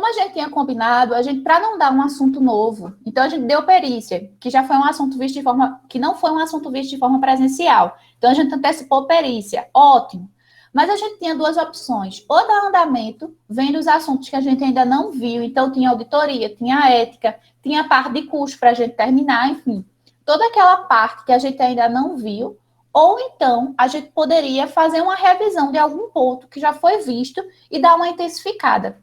a gente tinha combinado, para não dar um assunto novo, então a gente deu perícia, que já foi um assunto visto de forma, que não foi um assunto visto de forma presencial. Então a gente antecipou perícia, ótimo. Mas a gente tinha duas opções, ou dar andamento, vendo os assuntos que a gente ainda não viu, então tinha auditoria, tinha ética, tinha parte de custo para a gente terminar, enfim, toda aquela parte que a gente ainda não viu, ou então a gente poderia fazer uma revisão de algum ponto que já foi visto e dar uma intensificada.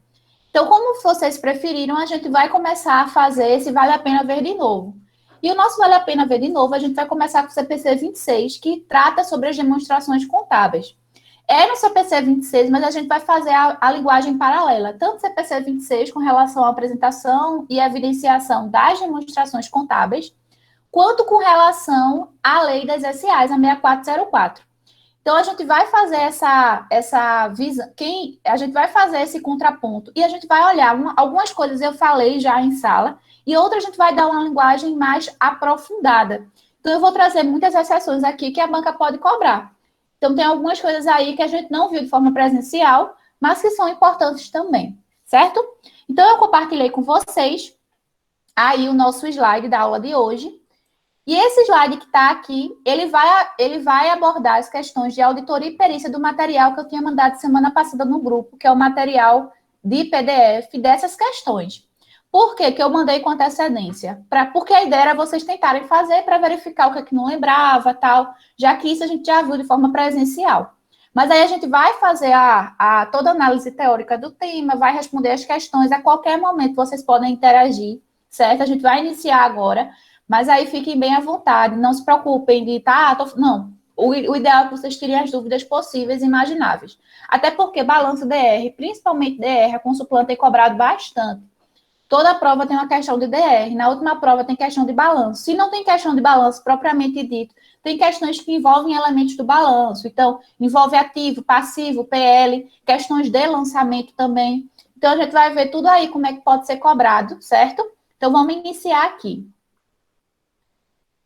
Então, como vocês preferiram, a gente vai começar a fazer esse Vale a Pena Ver de Novo. E o nosso Vale a Pena Ver de Novo, a gente vai começar com o CPC 26, que trata sobre as demonstrações contábeis. É no CPC 26, mas a gente vai fazer a linguagem paralela, tanto CPC 26 com relação à apresentação e evidenciação das demonstrações contábeis, quanto com relação à lei das SAs, a 6404. Então, a gente vai fazer essa visão, a gente vai fazer esse contraponto e a gente vai olhar, algumas coisas eu falei já em sala, e outras a gente vai dar uma linguagem mais aprofundada. Então, eu vou trazer muitas exceções aqui que a banca pode cobrar. Então, tem algumas coisas aí que a gente não viu de forma presencial, mas que são importantes também, certo? Então, eu compartilhei com vocês aí o nosso slide da aula de hoje. E esse slide que está aqui, ele vai abordar as questões de auditoria e perícia do material que eu tinha mandado semana passada no grupo, que é o material de PDF dessas questões. Por que eu mandei com antecedência? Porque a ideia era vocês tentarem fazer para verificar o que é que não lembrava, tal, já que isso a gente já viu de forma presencial. Mas aí a gente vai fazer toda a análise teórica do tema, vai responder as questões, a qualquer momento vocês podem interagir, certo? A gente vai iniciar agora. Mas aí fiquem bem à vontade, não se preocupem de, não, o ideal é que vocês tirem as dúvidas possíveis e imagináveis. Até porque balanço DR, principalmente DR, a Consulplan tem cobrado bastante. Toda prova tem uma questão de DR, na última prova tem questão de balanço. Se não tem questão de balanço propriamente dito, tem questões que envolvem elementos do balanço. Então, envolve ativo, passivo, PL, questões de lançamento também. Então, a gente vai ver tudo aí como é que pode ser cobrado, certo? Então, vamos iniciar aqui.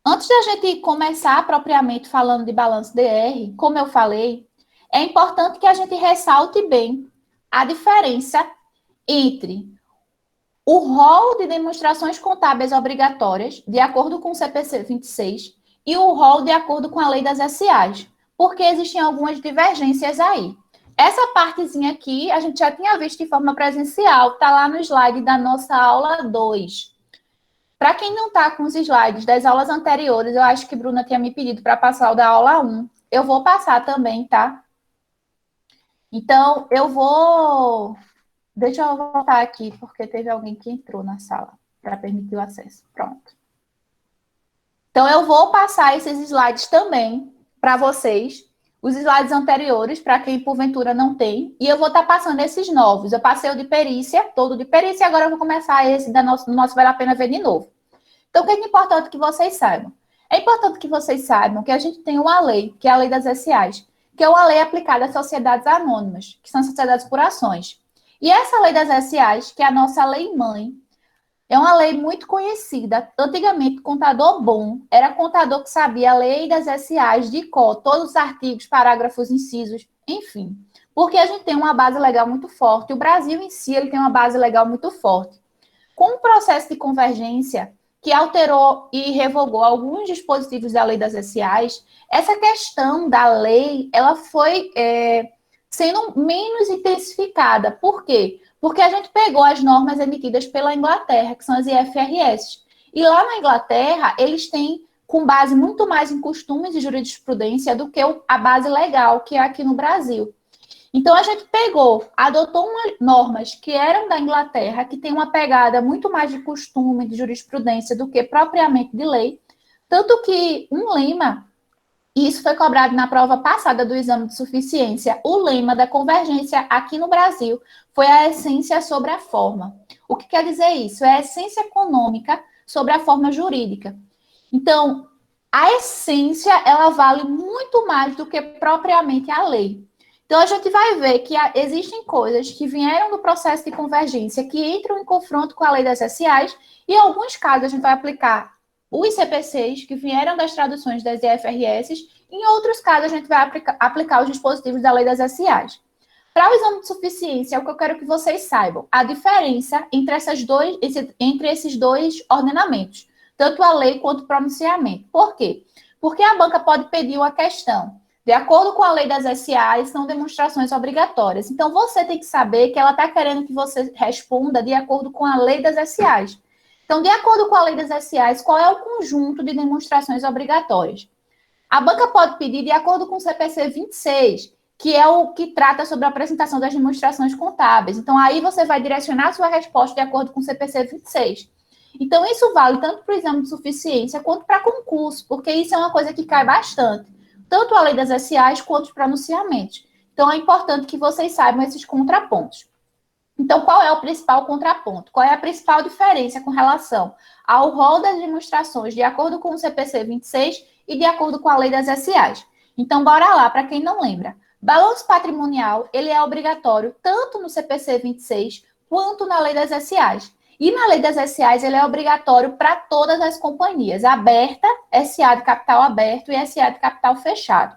Antes da gente começar propriamente falando de balanço DR, como eu falei, é importante que a gente ressalte bem a diferença entre o rol de demonstrações contábeis obrigatórias, de acordo com o CPC 26, e o rol de acordo com a lei das SAs, porque existem algumas divergências aí. Essa partezinha aqui, a gente já tinha visto de forma presencial, está lá no slide da nossa aula 2. Para quem não está com os slides das aulas anteriores, eu acho que Bruna tinha me pedido para passar o da aula 1. Eu vou passar também, tá? Então, eu vou... Deixa eu voltar aqui, porque teve alguém que entrou na sala para permitir o acesso. Pronto. Então, eu vou passar esses slides também para vocês. Os slides anteriores, para quem porventura não tem. E eu vou estar passando esses novos. Eu passei o de perícia, todo de perícia, e agora eu vou começar esse do nosso Vale a Pena Ver de Novo. Então, o que é importante que vocês saibam? É importante que vocês saibam que a gente tem uma lei, que é a lei das SAs, que é uma lei aplicada às sociedades anônimas, que são sociedades por ações. E essa lei das SAs, que é a nossa lei-mãe, é uma lei muito conhecida. Antigamente, contador bom era contador que sabia a lei das SAs de cor, todos os artigos, parágrafos, incisos, enfim. Porque a gente tem uma base legal muito forte. O Brasil em si ele tem uma base legal muito forte. Com o processo de convergência, que alterou e revogou alguns dispositivos da lei das SAs, essa questão da lei, ela foi sendo menos intensificada. Por quê? Porque a gente pegou as normas emitidas pela Inglaterra, que são as IFRS. E lá na Inglaterra, eles têm com base muito mais em costumes e jurisprudência do que a base legal, que é aqui no Brasil. Então, a gente adotou normas que eram da Inglaterra, que tem uma pegada muito mais de costume, de jurisprudência, do que propriamente de lei. Tanto que um lema, e isso foi cobrado na prova passada do exame de suficiência, o lema da convergência aqui no Brasil foi a essência sobre a forma. O que quer dizer isso? É a essência econômica sobre a forma jurídica. Então, a essência, ela vale muito mais do que propriamente a lei. Então, a gente vai ver que existem coisas que vieram do processo de convergência que entram em confronto com a lei das SAs e, em alguns casos, a gente vai aplicar os CPCs que vieram das traduções das IFRS, em outros casos, a gente vai aplicar os dispositivos da lei das SAs. Para o exame de suficiência, é o que eu quero que vocês saibam, a diferença entre, esses dois ordenamentos, tanto a lei quanto o pronunciamento. Por quê? Porque a banca pode pedir uma questão. De acordo com a lei das SAs, são demonstrações obrigatórias. Então, você tem que saber que ela está querendo que você responda de acordo com a lei das SAs. Então, de acordo com a lei das SAs, qual é o conjunto de demonstrações obrigatórias? A banca pode pedir de acordo com o CPC 26, que é o que trata sobre a apresentação das demonstrações contábeis. Então, aí você vai direcionar a sua resposta de acordo com o CPC 26. Então, isso vale tanto para o exame de suficiência quanto para concurso, porque isso é uma coisa que cai bastante, tanto a lei das SAs quanto os pronunciamentos. Então, é importante que vocês saibam esses contrapontos. Então, qual é o principal contraponto? Qual é a principal diferença com relação ao rol das demonstrações de acordo com o CPC 26 e de acordo com a lei das SAs? Então, bora lá, para quem não lembra. Balanço patrimonial, ele é obrigatório tanto no CPC 26 quanto na lei das SAs. E na lei das SAs, ele é obrigatório para todas as companhias, aberta, SA de capital aberto e SA de capital fechado.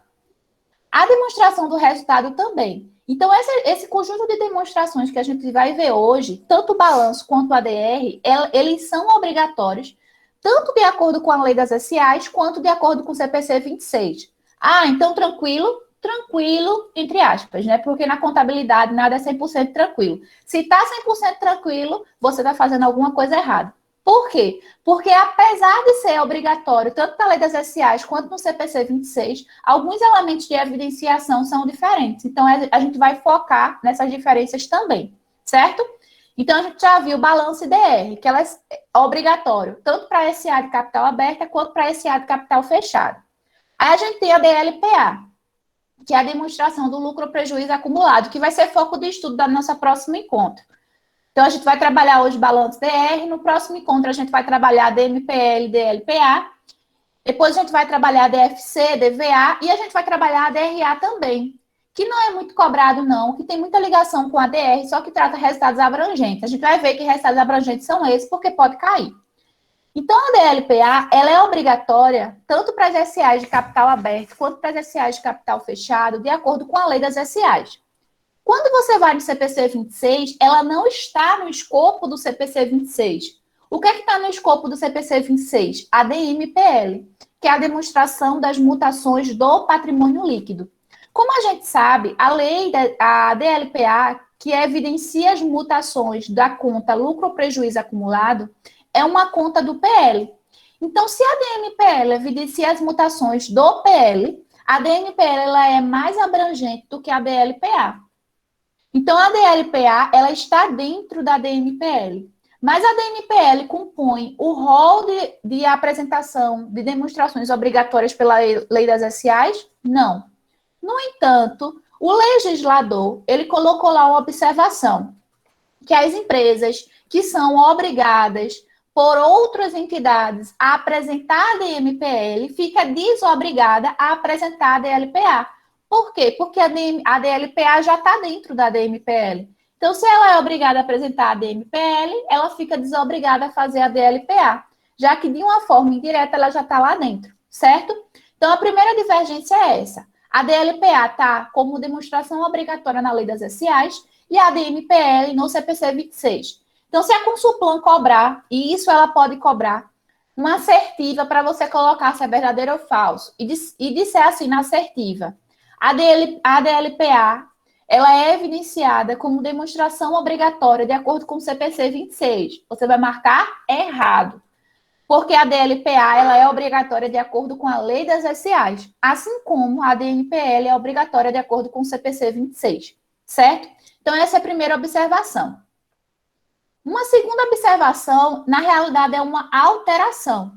A demonstração do resultado também. Então, esse conjunto de demonstrações que a gente vai ver hoje, tanto o balanço quanto o ADR, eles são obrigatórios, tanto de acordo com a lei das SAs, quanto de acordo com o CPC 26. Ah, então tranquilo, entre aspas, né? Porque na contabilidade nada é 100% tranquilo. Se está 100% tranquilo, você está fazendo alguma coisa errada. Por quê? Porque apesar de ser obrigatório, tanto na lei das SAs quanto no CPC 26, alguns elementos de evidenciação são diferentes. Então, a gente vai focar nessas diferenças também, certo? Então, a gente já viu balanço e DR, que ela é obrigatório, tanto para SA de capital aberta quanto para SA de capital fechado. Aí a gente tem a DLPA, que é a demonstração do lucro ou prejuízo acumulado, que vai ser foco de estudo da nossa próxima encontro. Então, a gente vai trabalhar hoje balanço DR, no próximo encontro a gente vai trabalhar DMPL e DLPA, depois a gente vai trabalhar DFC, DVA, e a gente vai trabalhar a DRA também, que não é muito cobrado não, que tem muita ligação com a DR, só que trata resultados abrangentes. A gente vai ver que resultados abrangentes são esses, porque pode cair. Então, a DLPA, ela é obrigatória tanto para as SAs de capital aberto, quanto para as SAs de capital fechado, de acordo com a lei das SAs. Quando você vai no CPC 26, ela não está no escopo do CPC 26. O que é que está no escopo do CPC 26? A DMPL, que é a demonstração das mutações do patrimônio líquido. Como a gente sabe, a DLPA, que evidencia as mutações da conta lucro ou prejuízo acumulado, é uma conta do PL. Então, se a DMPL evidencia as mutações do PL, a DMPL ela é mais abrangente do que a DLPA. Então, a DLPA, ela está dentro da DMPL. Mas a DMPL compõe o rol de apresentação de demonstrações obrigatórias pela lei das SAs? Não. No entanto, o legislador, ele colocou lá uma observação, que as empresas que são obrigadas por outras entidades a apresentar a DMPL, fica desobrigada a apresentar a DLPA. Por quê? Porque a DLPA já está dentro da DMPL. Então, se ela é obrigada a apresentar a DMPL, ela fica desobrigada a fazer a DLPA, já que de uma forma indireta ela já está lá dentro, certo? Então, a primeira divergência é essa. A DLPA está como demonstração obrigatória na lei das SAs e a DMPL no CPC 26. Então, se a Consulplan cobrar, e isso ela pode cobrar, uma assertiva para você colocar se é verdadeiro ou falso, e disser assim na assertiva, a DLPA, ela é evidenciada como demonstração obrigatória de acordo com o CPC 26. Você vai marcar errado, porque a DLPA ela é obrigatória de acordo com a lei das SAs, assim como a DMPL é obrigatória de acordo com o CPC 26, certo? Então, essa é a primeira observação. Uma segunda observação, na realidade, é uma alteração,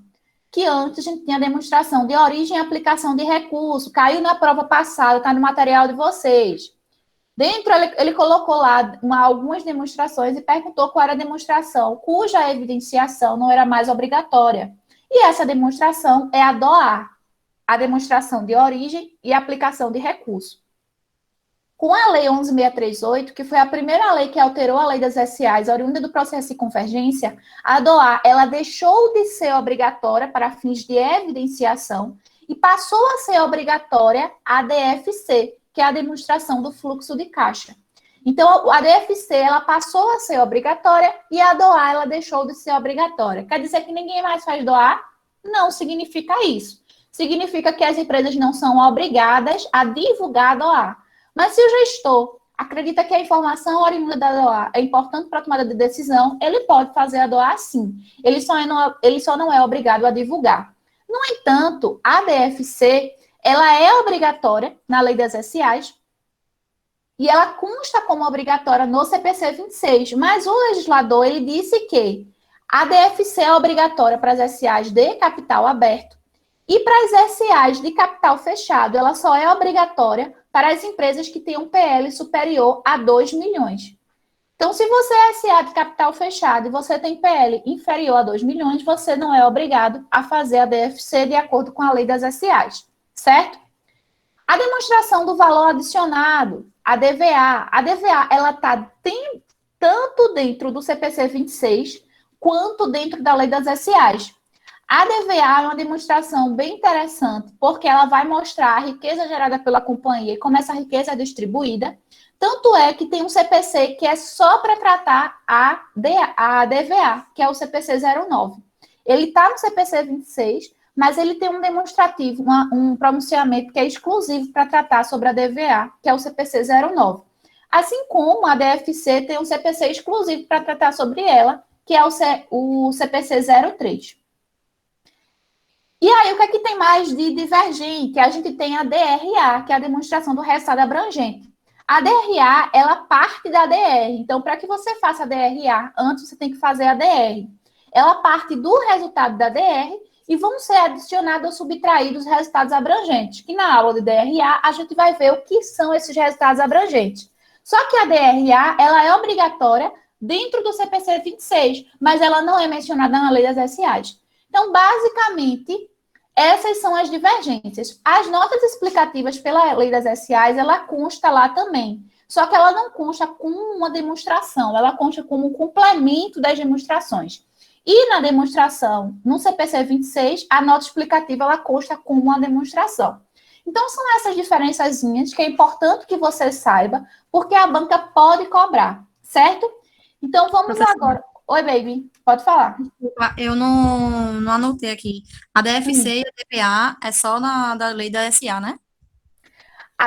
que antes a gente tinha demonstração de origem e aplicação de recurso, caiu na prova passada, está no material de vocês. Dentro, ele colocou lá algumas demonstrações e perguntou qual era a demonstração cuja evidenciação não era mais obrigatória. E essa demonstração é a DOA, a demonstração de origem e aplicação de recurso. Com a Lei 11.638, que foi a primeira lei que alterou a lei das SAs, oriunda do processo de convergência, a DOA ela deixou de ser obrigatória para fins de evidenciação e passou a ser obrigatória a DFC, que é a demonstração do fluxo de caixa. Então, a DFC, ela passou a ser obrigatória e a doar, ela deixou de ser obrigatória. Quer dizer que ninguém mais faz doar? Não significa isso. Significa que as empresas não são obrigadas a divulgar doar. Mas se o gestor acredita que a informação oriunda da doar é importante para a tomada de decisão, ele pode fazer a doar sim. Ele só não é obrigado a divulgar. No entanto, a DFC, ela é obrigatória na lei das SAs, e ela consta como obrigatória no CPC 26, mas o legislador ele disse que a DFC é obrigatória para as SAs de capital aberto e para as SAs de capital fechado, ela só é obrigatória para as empresas que têm um PL superior a 2 milhões. Então, se você é SA de capital fechado e você tem PL inferior a 2 milhões, você não é obrigado a fazer a DFC de acordo com a lei das SAs, certo? A demonstração do valor adicionado, a DVA, ela está tanto dentro do CPC 26 quanto dentro da lei das SAs. A DVA é uma demonstração bem interessante, porque ela vai mostrar a riqueza gerada pela companhia e como essa riqueza é distribuída. Tanto é que tem um CPC que é só para tratar a DVA, que é o CPC 09. Ele está no CPC 26, mas ele tem um demonstrativo, um pronunciamento que é exclusivo para tratar sobre a DVA, que é o CPC 09. Assim como a DFC tem um CPC exclusivo para tratar sobre ela, que é o CPC 03. E aí, o que é que tem mais de divergente? A gente tem a DRA, que é a demonstração do resultado abrangente. A DRA, ela parte da DR. Então, para que você faça a DRA, antes você tem que fazer a DR. Ela parte do resultado da DR e vão ser adicionados ou subtraídos os resultados abrangentes. Que na aula de DRA, a gente vai ver o que são esses resultados abrangentes. Só que a DRA, ela é obrigatória dentro do CPC 26, mas ela não é mencionada na lei das SAs. Então, basicamente, essas são as divergências. As notas explicativas pela lei das SAs, ela consta lá também. Só que ela não consta como uma demonstração, ela consta como um complemento das demonstrações. E na demonstração, no CPC 26, a nota explicativa, ela consta como uma demonstração. Então, são essas diferençazinhas que é importante que você saiba, porque a banca pode cobrar, certo? Então, vamos agora. Oi, baby, pode falar. Desculpa, eu não anotei aqui. A DFC e a DPA é só da lei da SA, né?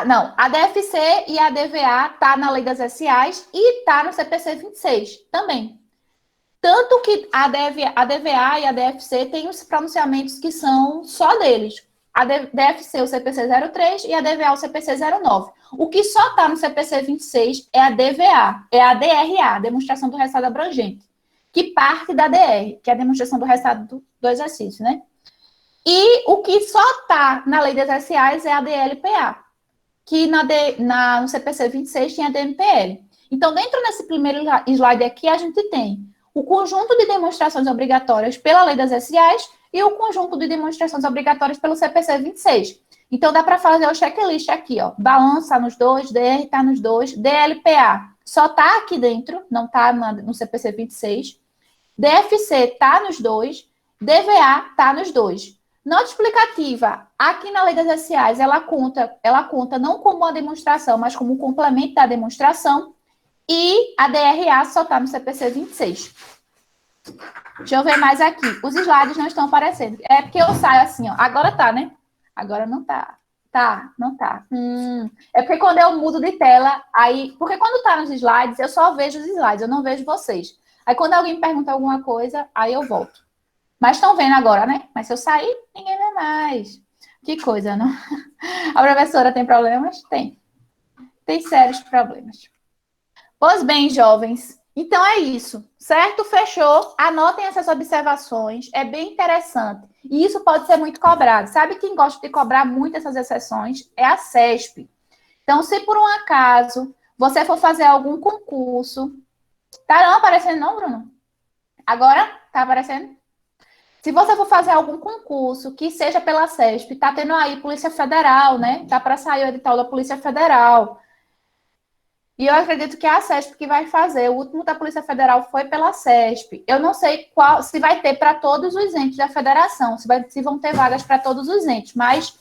Não, a DFC e a DVA tá na lei das SAs e tá no CPC 26 também. Tanto que a DVA e a DFC têm os pronunciamentos que são só deles. A DFC, o CPC 03 e a DVA, o CPC 09. O que só está no CPC 26 é a DVA, é a DRA, Demonstração do Resultado Abrangente, que parte da DR, que é a Demonstração do Resultado do Exercício, né? E o que só está na lei das SAs é a DLPA, que no CPC 26 tinha a DMPL. Então, dentro desse primeiro slide aqui, a gente tem o conjunto de demonstrações obrigatórias pela lei das SAs e o conjunto de demonstrações obrigatórias pelo CPC 26. Então, dá para fazer o checklist aqui, ó. Balança nos dois, DR está nos dois, DLPA só está aqui dentro, não está no CPC 26. DFC está nos dois, DVA está nos dois. Nota explicativa, aqui na lei das SAs, ela conta não como uma demonstração, mas como um complemento da demonstração. E a DRA só está no CPC 26. Deixa eu ver mais aqui. Os slides não estão aparecendo. É porque eu saio assim, ó. Agora tá, né? Agora não tá. Tá, não tá. É porque quando eu mudo de tela, aí... Porque quando tá nos slides, eu só vejo os slides, eu não vejo vocês. Aí quando alguém pergunta alguma coisa, aí eu volto. Mas estão vendo agora, né? Mas se eu sair, ninguém vê mais. Que coisa, não? A professora tem problemas? Tem. Tem sérios problemas. Pois bem, jovens, então é isso, certo? Fechou? Anotem essas observações, é bem interessante. E isso pode ser muito cobrado. Sabe quem gosta de cobrar muito essas exceções? É a CESP. Então, se por um acaso você for fazer algum concurso... Tá não aparecendo não, Bruno? Agora? Tá aparecendo? Se você for fazer algum concurso que seja pela CESP, tá tendo aí Polícia Federal, né? Tá para sair o edital da Polícia Federal. E eu acredito que é a CESP que vai fazer. O último da Polícia Federal foi pela CESP. Eu não sei se vai ter para todos os entes da federação, se vão ter vagas para todos os entes, mas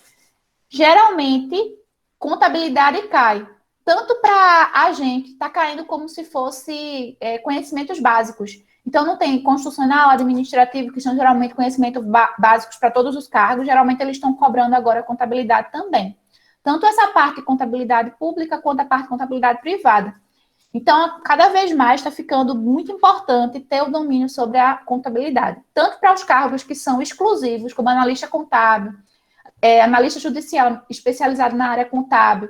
geralmente contabilidade cai. tanto para a gente, está caindo como se fosse conhecimentos básicos. Então, não tem constitucional, administrativo, que são geralmente conhecimentos básicos para todos os cargos, geralmente eles estão cobrando agora contabilidade também. Tanto essa parte de contabilidade pública quanto a parte de contabilidade privada. Então, cada vez mais está ficando muito importante ter o domínio sobre a contabilidade, tanto para os cargos que são exclusivos, como analista contábil, analista judicial especializado na área contábil,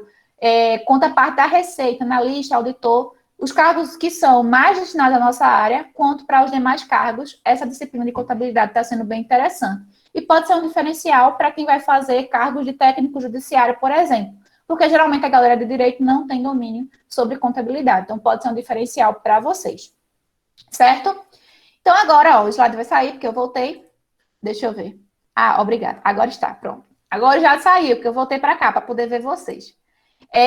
quanto a parte da receita, analista, auditor, os cargos que são mais destinados à nossa área, quanto para os demais cargos, essa disciplina de contabilidade está sendo bem interessante. E pode ser um diferencial para quem vai fazer cargos de técnico judiciário, por exemplo, porque geralmente a galera de direito não tem domínio sobre contabilidade, então pode ser um diferencial para vocês, certo? Então agora, ó, o slide vai sair, porque eu voltei, deixa eu ver. Ah, obrigada, agora está, pronto. Agora já saiu, porque eu voltei para cá, para poder ver vocês.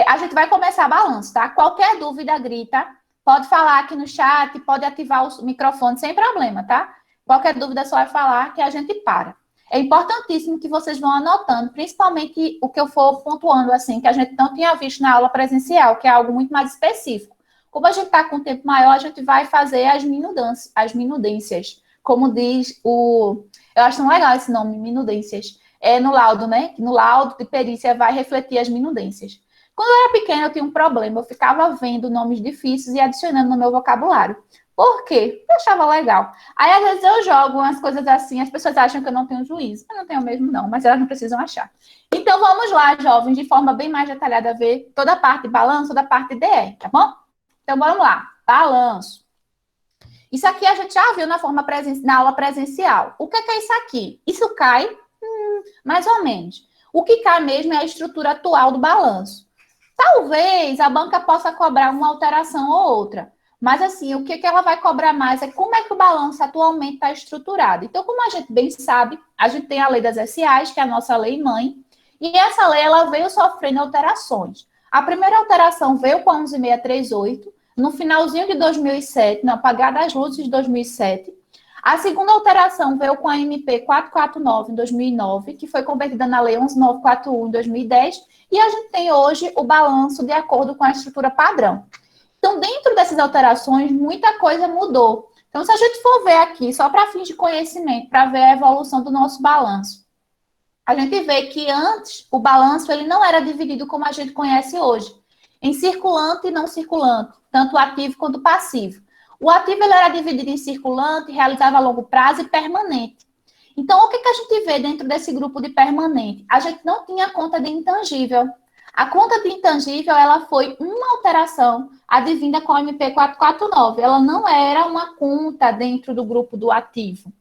A gente vai começar balanço, tá? Qualquer dúvida, grita, pode falar aqui no chat, pode ativar o microfone sem problema, tá? Qualquer dúvida, só vai falar que a gente para. É importantíssimo que vocês vão anotando, principalmente o que eu for pontuando, assim, que a gente não tinha visto na aula presencial, que é algo muito mais específico. Como a gente está com um tempo maior, a gente vai fazer as minudências, como diz o... Eu acho tão legal esse nome, minudências. No laudo, né? No laudo de perícia vai refletir as minudências. Quando eu era pequena, eu tinha um problema. Eu ficava vendo nomes difíceis e adicionando no meu vocabulário. Por quê? Eu achava legal. Aí, às vezes, eu jogo umas coisas assim, as pessoas acham que eu não tenho juízo. Eu não tenho mesmo, não, mas elas não precisam achar. Então, vamos lá, jovens, de forma bem mais detalhada, ver toda a parte de balanço, toda a parte de DR, tá bom? Então, vamos lá. Balanço. Isso aqui a gente já viu na aula presencial. O que é isso aqui? Isso cai? Mais ou menos. O que cai mesmo é a estrutura atual do balanço. Talvez a banca possa cobrar uma alteração ou outra. Mas, assim, o que ela vai cobrar mais é como é que o balanço atualmente está estruturado. Então, como a gente bem sabe, a gente tem a lei das SAs, que é a nossa lei mãe, e essa lei ela veio sofrendo alterações. A primeira alteração veio com a 11.638, no finalzinho de 2007, no apagar das luzes de 2007. A segunda alteração veio com a MP 449 em 2009, que foi convertida na lei 11.941 em 2010, e a gente tem hoje o balanço de acordo com a estrutura padrão. Então, dentro dessas alterações, muita coisa mudou. Então, se a gente for ver aqui, só para fins de conhecimento, para ver a evolução do nosso balanço, a gente vê que antes o balanço ele não era dividido como a gente conhece hoje, em circulante e não circulante, tanto ativo quanto passivo. O ativo ele era dividido em circulante, realizava a longo prazo e permanente. Então, o que a gente vê dentro desse grupo de permanente? A gente não tinha conta de intangível. A conta de intangível, ela foi uma alteração advinda com a MP 449. Ela não era uma conta dentro do grupo do ativo.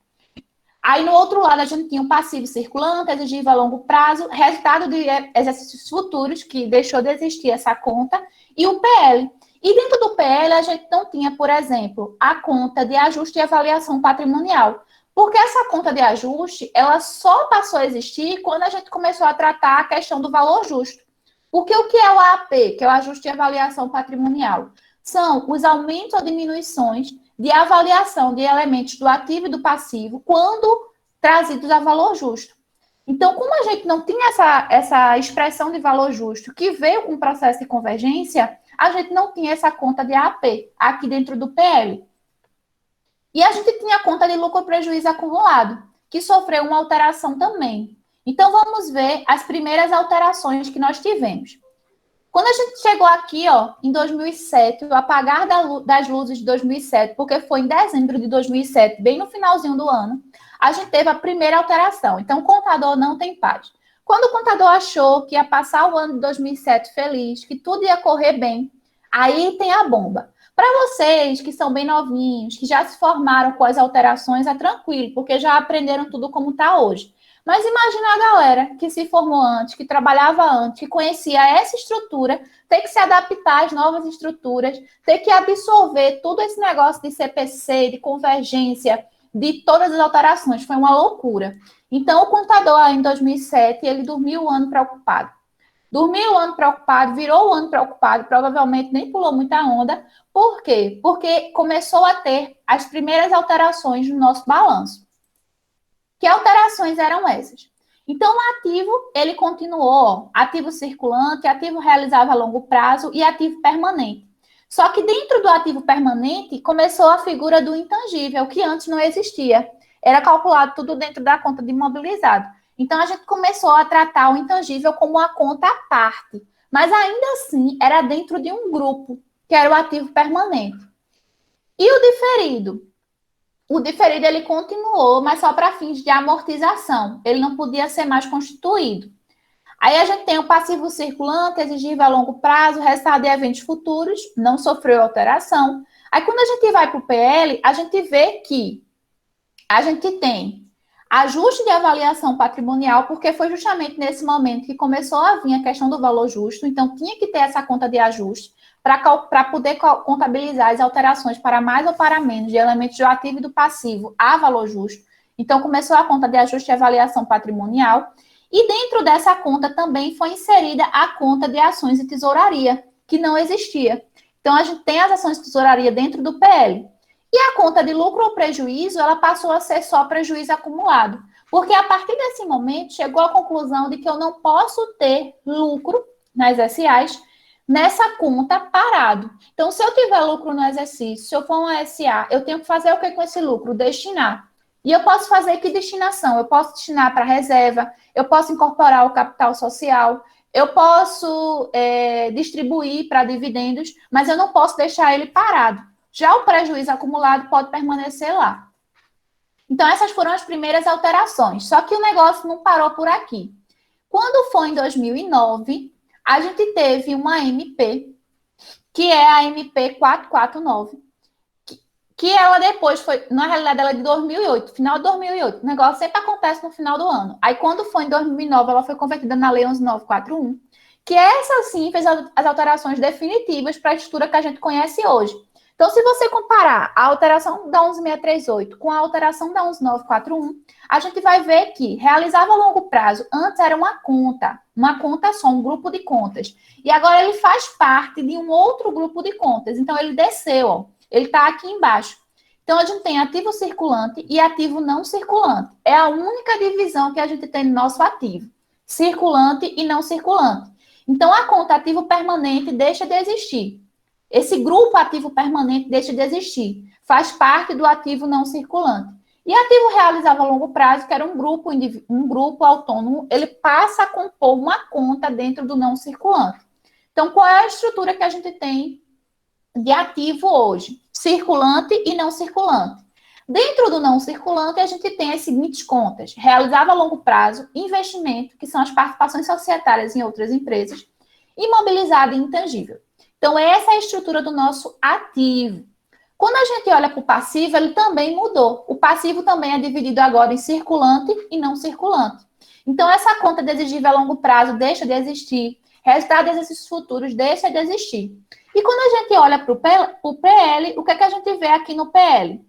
Aí, no outro lado, a gente tinha o passivo circulante, exigível a longo prazo, resultado de exercícios futuros, que deixou de existir essa conta, e o PL. E dentro do PL, a gente não tinha, por exemplo, a conta de ajuste e avaliação patrimonial. Porque essa conta de ajuste, ela só passou a existir quando a gente começou a tratar a questão do valor justo. Porque o que é o AAP, que é o ajuste de avaliação patrimonial? São os aumentos ou diminuições de avaliação de elementos do ativo e do passivo quando trazidos a valor justo. Então, como a gente não tinha essa expressão de valor justo que veio com o processo de convergência, a gente não tinha essa conta de AAP aqui dentro do PL. E a gente tinha a conta de lucro ou prejuízo acumulado, que sofreu uma alteração também. Então, vamos ver as primeiras alterações que nós tivemos. Quando a gente chegou aqui, ó, em 2007, o apagar das luzes de 2007, porque foi em dezembro de 2007, bem no finalzinho do ano, a gente teve a primeira alteração. Então, o contador não tem paz. Quando o contador achou que ia passar o ano de 2007 feliz, que tudo ia correr bem, aí tem a bomba. Para vocês que são bem novinhos, que já se formaram com as alterações, é tranquilo, porque já aprenderam tudo como está hoje. Mas imagina a galera que se formou antes, que trabalhava antes, que conhecia essa estrutura, ter que se adaptar às novas estruturas, ter que absorver todo esse negócio de CPC, de convergência, de todas as alterações. Foi uma loucura. Então, o contador, em 2007, ele dormiu o ano preocupado. Dormiu o ano preocupado, virou o ano preocupado, provavelmente nem pulou muita onda. Por quê? Porque começou a ter as primeiras alterações no nosso balanço. Que alterações eram essas? Então, o ativo, ele continuou, ativo circulante, ativo realizável a longo prazo e ativo permanente. Só que dentro do ativo permanente, começou a figura do intangível, que antes não existia. Era calculado tudo dentro da conta de imobilizado. Então, a gente começou a tratar o intangível como uma conta à parte. Mas, ainda assim, era dentro de um grupo, que era o ativo permanente. E o diferido? O diferido, ele continuou, mas só para fins de amortização. Ele não podia ser mais constituído. Aí a gente tem o passivo circulante, exigível a longo prazo, resultado de eventos futuros, não sofreu alteração. Aí quando a gente vai para o PL, a gente vê que a gente tem ajuste de avaliação patrimonial, porque foi justamente nesse momento que começou a vir a questão do valor justo, então tinha que ter essa conta de ajuste para poder contabilizar as alterações para mais ou para menos de elementos do ativo e do passivo a valor justo. Então começou a conta de ajuste de avaliação patrimonial. E dentro dessa conta também foi inserida a conta de ações e tesouraria, que não existia. Então, a gente tem as ações de tesouraria dentro do PL. E a conta de lucro ou prejuízo, ela passou a ser só prejuízo acumulado. Porque a partir desse momento, chegou à conclusão de que eu não posso ter lucro nas SAs nessa conta parado. Então, se eu tiver lucro no exercício, se eu for uma SA, eu tenho que fazer o que com esse lucro? Destinar. E eu posso fazer que destinação? Eu posso destinar para reserva, eu posso incorporar o capital social, eu posso distribuir para dividendos, mas eu não posso deixar ele parado. Já o prejuízo acumulado pode permanecer lá. Então, essas foram as primeiras alterações. Só que o negócio não parou por aqui. Quando foi em 2009, a gente teve uma MP, que é a MP 449, que ela depois foi, na realidade, ela é de 2008, final de 2008. O negócio sempre acontece no final do ano. Aí, quando foi em 2009, ela foi convertida na Lei 11.941, que essa, sim, fez as alterações definitivas para a estrutura que a gente conhece hoje. Então, se você comparar a alteração da 11.638 com a alteração da 11.941, a gente vai ver que realizava a longo prazo, antes era uma conta só, um grupo de contas. E agora ele faz parte de um outro grupo de contas. Então, ele desceu, ó. Ele está aqui embaixo. Então, a gente tem ativo circulante e ativo não circulante. É a única divisão que a gente tem no nosso ativo. Circulante e não circulante. Então, a conta ativo permanente deixa de existir. Esse grupo ativo permanente deixa de existir. Faz parte do ativo não circulante. E ativo realizável a longo prazo, que era um grupo autônomo, ele passa a compor uma conta dentro do não circulante. Então, qual é a estrutura que a gente tem de ativo hoje? Circulante e não circulante. Dentro do não circulante, a gente tem as seguintes contas: realizável a longo prazo, investimento, que são as participações societárias em outras empresas, imobilizado e intangível. Então, essa é a estrutura do nosso ativo. Quando a gente olha para o passivo, ele também mudou. O passivo também é dividido agora em circulante e não circulante. Então, essa conta de exigível a longo prazo deixa de existir. Resultado de exercícios futuros deixa de existir. E quando a gente olha para o PL, o que é que a gente vê aqui no PL?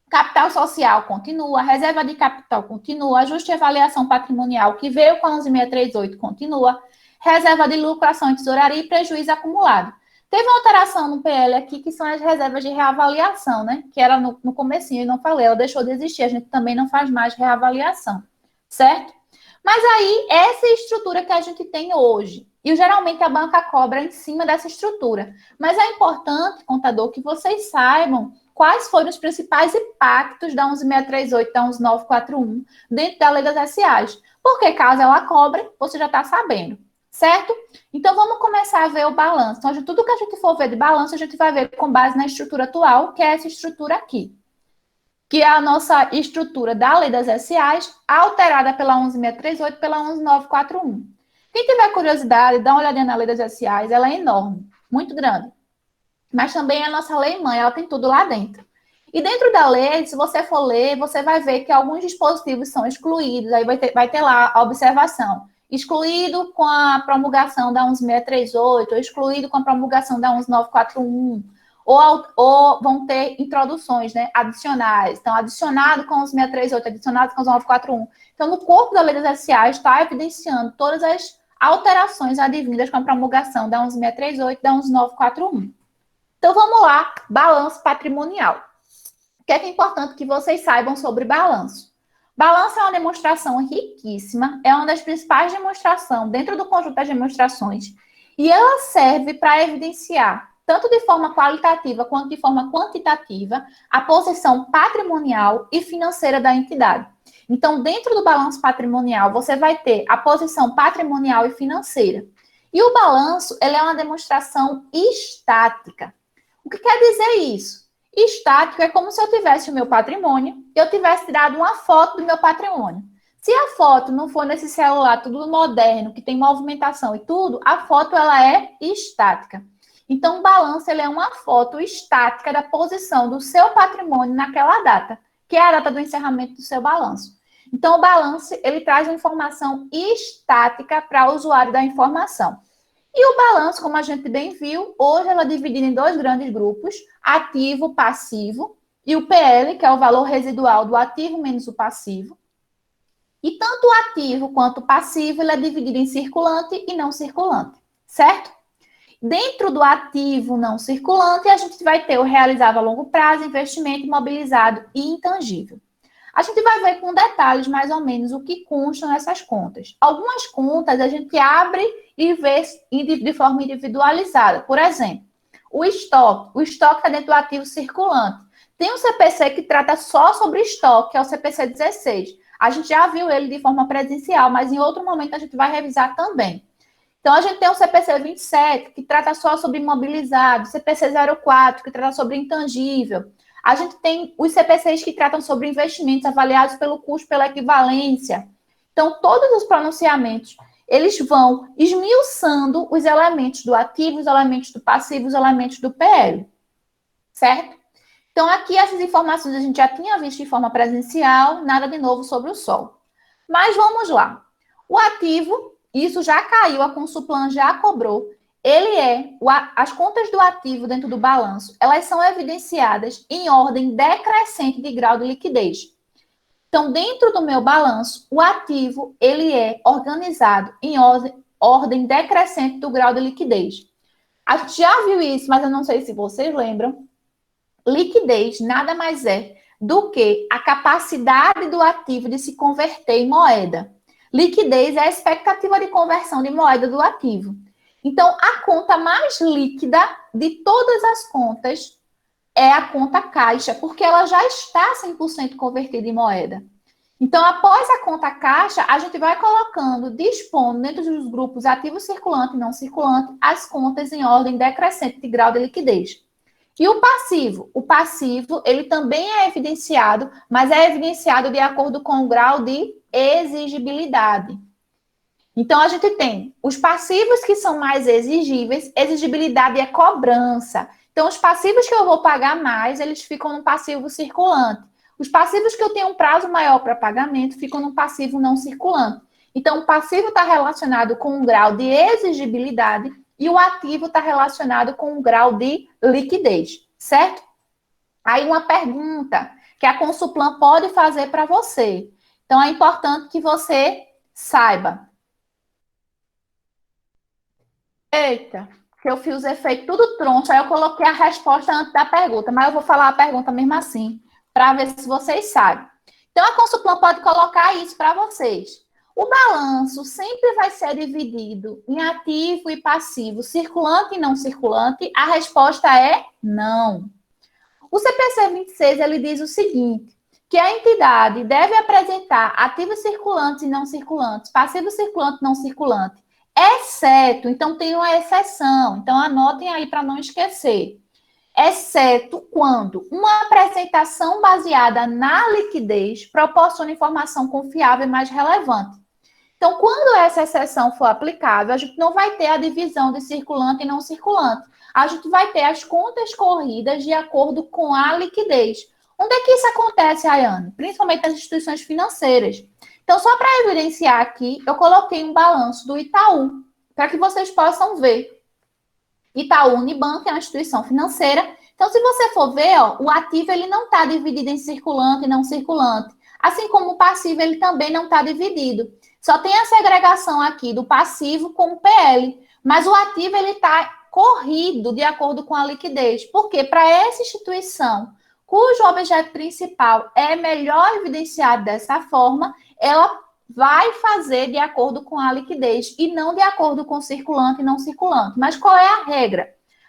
Capital social continua, reserva de capital continua, ajuste de avaliação patrimonial, que veio com a 11.638, continua, reserva de lucro, ação e tesouraria e prejuízo acumulado. Teve uma alteração no PL aqui, que são as reservas de reavaliação, né? Que era no comecinho, e não falei, ela deixou de existir, a gente também não faz mais reavaliação, certo? Mas aí, essa é a estrutura que a gente tem hoje. E geralmente a banca cobra em cima dessa estrutura. Mas é importante, contador, que vocês saibam quais foram os principais impactos da 11.638, da 11.941 dentro da lei das SAs. Porque caso ela cobre, você já está sabendo, certo? Então, vamos começar a ver o balanço. Então, tudo que a gente for ver de balanço, a gente vai ver com base na estrutura atual, que é essa estrutura aqui, que é a nossa estrutura da lei das SAs, alterada pela 11.638, pela 11.941. Quem tiver curiosidade, dá uma olhadinha na lei das SAs, ela é enorme, muito grande. Mas também é a nossa lei-mãe, ela tem tudo lá dentro. E dentro da lei, se você for ler, você vai ver que alguns dispositivos são excluídos, aí vai ter lá a observação. Excluído com a promulgação da 11.638, ou excluído com a promulgação da 11.941, ou vão ter introduções, né, adicionais. Então, adicionado com 11.638, adicionado com 11.941. Então, no corpo da lei das SAs está evidenciando todas as alterações advindas com a promulgação da 11.638 e da 11.941. Então, vamos lá, balanço patrimonial. O que é importante que vocês saibam sobre balanço? Balanço é uma demonstração riquíssima, é uma das principais demonstrações dentro do conjunto das demonstrações, e ela serve para evidenciar, tanto de forma qualitativa quanto de forma quantitativa, a posição patrimonial e financeira da entidade. Então, dentro do balanço patrimonial, você vai ter a posição patrimonial e financeira. E o balanço, ele é uma demonstração estática. O que quer dizer isso? Estático é como se eu tivesse o meu patrimônio e eu tivesse tirado uma foto do meu patrimônio. Se a foto não for nesse celular tudo moderno, que tem movimentação e tudo, a foto ela é estática. Então, o balanço ele é uma foto estática da posição do seu patrimônio naquela data, que é a data do encerramento do seu balanço. Então, o balanço ele traz uma informação estática para o usuário da informação. E o balanço, como a gente bem viu, hoje ela é dividida em dois grandes grupos, ativo, passivo, e o PL, que é o valor residual do ativo menos o passivo. E tanto o ativo quanto o passivo, ele é dividido em circulante e não circulante, certo? Dentro do ativo não circulante, a gente vai ter o realizável a longo prazo, investimento imobilizado e intangível. A gente vai ver com detalhes mais ou menos o que constam nessas contas. Algumas contas a gente abre e vê de forma individualizada. Por exemplo, o estoque. O estoque está dentro do ativo circulante. Tem um CPC que trata só sobre estoque, que é o CPC 16. A gente já viu ele de forma presencial, mas em outro momento a gente vai revisar também. Então, a gente tem o CPC 27, que trata só sobre imobilizado, CPC 04, que trata sobre intangível. A gente tem os CPCs que tratam sobre investimentos avaliados pelo custo, pela equivalência. Então, todos os pronunciamentos, eles vão esmiuçando os elementos do ativo, os elementos do passivo, os elementos do PL. Certo? Então, aqui essas informações a gente já tinha visto de forma presencial, nada de novo sobre o sol. Mas vamos lá. O ativo, isso já caiu, a Consulplan já cobrou. As contas do ativo dentro do balanço, elas são evidenciadas em ordem decrescente de grau de liquidez. Então, dentro do meu balanço, o ativo, ele é organizado em ordem decrescente do grau de liquidez. A gente já viu isso, mas eu não sei se vocês lembram. Liquidez nada mais é do que a capacidade do ativo de se converter em moeda. Liquidez é a expectativa de conversão de moeda do ativo. Então, a conta mais líquida de todas as contas é a conta caixa, porque ela já está 100% convertida em moeda. Então, após a conta caixa, a gente vai colocando, dispondo dentro dos grupos ativo circulante e não circulante, as contas em ordem decrescente de grau de liquidez. E o passivo? O passivo, ele também é evidenciado, mas é evidenciado de acordo com o grau de exigibilidade. Então, a gente tem os passivos que são mais exigíveis, exigibilidade é cobrança. Então, os passivos que eu vou pagar mais, eles ficam no passivo circulante. Os passivos que eu tenho um prazo maior para pagamento ficam no passivo não circulante. Então, o passivo está relacionado com um grau de exigibilidade e o ativo está relacionado com um grau de liquidez, certo? Aí, uma pergunta que a Consulplan pode fazer para você. Então, é importante que você saiba. Eita, que eu fiz os efeitos tudo troncho, aí eu coloquei a resposta antes da pergunta, mas eu vou falar a pergunta mesmo assim, para ver se vocês sabem. Então, a Consulplan pode colocar isso para vocês. O balanço sempre vai ser dividido em ativo e passivo, circulante e não circulante? A resposta é não. O CPC 26, ele diz o seguinte, que a entidade deve apresentar ativos circulantes e não circulantes, passivo circulante e não circulante, exceto, então tem uma exceção, então anotem aí para não esquecer, exceto quando uma apresentação baseada na liquidez proporciona informação confiável e mais relevante. Então, quando essa exceção for aplicável, a gente não vai ter a divisão de circulante e não circulante. A gente vai ter as contas corridas de acordo com a liquidez. Onde é que isso acontece, Ayane? Principalmente nas instituições financeiras. Então, só para evidenciar aqui, eu coloquei um balanço do Itaú, para que vocês possam ver. Itaú Unibanco é uma instituição financeira. Então, se você for ver, ó, o ativo ele não está dividido em circulante e não circulante. Assim como o passivo, ele também não está dividido. Só tem a segregação aqui do passivo com o PL. Mas o ativo, ele está corrido de acordo com a liquidez. Porque para essa instituição cujo objeto principal é melhor evidenciado dessa forma, ela vai fazer de acordo com a liquidez e não de acordo com circulante e não circulante. Mas qual é a regra?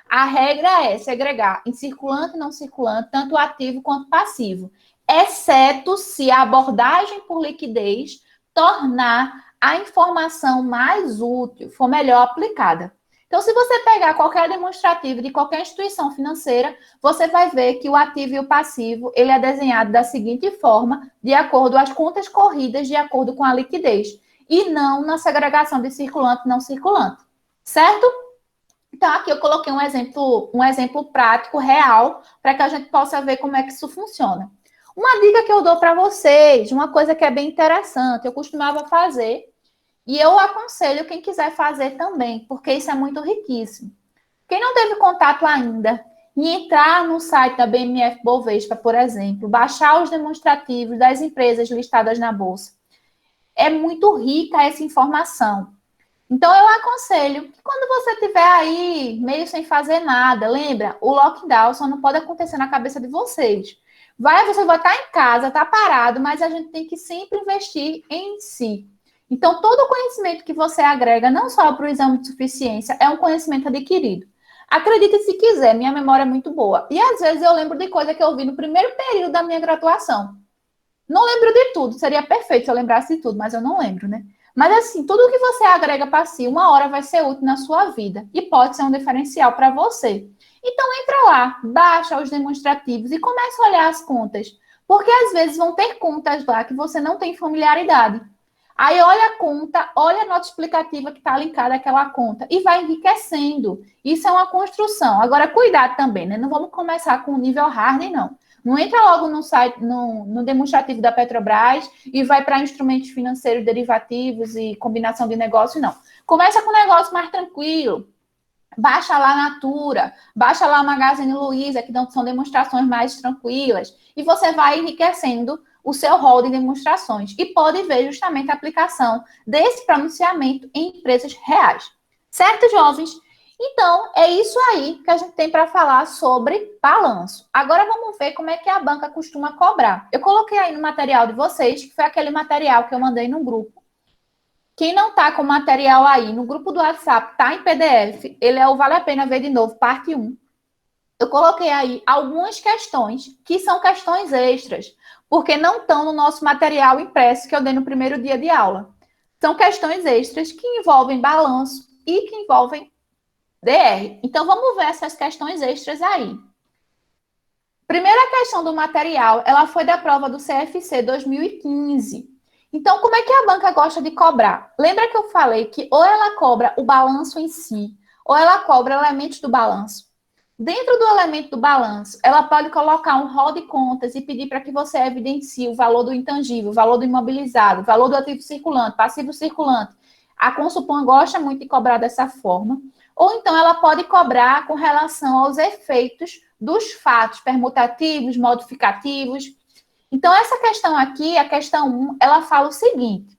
A regra é segregar em circulante e não circulante, tanto ativo quanto passivo, exceto se a abordagem por liquidez tornar a informação mais útil, for melhor aplicada. Então, se você pegar qualquer demonstrativo de qualquer instituição financeira, você vai ver que o ativo e o passivo, ele é desenhado da seguinte forma, de acordo com as contas corridas, de acordo com a liquidez, e não na segregação de circulante e não circulante, certo? Então, aqui eu coloquei um exemplo prático, real, para que a gente possa ver como é que isso funciona. Uma dica que eu dou para vocês, uma coisa que é bem interessante, eu costumava fazer, e eu aconselho quem quiser fazer também, porque isso é muito riquíssimo. Quem não teve contato ainda, e entrar no site da BMF Bovespa, por exemplo, baixar os demonstrativos das empresas listadas na Bolsa, é muito rica essa informação. Então, eu aconselho que quando você estiver aí meio sem fazer nada, lembra, o lockdown só não pode acontecer na cabeça de vocês. Você vai estar em casa, está parado, mas a gente tem que sempre investir em si. Então, todo o conhecimento que você agrega, não só para o exame de suficiência, é um conhecimento adquirido. Acredite se quiser, minha memória é muito boa. E às vezes eu lembro de coisa que eu vi no primeiro período da minha graduação. Não lembro de tudo, seria perfeito se eu lembrasse de tudo, mas eu não lembro, né? Mas assim, tudo que você agrega para si, uma hora vai ser útil na sua vida e pode ser um diferencial para você. Então entra lá, baixa os demonstrativos e começa a olhar as contas, porque às vezes vão ter contas lá que você não tem familiaridade. Aí olha a conta, olha a nota explicativa que está linkada àquela conta e vai enriquecendo. Isso é uma construção. Agora, cuidado também, né? Não vamos começar com o nível hard, não. Não entra logo no site, no demonstrativo da Petrobras e vai para instrumentos financeiros derivativos e combinação de negócio, não. Começa com um negócio mais tranquilo. Baixa lá a Natura, baixa lá a Magazine Luiza, que são demonstrações mais tranquilas. E você vai enriquecendo o seu rol de demonstrações. E pode ver justamente a aplicação desse pronunciamento em empresas reais. Certo, jovens? Então, é isso aí que a gente tem para falar sobre balanço. Agora vamos ver como é que a banca costuma cobrar. Eu coloquei aí no material de vocês, que foi aquele material que eu mandei no grupo. Quem não está com o material aí no grupo do WhatsApp, está em PDF, ele é o Vale a Pena Ver de Novo, parte 1. Eu coloquei aí algumas questões, que são questões extras, porque não estão no nosso material impresso que eu dei no primeiro dia de aula. São questões extras que envolvem balanço e que envolvem DR. Então, vamos ver essas questões extras aí. Primeira questão do material, ela foi da prova do CFC 2015. Então, como é que a banca gosta de cobrar? Lembra que eu falei que ou ela cobra o balanço em si, ou ela cobra elementos do balanço. Dentro do elemento do balanço, ela pode colocar um rol de contas e pedir para que você evidencie o valor do intangível, o valor do imobilizado, o valor do ativo circulante, passivo circulante. A Consulpan gosta muito de cobrar dessa forma. Ou então ela pode cobrar com relação aos efeitos dos fatos permutativos, modificativos. Então, essa questão aqui, a questão 1, ela fala o seguinte: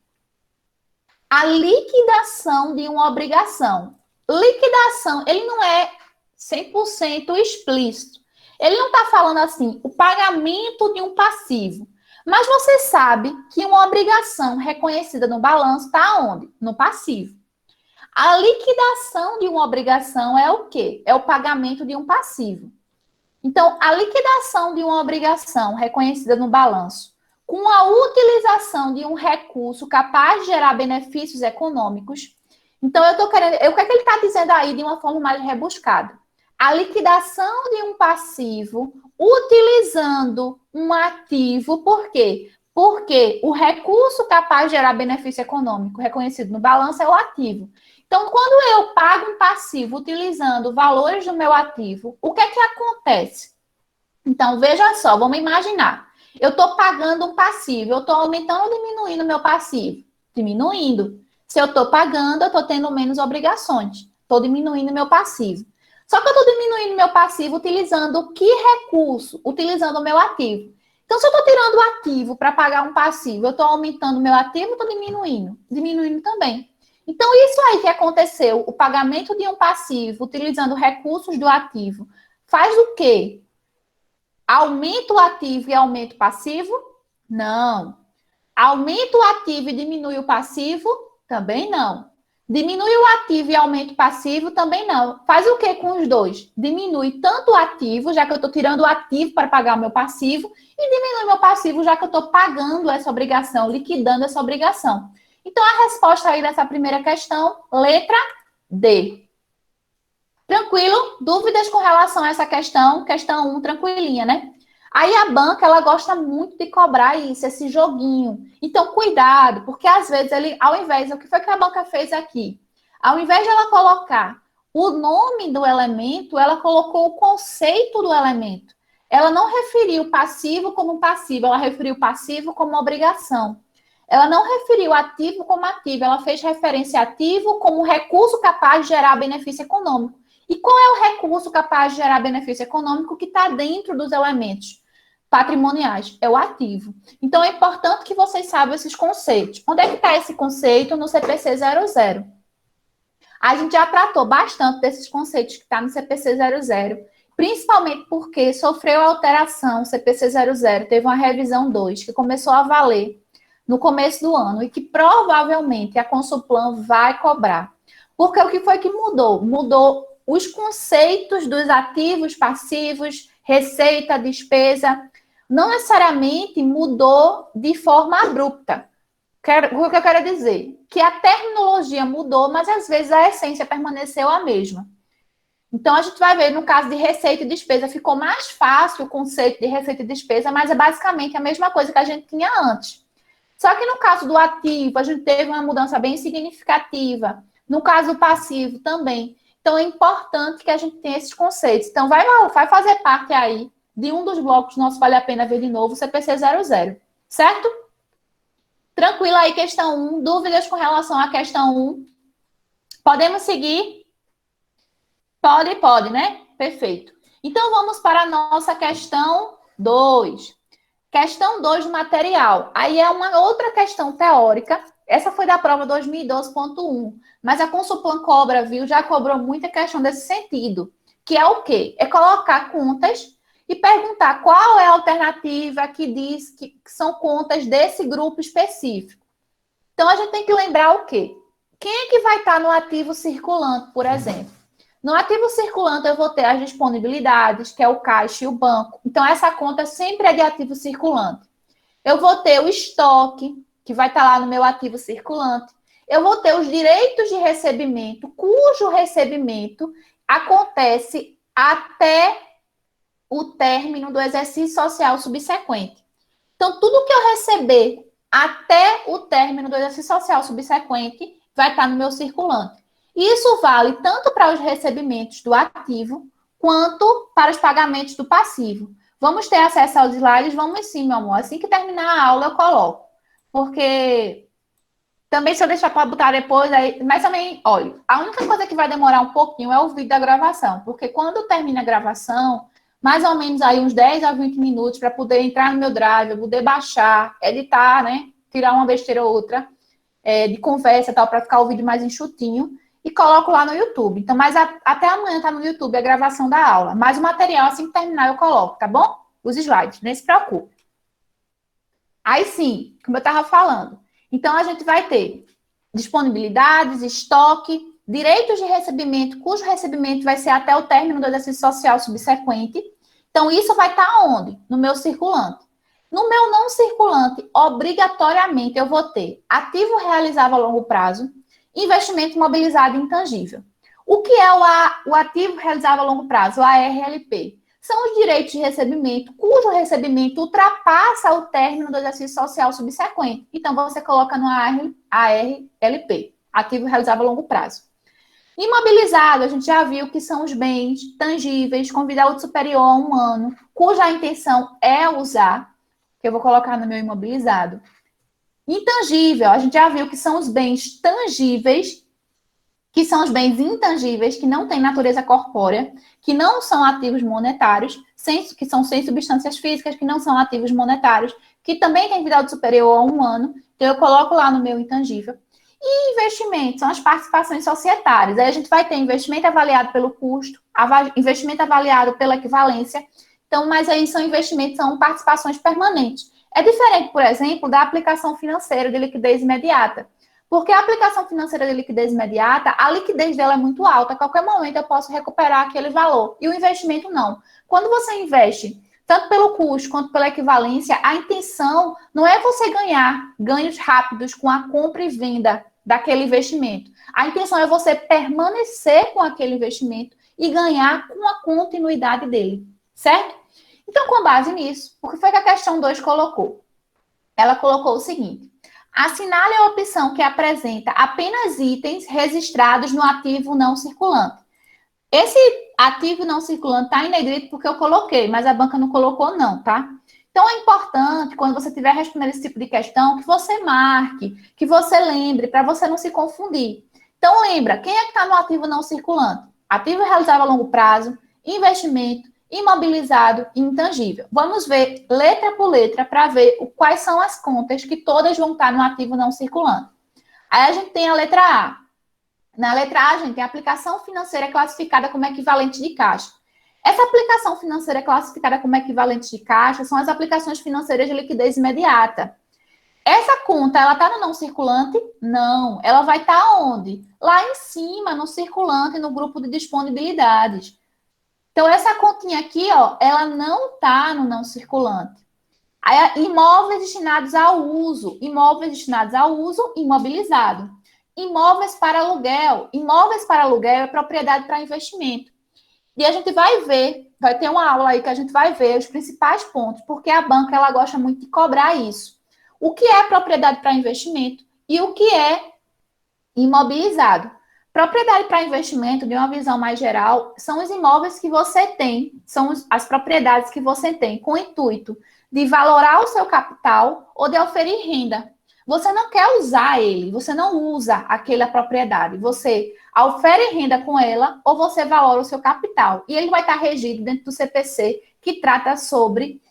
a liquidação de uma obrigação. Liquidação, ele não é 100% explícito. Ele não está falando assim, o pagamento de um passivo. Mas você sabe que uma obrigação reconhecida no balanço está onde? No passivo. A liquidação de uma obrigação é o quê? É o pagamento de um passivo. Então, a liquidação de uma obrigação reconhecida no balanço, com a utilização de um recurso capaz de gerar benefícios econômicos. Então, eu estou querendo. O que é que ele está dizendo aí de uma forma mais rebuscada? A liquidação de um passivo utilizando um ativo, por quê? Porque o recurso capaz de gerar benefício econômico reconhecido no balanço é o ativo. Então, quando eu pago um passivo utilizando valores do meu ativo, o que é que acontece? Então, veja só, vamos imaginar. Eu estou pagando um passivo, eu estou aumentando ou diminuindo o meu passivo? Diminuindo. Se eu estou pagando, eu estou tendo menos obrigações. Estou diminuindo o meu passivo. Só que eu estou diminuindo meu passivo utilizando que recurso? Utilizando o meu ativo. Então, se eu estou tirando o ativo para pagar um passivo, eu estou aumentando o meu ativo ou estou diminuindo? Diminuindo também. Então, isso aí que aconteceu, o pagamento de um passivo utilizando recursos do ativo, faz o quê? Aumento o ativo e aumento o passivo? Não. Aumenta o ativo e diminui o passivo? Também não. Diminui o ativo e aumenta o passivo? Também não. Faz o que com os dois? Diminui tanto o ativo, já que eu estou tirando o ativo para pagar o meu passivo, e diminui meu passivo, já que eu estou pagando essa obrigação, liquidando essa obrigação. Então, a resposta aí dessa primeira questão, letra D. Tranquilo? Dúvidas com relação a essa questão? Questão 1, tranquilinha, né? Aí a banca, ela gosta muito de cobrar isso, esse joguinho. Então, cuidado, porque às vezes ele, ao invés, o que foi que a banca fez aqui? Ao invés de ela colocar o nome do elemento, ela colocou o conceito do elemento. Ela não referiu passivo como passivo, ela referiu passivo como obrigação. Ela não referiu ativo como ativo, ela fez referência a ativo como recurso capaz de gerar benefício econômico. E qual é o recurso capaz de gerar benefício econômico que está dentro dos elementos patrimoniais? É o ativo. Então, é importante que vocês saibam esses conceitos. Onde é que está esse conceito? No CPC 00. A gente já tratou bastante desses conceitos que está no CPC 00, principalmente porque sofreu alteração, o CPC 00 teve uma revisão 2, que começou a valer no começo do ano e que provavelmente a Consulplan vai cobrar. Porque o que foi que mudou? Mudou os conceitos dos ativos, passivos, receita, despesa. Não necessariamente mudou de forma abrupta. O que eu quero dizer? Que a terminologia mudou, mas às vezes a essência permaneceu a mesma. Então, a gente vai ver, no caso de receita e despesa, ficou mais fácil o conceito de receita e despesa, mas é basicamente a mesma coisa que a gente tinha antes. Só que no caso do ativo, a gente teve uma mudança bem significativa. No caso do passivo também. Então, é importante que a gente tenha esses conceitos. Então, vai fazer parte aí de um dos blocos nossos, vale a pena ver de novo, o CPC 00. Certo? Tranquilo aí, questão 1. Dúvidas com relação à questão 1? Podemos seguir? Pode, né? Perfeito. Então, vamos para a nossa questão 2. Questão 2 do material. Aí é uma outra questão teórica. Essa foi da prova 2012.1. Mas a Consulplan cobra, viu? Já cobrou muita questão desse sentido. Que é o quê? É colocar contas e perguntar qual é a alternativa que diz que são contas desse grupo específico. Então, a gente tem que lembrar o quê? Quem é que vai estar no ativo circulante, por exemplo? No ativo circulante, eu vou ter as disponibilidades, que é o caixa e o banco. Então, essa conta sempre é de ativo circulante. Eu vou ter o estoque, que vai estar lá no meu ativo circulante. Eu vou ter os direitos de recebimento, cujo recebimento acontece até o término do exercício social subsequente. Então, tudo que eu receber até o término do exercício social subsequente vai estar no meu circulante. Isso vale tanto para os recebimentos do ativo, quanto para os pagamentos do passivo. Vamos ter acesso aos slides? Vamos sim, meu amor. Assim que terminar a aula, eu coloco. Porque também, se eu deixar para botar depois, aí... mas também, olha, a única coisa que vai demorar um pouquinho é o vídeo da gravação. Porque quando termina a gravação, mais ou menos aí uns 10 a 20 minutos para poder entrar no meu drive, poder baixar, editar, né? Tirar uma besteira ou outra de conversa e tal, para ficar o vídeo mais enxutinho. E coloco lá no YouTube. Então, mas até amanhã tá no YouTube a gravação da aula. Mas o material, assim que terminar, eu coloco, tá bom? Os slides, nem se preocupe. Aí sim, como eu estava falando. Então, a gente vai ter disponibilidades, estoque, direitos de recebimento, cujo recebimento vai ser até o término do exercício social subsequente. Então, isso vai estar onde? No meu circulante. No meu não circulante, obrigatoriamente, eu vou ter ativo realizável a longo prazo, investimento imobilizado intangível. O que é o ativo realizável a longo prazo, o ARLP? São os direitos de recebimento, cujo recebimento ultrapassa o término do exercício social subsequente. Então, você coloca no ARLP, ativo realizável a longo prazo. Imobilizado, a gente já viu que são os bens tangíveis com vida útil superior a 1 ano, cuja intenção é usar, que eu vou colocar no meu imobilizado. Intangível, a gente já viu que são os bens tangíveis, que são os bens intangíveis, que não têm natureza corpórea, que não são ativos monetários, que são sem substâncias físicas, que não são ativos monetários, que também têm vida útil superior a 1 ano, então eu coloco lá no meu intangível. E investimentos, são as participações societárias. Aí a gente vai ter investimento avaliado pelo custo, investimento avaliado pela equivalência. Então, mas aí são investimentos, são participações permanentes. É diferente, por exemplo, da aplicação financeira de liquidez imediata. Porque a aplicação financeira de liquidez imediata, a liquidez dela é muito alta. A qualquer momento eu posso recuperar aquele valor. E o investimento não. Quando você investe, tanto pelo custo quanto pela equivalência, a intenção não é você ganhar ganhos rápidos com a compra e venda daquele investimento. A intenção é você permanecer com aquele investimento e ganhar com a continuidade dele, certo? Então, com base nisso, o que foi que a questão 2 colocou? Ela colocou o seguinte: assinale a opção que apresenta apenas itens registrados no ativo não circulante. Esse ativo não circulante está em negrito porque eu coloquei, mas a banca não colocou não, tá? Então, é importante, quando você estiver respondendo esse tipo de questão, que você marque, que você lembre, para você não se confundir. Então, lembra, quem é que está no ativo não circulante? Ativo realizável a longo prazo, investimento, imobilizado e intangível. Vamos ver letra por letra para ver quais são as contas que todas vão estar no ativo não circulante. Aí a gente tem a letra A. Na letra A, a gente tem a aplicação financeira classificada como equivalente de caixa. Essa aplicação financeira classificada como equivalente de caixa são as aplicações financeiras de liquidez imediata. Essa conta, ela está no não circulante? Não. Ela vai estar onde? Lá em cima, no circulante, no grupo de disponibilidades. Então, essa continha aqui, ó, ela não está no não circulante. Aí, imóveis destinados ao uso. Imóveis destinados ao uso, imobilizado. Imóveis para aluguel. Imóveis para aluguel é propriedade para investimento. E a gente vai ver, vai ter uma aula aí que a gente vai ver os principais pontos, porque a banca ela gosta muito de cobrar isso. O que é propriedade para investimento e o que é imobilizado. Propriedade para investimento, de uma visão mais geral, são os imóveis que você tem, são as propriedades que você tem com o intuito de valorar o seu capital ou de oferir renda. Você não quer usar ele, você não usa aquela propriedade, você ofere renda com ela ou você valora o seu capital. E ele vai estar regido dentro do CPC, que trata sobre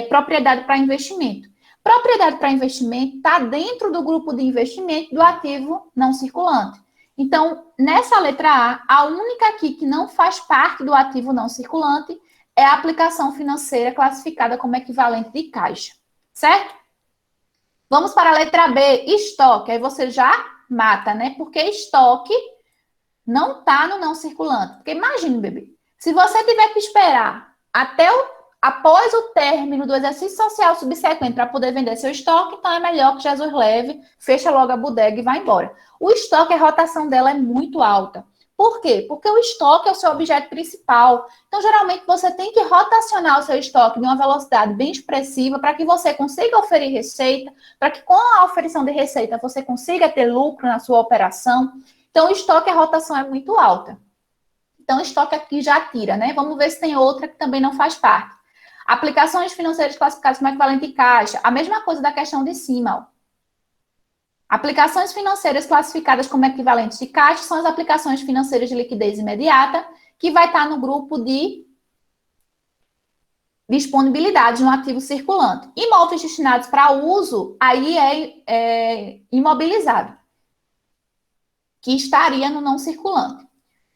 propriedade para investimento. Propriedade para investimento está dentro do grupo de investimento do ativo não circulante. Então, nessa letra A, a única aqui que não faz parte do ativo não circulante é a aplicação financeira classificada como equivalente de caixa, certo? Vamos para a letra B, estoque. Aí você já mata, né? Porque estoque não está no não circulante. Porque imagine, bebê, se você tiver que esperar após o término do exercício social subsequente para poder vender seu estoque, então é melhor que Jesus leve, fecha logo a bodega e vá embora. O estoque, a rotação dela é muito alta. Por quê? Porque o estoque é o seu objeto principal. Então, geralmente, você tem que rotacionar o seu estoque de uma velocidade bem expressiva para que você consiga oferir receita, para que com a oferição de receita você consiga ter lucro na sua operação. Então, o estoque, a rotação é muito alta. Então, o estoque aqui já tira, né? Vamos ver se tem outra que também não faz parte. Aplicações financeiras classificadas como equivalente de caixa. A mesma coisa da questão de cima, ó. Aplicações financeiras classificadas como equivalentes de caixa são as aplicações financeiras de liquidez imediata, que vai estar no grupo de disponibilidade no ativo circulante. Imóveis destinados para uso, aí é imobilizado, que estaria no não circulante.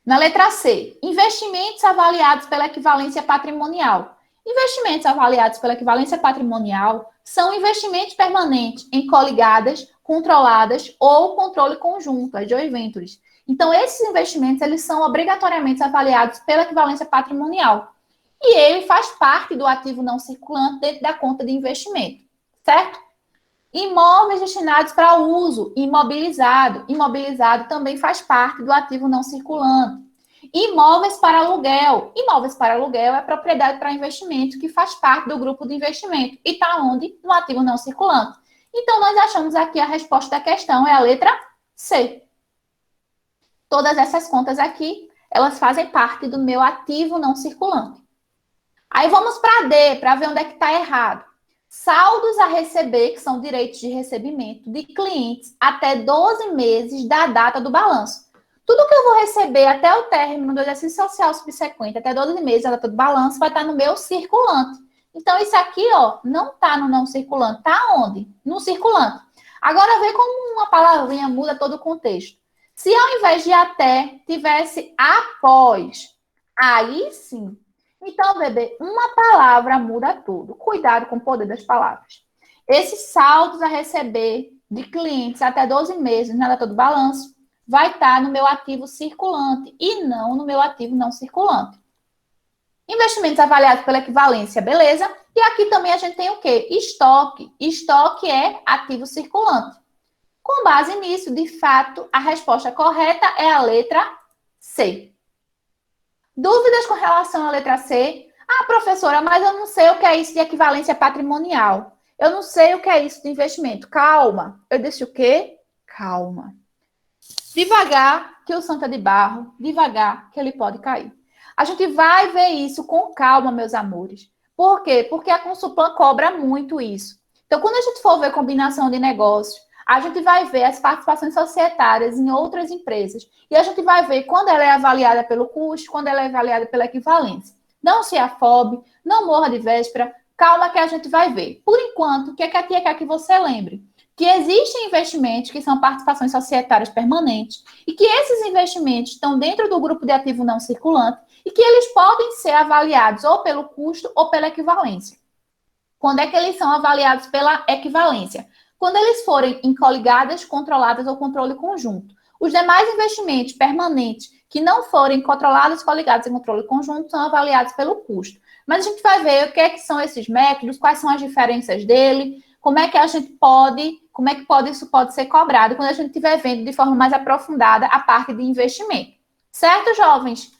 Na letra C, investimentos avaliados pela equivalência patrimonial. Investimentos avaliados pela equivalência patrimonial são investimentos permanentes em coligadas, controladas ou controle conjunto, as joint ventures. Então, esses investimentos, eles são obrigatoriamente avaliados pela equivalência patrimonial. E ele faz parte do ativo não circulante dentro da conta de investimento, certo? Imóveis destinados para uso, imobilizado. Imobilizado também faz parte do ativo não circulante. Imóveis para aluguel. Imóveis para aluguel é propriedade para investimento, que faz parte do grupo de investimento. E está onde? No ativo não circulante. Então, nós achamos aqui a resposta da questão, é a letra C. Todas essas contas aqui, elas fazem parte do meu ativo não circulante. Aí vamos para D, para ver onde é que está errado. Saldos a receber, que são direitos de recebimento de clientes até 12 meses da data do balanço. Tudo que eu vou receber até o término do exercício social subsequente, até 12 meses da data do balanço, vai estar no meu circulante. Então, isso aqui, ó, não está no não circulante. Está onde? No circulante. Agora, vê como uma palavrinha muda todo o contexto. Se ao invés de até, tivesse após, aí sim. Então, bebê, uma palavra muda tudo. Cuidado com o poder das palavras. Esses saldos a receber de clientes até 12 meses na data do balanço vai estar no meu ativo circulante e não no meu ativo não circulante. Investimentos avaliados pela equivalência, beleza? E aqui também a gente tem o quê? Estoque. Estoque é ativo circulante. Com base nisso, de fato, a resposta correta é a letra C. Dúvidas com relação à letra C? Ah, professora, mas eu não sei o que é isso de equivalência patrimonial. Eu não sei o que é isso de investimento. Calma. Eu disse o quê? Calma. Devagar, que o santo é de barro. Devagar, que ele pode cair. A gente vai ver isso com calma, meus amores. Por quê? Porque a Consulplan cobra muito isso. Então, quando a gente for ver combinação de negócios, a gente vai ver as participações societárias em outras empresas. E a gente vai ver quando ela é avaliada pelo custo, quando ela é avaliada pela equivalência. Não se afobe, não morra de véspera. Calma que a gente vai ver. Por enquanto, o que a tia quer que você lembre? Que existem investimentos que são participações societárias permanentes e que esses investimentos estão dentro do grupo de ativo não circulante e que eles podem ser avaliados ou pelo custo ou pela equivalência. Quando é que eles são avaliados pela equivalência? Quando eles forem em coligadas, controladas ou controle conjunto. Os demais investimentos permanentes que não forem controlados, coligados e controle conjunto são avaliados pelo custo. Mas a gente vai ver o que é que são esses métodos, quais são as diferenças dele, como é que a gente pode, isso pode ser cobrado quando a gente estiver vendo de forma mais aprofundada a parte de investimento. Certo, jovens?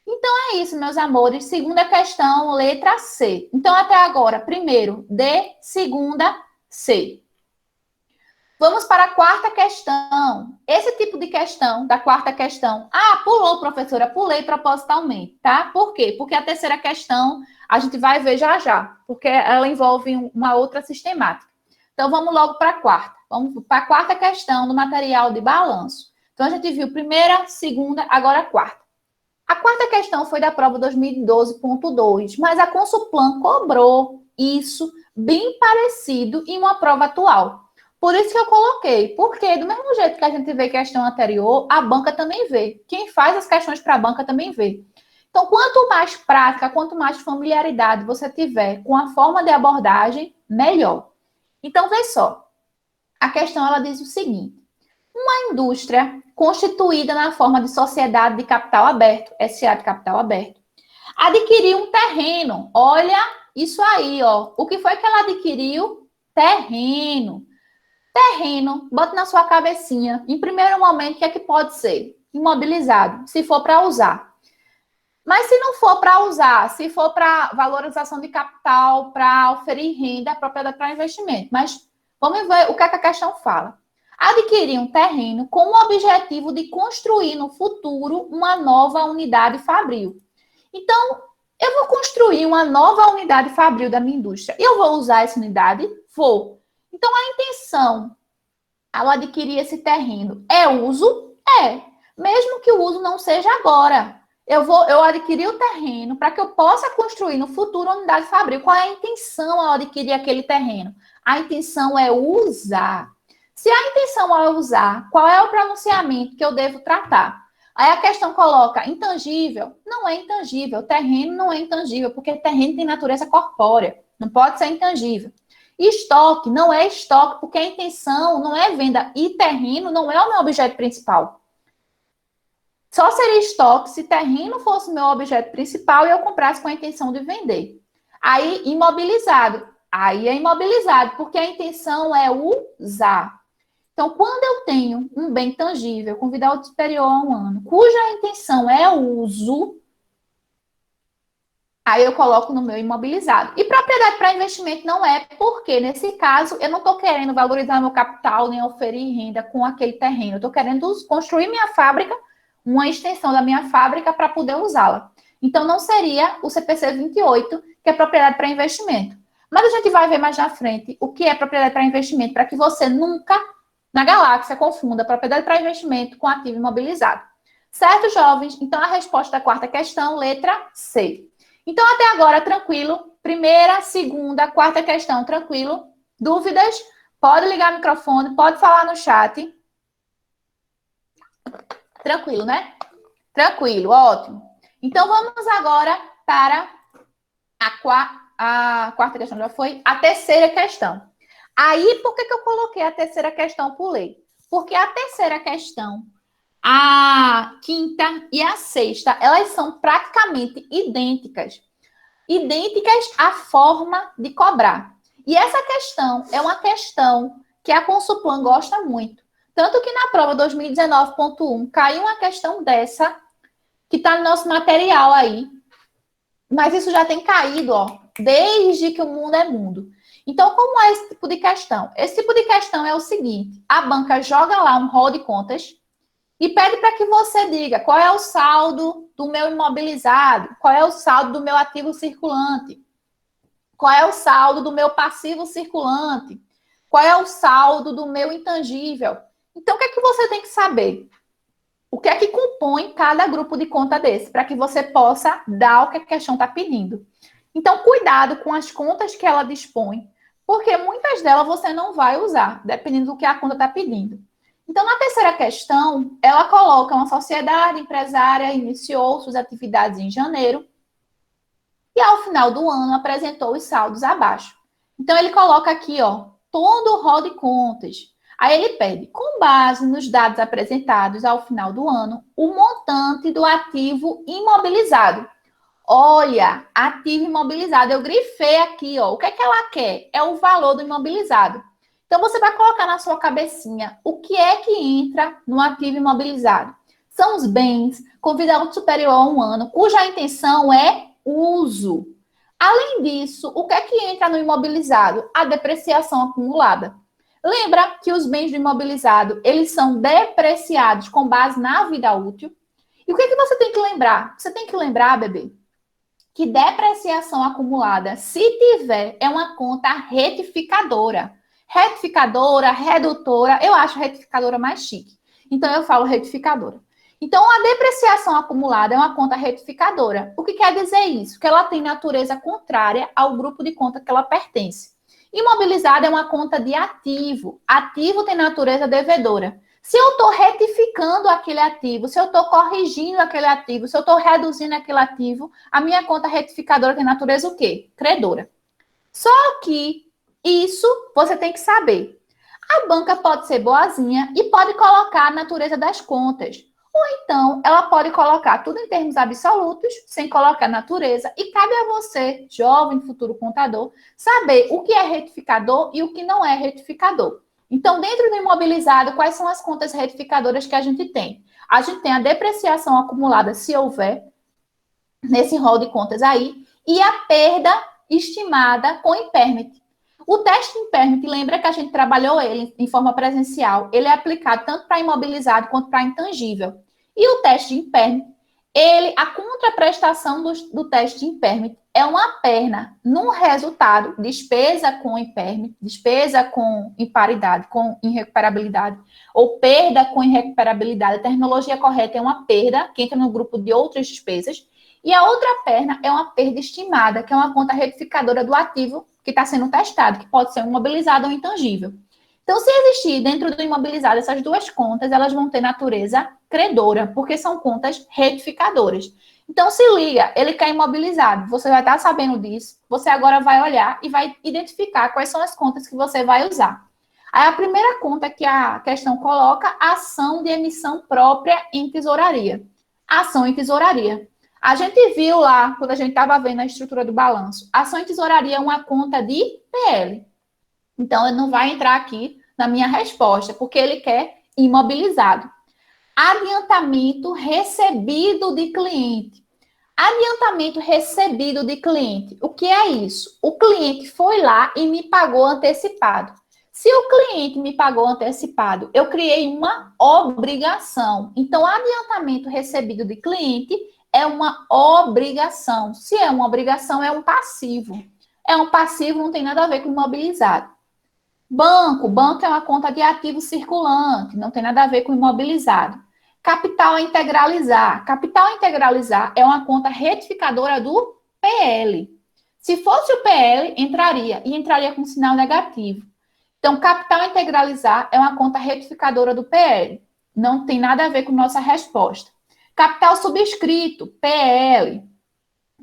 Então é isso, meus amores. Segunda questão, letra C. Então, até agora, primeiro, D, segunda, C. Vamos para a quarta questão. Esse tipo de questão, da quarta questão. Ah, pulou, professora, pulei propositalmente, tá? Por quê? Porque a terceira questão a gente vai ver já já, porque ela envolve uma outra sistemática. Então, vamos logo para a quarta. Vamos para a quarta questão do material de balanço. Então, a gente viu primeira, segunda, agora a quarta. A quarta questão foi da prova 2012.2, mas a Consulplan cobrou isso bem parecido em uma prova atual. Por isso que eu coloquei, porque do mesmo jeito que a gente vê questão anterior, a banca também vê. Quem faz as questões para a banca também vê. Então, quanto mais prática, quanto mais familiaridade você tiver com a forma de abordagem, melhor. Então, vê só. A questão, ela diz o seguinte. Uma indústria constituída na forma de sociedade de capital aberto, SA de capital aberto, adquiriu um terreno. Olha isso aí, ó. O que foi que ela adquiriu? Terreno. Terreno, bota na sua cabecinha. Em primeiro momento, o que é que pode ser? Imobilizado, se for para usar. Mas se não for para usar, se for para valorização de capital, para oferir renda, propriedade para investimento. Mas vamos ver o que a questão fala. Adquirir um terreno com o objetivo de construir no futuro uma nova unidade fabril. Então, eu vou construir uma nova unidade fabril da minha indústria. Eu vou usar essa unidade? Vou. Então, a intenção ao adquirir esse terreno é uso? É. Mesmo que o uso não seja agora. Eu adquiri o terreno para que eu possa construir no futuro uma unidade fabril. Qual é a intenção ao adquirir aquele terreno? A intenção é usar. Se a intenção é usar, qual é o pronunciamento que eu devo tratar? Aí a questão coloca intangível. Não é intangível. Terreno não é intangível, porque terreno tem natureza corpórea. Não pode ser intangível. Estoque não é estoque, porque a intenção não é venda. E terreno não é o meu objeto principal. Só seria estoque se terreno fosse o meu objeto principal e eu comprasse com a intenção de vender. Aí, imobilizado. Aí é imobilizado, porque a intenção é usar. Então, quando eu tenho um bem tangível com vida útil superior a 1 ano, cuja intenção é uso, aí eu coloco no meu imobilizado. E propriedade para investimento não é, porque nesse caso eu não estou querendo valorizar meu capital nem oferir renda com aquele terreno. Eu estou querendo construir minha fábrica, uma extensão da minha fábrica para poder usá-la. Então não seria o CPC 28, que é propriedade para investimento. Mas a gente vai ver mais na frente o que é propriedade para investimento, para que você nunca, na galáxia, confunda propriedade para investimento com ativo imobilizado. Certo, jovens? Então a resposta da quarta questão, letra C. Então, até agora, tranquilo. Primeira, segunda, quarta questão, tranquilo. Dúvidas? Pode ligar o microfone, pode falar no chat. Tranquilo, né? Tranquilo, ótimo. Então, vamos agora para A quarta questão já foi. A terceira questão. Aí, por que eu coloquei a terceira questão por lei? Porque a terceira questão, a quinta e a sexta, elas são praticamente idênticas. Idênticas à forma de cobrar. E essa questão é uma questão que a Consulplan gosta muito. Tanto que na prova 2019.1 caiu uma questão dessa, que está no nosso material aí. Mas isso já tem caído, ó, desde que o mundo é mundo. Então, como é esse tipo de questão? Esse tipo de questão é o seguinte: a banca joga lá um rol de contas e pede para que você diga qual é o saldo do meu imobilizado, qual é o saldo do meu ativo circulante, qual é o saldo do meu passivo circulante, qual é o saldo do meu intangível. Então, o que é que você tem que saber? O que é que compõe cada grupo de conta desse, para que você possa dar o que a questão está pedindo. Então, cuidado com as contas que ela dispõe, porque muitas delas você não vai usar, dependendo do que a conta está pedindo. Então, na terceira questão, ela coloca uma sociedade empresária iniciou suas atividades em janeiro e, ao final do ano, apresentou os saldos abaixo. Então, ele coloca aqui, ó, todo o rol de contas. Aí ele pede, com base nos dados apresentados ao final do ano, o montante do ativo imobilizado. Olha, ativo imobilizado, eu grifei aqui, ó. O que é que ela quer? É o valor do imobilizado. Então, você vai colocar na sua cabecinha o que é que entra no ativo imobilizado. São os bens com vida útil superior a 1 ano, cuja intenção é uso. Além disso, o que é que entra no imobilizado? A depreciação acumulada. Lembra que os bens do imobilizado, eles são depreciados com base na vida útil. E o que é que você tem que lembrar? Você tem que lembrar, bebê, que depreciação acumulada, se tiver, é uma conta retificadora. Retificadora, redutora, eu acho retificadora mais chique. Então, eu falo retificadora. Então, a depreciação acumulada é uma conta retificadora. O que quer dizer isso? Que ela tem natureza contrária ao grupo de conta que ela pertence. Imobilizada é uma conta de ativo. Ativo tem natureza devedora. Se eu estou retificando aquele ativo, se eu estou corrigindo aquele ativo, se eu estou reduzindo aquele ativo, a minha conta retificadora tem natureza o quê? Credora. Só que isso você tem que saber. A banca pode ser boazinha e pode colocar a natureza das contas. Ou então, ela pode colocar tudo em termos absolutos, sem colocar natureza, e cabe a você, jovem, futuro contador, saber o que é retificador e o que não é retificador. Então, dentro do imobilizado, quais são as contas retificadoras que a gente tem? A gente tem a depreciação acumulada, se houver, nesse rol de contas aí, e a perda estimada com impairment. O teste impairment, lembra que a gente trabalhou ele em forma presencial, ele é aplicado tanto para imobilizado quanto para intangível. E o teste de impairment, a contraprestação do teste de impairment é uma perna no resultado, despesa com impairment, despesa com imparidade, com irrecuperabilidade, ou perda com irrecuperabilidade. A terminologia correta é uma perda, que entra no grupo de outras despesas, e a outra perna é uma perda estimada, que é uma conta retificadora do ativo que está sendo testado, que pode ser um imobilizado ou intangível. Então, se existir dentro do imobilizado essas duas contas, elas vão ter natureza credora, porque são contas retificadoras. Então, se liga, ele quer imobilizado, você vai estar sabendo disso, você agora vai olhar e vai identificar quais são as contas que você vai usar. Aí, a primeira conta que a questão coloca, ação de emissão própria em tesouraria. Ação em tesouraria. A gente viu lá, quando a gente estava vendo a estrutura do balanço, ação em tesouraria é uma conta de PL. Então, ele não vai entrar aqui na minha resposta, porque ele quer imobilizado. Adiantamento recebido de cliente. Adiantamento recebido de cliente. O que é isso? O cliente foi lá e me pagou antecipado. Se o cliente me pagou antecipado, eu criei uma obrigação. Então, adiantamento recebido de cliente é uma obrigação. Se é uma obrigação, é um passivo. É um passivo, não tem nada a ver com imobilizado. Banco é uma conta de ativo circulante, não tem nada a ver com imobilizado. Capital a integralizar. Capital a integralizar é uma conta retificadora do PL. Se fosse o PL, entraria com sinal negativo. Então, capital a integralizar é uma conta retificadora do PL. Não tem nada a ver com nossa resposta. Capital subscrito, PL.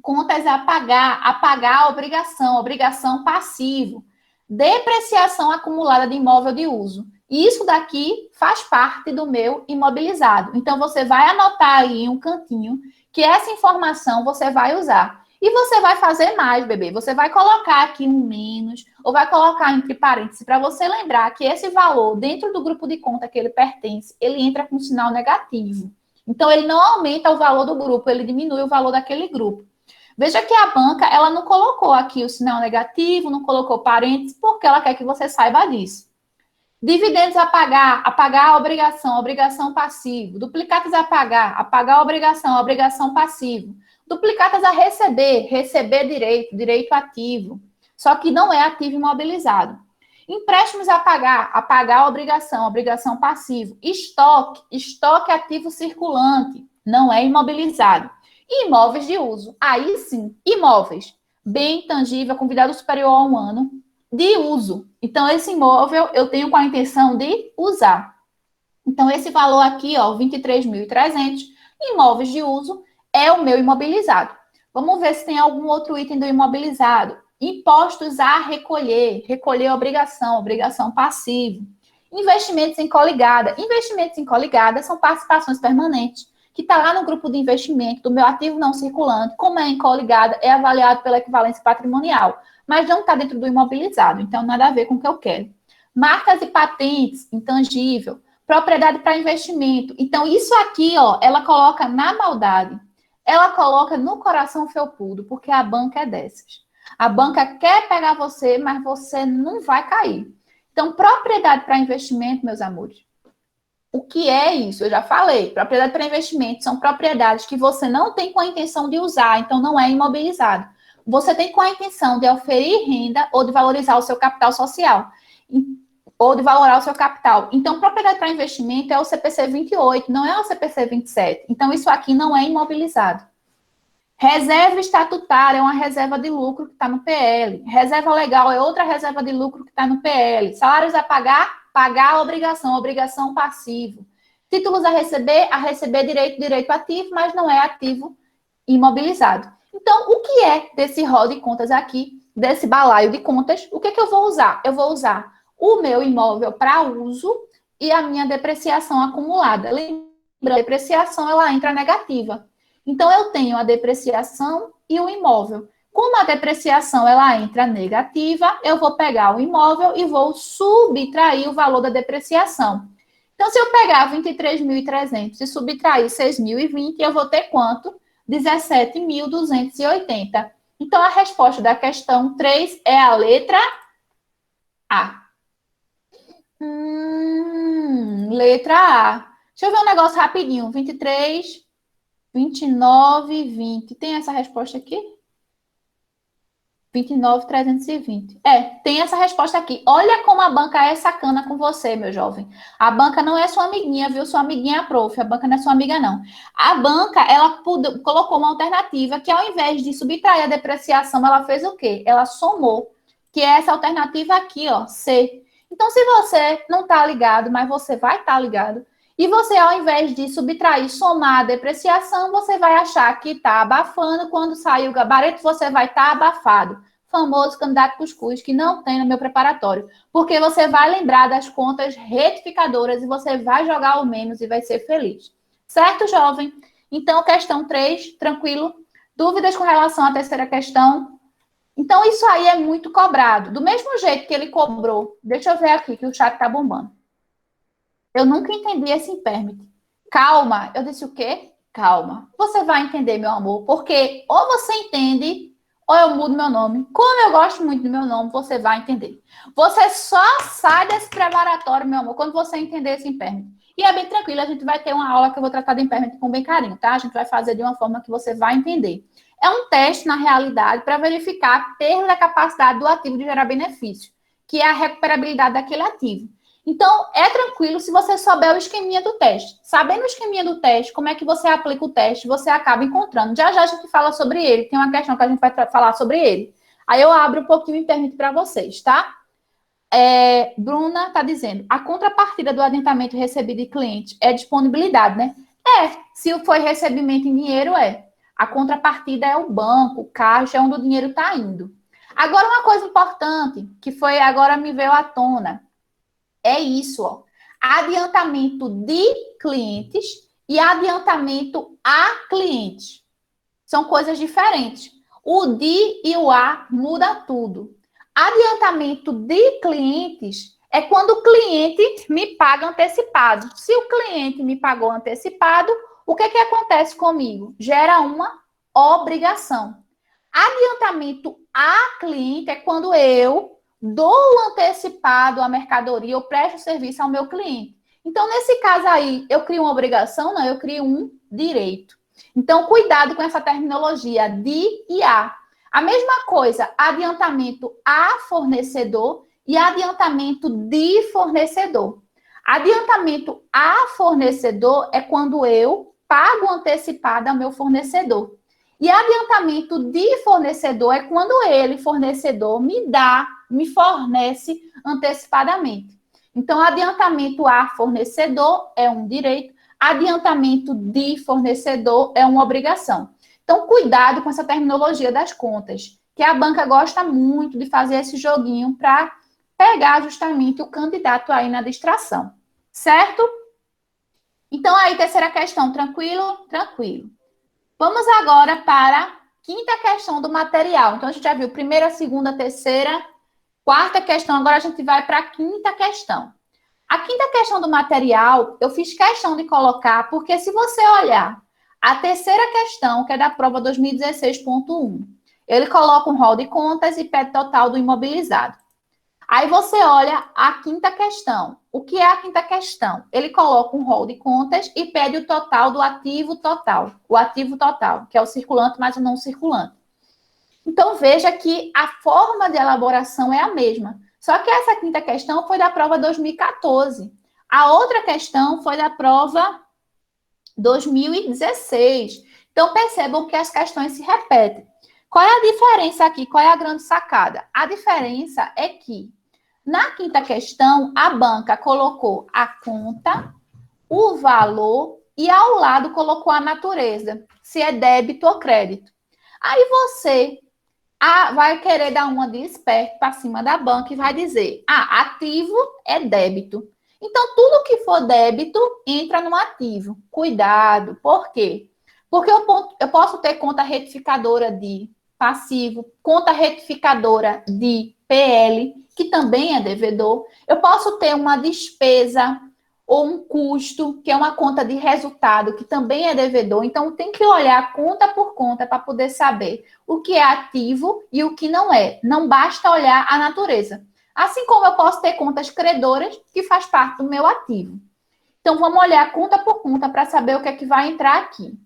Contas a pagar, a obrigação passivo, depreciação acumulada de imóvel de uso. Isso daqui faz parte do meu imobilizado. Então, você vai anotar aí em um cantinho que essa informação você vai usar. E você vai fazer mais, bebê. Você vai colocar aqui um menos, ou vai colocar entre parênteses, para você lembrar que esse valor, dentro do grupo de conta que ele pertence, ele entra com sinal negativo. Então, ele não aumenta o valor do grupo, ele diminui o valor daquele grupo. Veja que a banca, ela não colocou aqui o sinal negativo, não colocou parênteses, porque ela quer que você saiba disso. Dividendos a pagar a obrigação passivo. Duplicatas a pagar a obrigação passivo. Duplicatas a receber direito ativo. Só que não é ativo imobilizado. Empréstimos a pagar a obrigação passivo. Estoque ativo circulante, não é imobilizado. E imóveis de uso, aí sim, imóveis, bem tangível, com vida superior a 1 ano, de uso. Então, esse imóvel eu tenho com a intenção de usar. Então, esse valor aqui, ó, 23.300, imóveis de uso, é o meu imobilizado. Vamos ver se tem algum outro item do imobilizado. Impostos a recolher obrigação passiva. Investimentos em coligada. Investimentos em coligada são participações permanentes, que está lá no grupo de investimento do meu ativo não circulante. Como é em coligada, é avaliado pela equivalência patrimonial, mas não está dentro do imobilizado, então nada a ver com o que eu quero. Marcas e patentes, intangível. Propriedade para investimento. Então, isso aqui, ó, ela coloca na maldade. Ela coloca no coração felpudo, porque a banca é dessas. A banca quer pegar você, mas você não vai cair. Então, propriedade para investimento, meus amores. O que é isso? Eu já falei. Propriedade para investimento são propriedades que você não tem com a intenção de usar, então não é imobilizado. Você tem com a intenção de oferir renda ou de valorizar o seu capital social, ou de valorar o seu capital. Então, propriedade para investimento é o CPC 28, não é o CPC 27. Então, isso aqui não é imobilizado. Reserva estatutária é uma reserva de lucro que está no PL. Reserva legal é outra reserva de lucro que está no PL. Salários a pagar a obrigação passivo. Títulos a receber direito ativo, mas não é ativo imobilizado. Então, o que é desse rol de contas aqui, desse balaio de contas? O que eu vou usar? Eu vou usar o meu imóvel para uso e a minha depreciação acumulada. Lembra, a depreciação ela entra negativa. Então, eu tenho a depreciação e o imóvel. Como a depreciação ela entra negativa, eu vou pegar o imóvel e vou subtrair o valor da depreciação. Então, se eu pegar 23.300 e subtrair 6.020, eu vou ter quanto? 17.280. Então, a resposta da questão 3 é a letra A. Letra A. Deixa eu ver um negócio rapidinho. 23, 29, 20. Tem essa resposta aqui? 29.320. Tem essa resposta aqui. Olha como a banca é sacana com você, meu jovem. A banca não é sua amiguinha, viu? Sua amiguinha é a prof. A banca não é sua amiga, não. A banca, ela colocou uma alternativa que, ao invés de subtrair a depreciação, ela fez o quê? Ela somou, que é essa alternativa aqui, ó, C. Então, se você não está ligado, mas você vai estar ligado, e você, ao invés de subtrair, somar a depreciação, você vai achar que está abafando. Quando sair o gabarito, você vai estar abafado. Famoso candidato cuscuz, que não tem no meu preparatório. Porque você vai lembrar das contas retificadoras e você vai jogar o menos e vai ser feliz. Certo, jovem? Então, questão 3, tranquilo. Dúvidas com relação à terceira questão? Então, isso aí é muito cobrado. Do mesmo jeito que ele cobrou. Deixa eu ver aqui, que o chat está bombando. Eu nunca entendi esse impermit. Calma. Eu disse o quê? Calma. Você vai entender, meu amor, porque ou você entende, ou eu mudo meu nome. Como eu gosto muito do meu nome, você vai entender. Você só sai desse preparatório, meu amor, quando você entender esse impermit. E é bem tranquilo, a gente vai ter uma aula que eu vou tratar de impermit com bem carinho, tá? A gente vai fazer de uma forma que você vai entender. É um teste, na realidade, para verificar a perda da capacidade do ativo de gerar benefício, que é a recuperabilidade daquele ativo. Então, é tranquilo se você souber o esqueminha do teste. Sabendo o esqueminha do teste, como é que você aplica o teste, você acaba encontrando. Já já a gente fala sobre ele. Tem uma questão que a gente vai falar sobre ele. Aí eu abro um pouquinho e permito para vocês, tá? Bruna está dizendo, a contrapartida do adiantamento recebido de cliente é disponibilidade, né? Se foi recebimento em dinheiro, A contrapartida é o banco, o caixa, é onde o dinheiro está indo. Agora, uma coisa importante, que foi agora me veio à tona, é isso, ó. Adiantamento de clientes e adiantamento a clientes. São coisas diferentes. O de e o a muda tudo. Adiantamento de clientes é quando o cliente me paga antecipado. Se o cliente me pagou antecipado, o que acontece comigo? Gera uma obrigação. Adiantamento a cliente é quando eu dou antecipado a mercadoria, eu presto serviço ao meu cliente. Então, nesse caso aí, eu crio uma obrigação? Não, eu crio um direito. Então, cuidado com essa terminologia de e a. A mesma coisa, adiantamento a fornecedor e adiantamento de fornecedor. Adiantamento a fornecedor é quando eu pago antecipado ao meu fornecedor. E adiantamento de fornecedor é quando ele, fornecedor, me fornece antecipadamente. Então, adiantamento a fornecedor é um direito, adiantamento de fornecedor é uma obrigação. Então, cuidado com essa terminologia das contas, que a banca gosta muito de fazer esse joguinho para pegar justamente o candidato aí na distração. Certo? Então, aí, terceira questão, tranquilo? Tranquilo. Vamos agora para a quinta questão do material. Então, a gente já viu primeira, segunda, terceira, quarta questão. Agora a gente vai para a quinta questão. A quinta questão do material, eu fiz questão de colocar, porque se você olhar a terceira questão, que é da prova 2016.1, ele coloca um rol de contas e pede total do imobilizado. Aí você olha a quinta questão. O que é a quinta questão? Ele coloca um rol de contas e pede o total do ativo total. O ativo total, que é o circulante mais o não circulante. Então, veja que a forma de elaboração é a mesma. Só que essa quinta questão foi da prova 2014. A outra questão foi da prova 2016. Então, percebam que as questões se repetem. Qual é a diferença aqui? Qual é a grande sacada? A diferença é que, na quinta questão, a banca colocou a conta, o valor e, ao lado, colocou a natureza, se é débito ou crédito. Aí você vai querer dar uma de esperto para cima da banca e vai dizer, ativo é débito. Então, tudo que for débito entra no ativo. Cuidado. Por quê? Porque eu posso ter conta retificadora de passivo, conta retificadora de PL, que também é devedor. Eu posso ter uma despesa ou um custo, que é uma conta de resultado, que também é devedor. Então, tem que olhar conta por conta para poder saber o que é ativo e o que não é. Não basta olhar a natureza. Assim como eu posso ter contas credoras, que faz parte do meu ativo. Então, vamos olhar conta por conta para saber o que é que vai entrar aqui.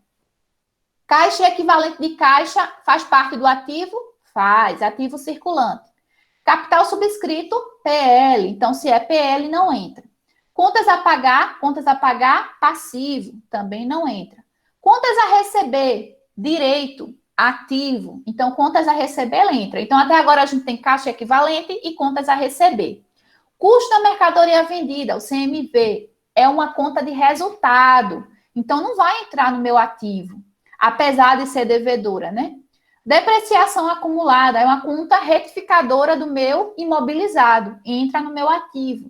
Caixa e equivalente de caixa faz parte do ativo? Faz, ativo circulante. Capital subscrito, PL. Então, se é PL, não entra. Contas a pagar, passivo, também não entra. Contas a receber, direito, ativo. Então, contas a receber, ela entra. Então, até agora a gente tem caixa equivalente e contas a receber. Custo da mercadoria vendida, o CMV, é uma conta de resultado. Então, não vai entrar no meu ativo, apesar de ser devedora, né? Depreciação acumulada é uma conta retificadora do meu imobilizado, entra no meu ativo.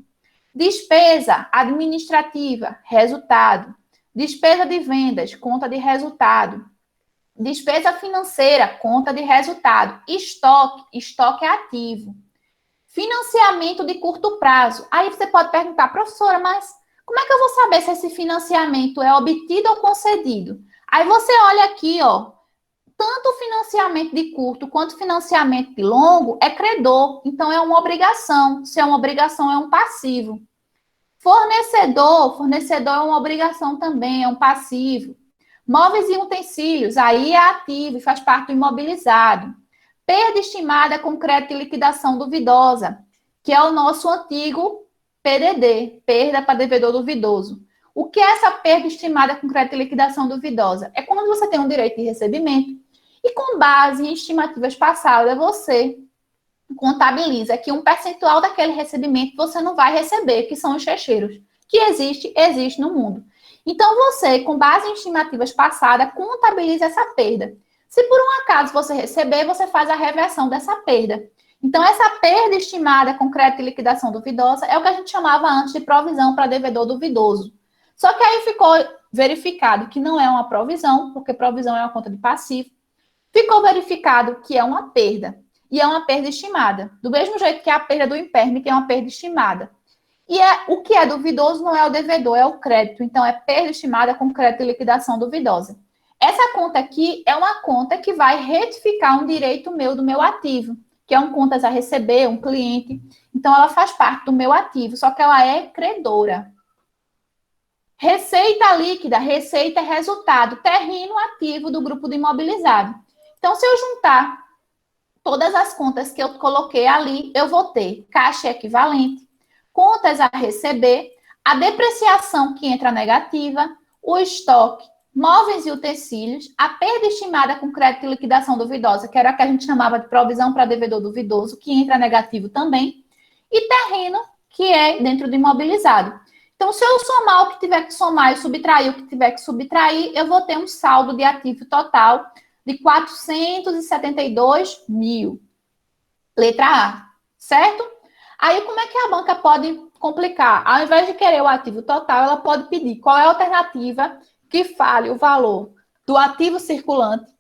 Despesa administrativa, resultado. Despesa de vendas, conta de resultado. Despesa financeira, conta de resultado. Estoque é ativo. Financiamento de curto prazo. Aí você pode perguntar, professora, mas como é que eu vou saber se esse financiamento é obtido ou concedido? Aí você olha aqui, ó, tanto o financiamento de curto quanto o financiamento de longo é credor, então é uma obrigação. Se é uma obrigação, é um passivo. Fornecedor é uma obrigação também, é um passivo. Móveis e utensílios, aí é ativo e faz parte do imobilizado. Perda estimada com crédito e liquidação duvidosa, que é o nosso antigo PDD, perda para devedor duvidoso. O que é essa perda estimada com crédito e liquidação duvidosa? É quando você tem um direito de recebimento e, com base em estimativas passadas, você contabiliza que um percentual daquele recebimento você não vai receber, que são os checheiros, que existe no mundo. Então, você, com base em estimativas passadas, contabiliza essa perda. Se por um acaso você receber, você faz a reversão dessa perda. Então, essa perda estimada com crédito e liquidação duvidosa é o que a gente chamava antes de provisão para devedor duvidoso. Só que aí ficou verificado que não é uma provisão, porque provisão é uma conta de passivo. Ficou verificado que é uma perda. E é uma perda estimada. Do mesmo jeito que a perda do impairment é uma perda estimada. E o que é duvidoso não é o devedor, é o crédito. Então, é perda estimada com crédito e liquidação duvidosa. Essa conta aqui é uma conta que vai retificar um direito meu do meu ativo, que é um contas a receber, um cliente. Então, ela faz parte do meu ativo, só que ela é credora. Receita líquida, receita é resultado, terreno ativo do grupo do imobilizado. Então, se eu juntar todas as contas que eu coloquei ali, eu vou ter caixa equivalente, contas a receber, a depreciação que entra negativa, o estoque, móveis e utensílios, a perda estimada com crédito e liquidação duvidosa, que era a que a gente chamava de provisão para devedor duvidoso, que entra negativo também, e terreno, que é dentro do imobilizado. Então, se eu somar o que tiver que somar e subtrair o que tiver que subtrair, eu vou ter um saldo de ativo total de 472 mil. Letra A, certo? Aí, como é que a banca pode complicar? Ao invés de querer o ativo total, ela pode pedir qual é a alternativa que fale o valor do ativo circulante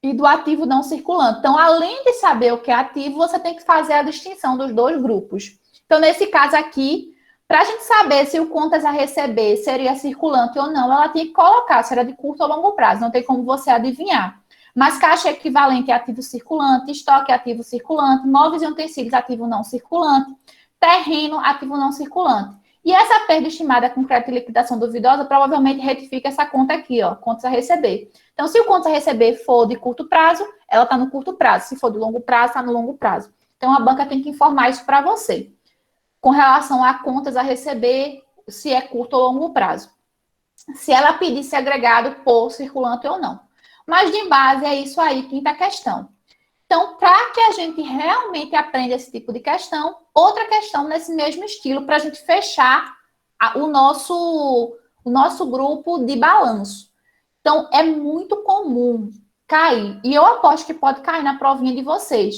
e do ativo não circulante. Então, além de saber o que é ativo, você tem que fazer a distinção dos dois grupos. Então, nesse caso aqui, para a gente saber se o contas a receber seria circulante ou não, ela tinha que colocar se era de curto ou longo prazo. Não tem como você adivinhar. Mas caixa equivalente é ativo circulante, estoque é ativo circulante, móveis e utensílios ativo não circulante, terreno ativo não circulante. E essa perda estimada com crédito e liquidação duvidosa provavelmente retifica essa conta aqui, ó, contas a receber. Então, se o contas a receber for de curto prazo, ela está no curto prazo. Se for de longo prazo, está no longo prazo. Então, a banca tem que informar isso para você. Com relação a contas a receber, se é curto ou longo prazo. Se ela pedisse agregado por circulante ou não. Mas de base é isso aí, quinta questão. Então, para que a gente realmente aprenda esse tipo de questão, outra questão nesse mesmo estilo, para a gente fechar o nosso grupo de balanço. Então, é muito comum cair, e eu aposto que pode cair na provinha de vocês,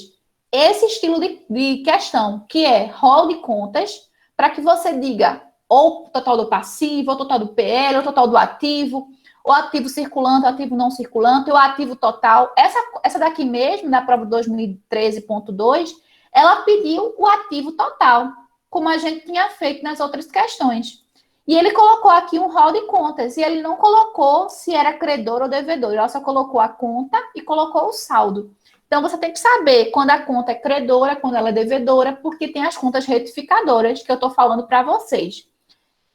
esse estilo de questão, que é rol de contas, para que você diga ou o total do passivo, ou o total do PL, ou o total do ativo, o ativo circulante, o ativo não circulante, o ativo total. Essa daqui mesmo, da prova 2013.2, ela pediu o ativo total, como a gente tinha feito nas outras questões. E ele colocou aqui um rol de contas, e ele não colocou se era credor ou devedor, ela só colocou a conta e colocou o saldo. Então, você tem que saber quando a conta é credora, quando ela é devedora, porque tem as contas retificadoras que eu estou falando para vocês.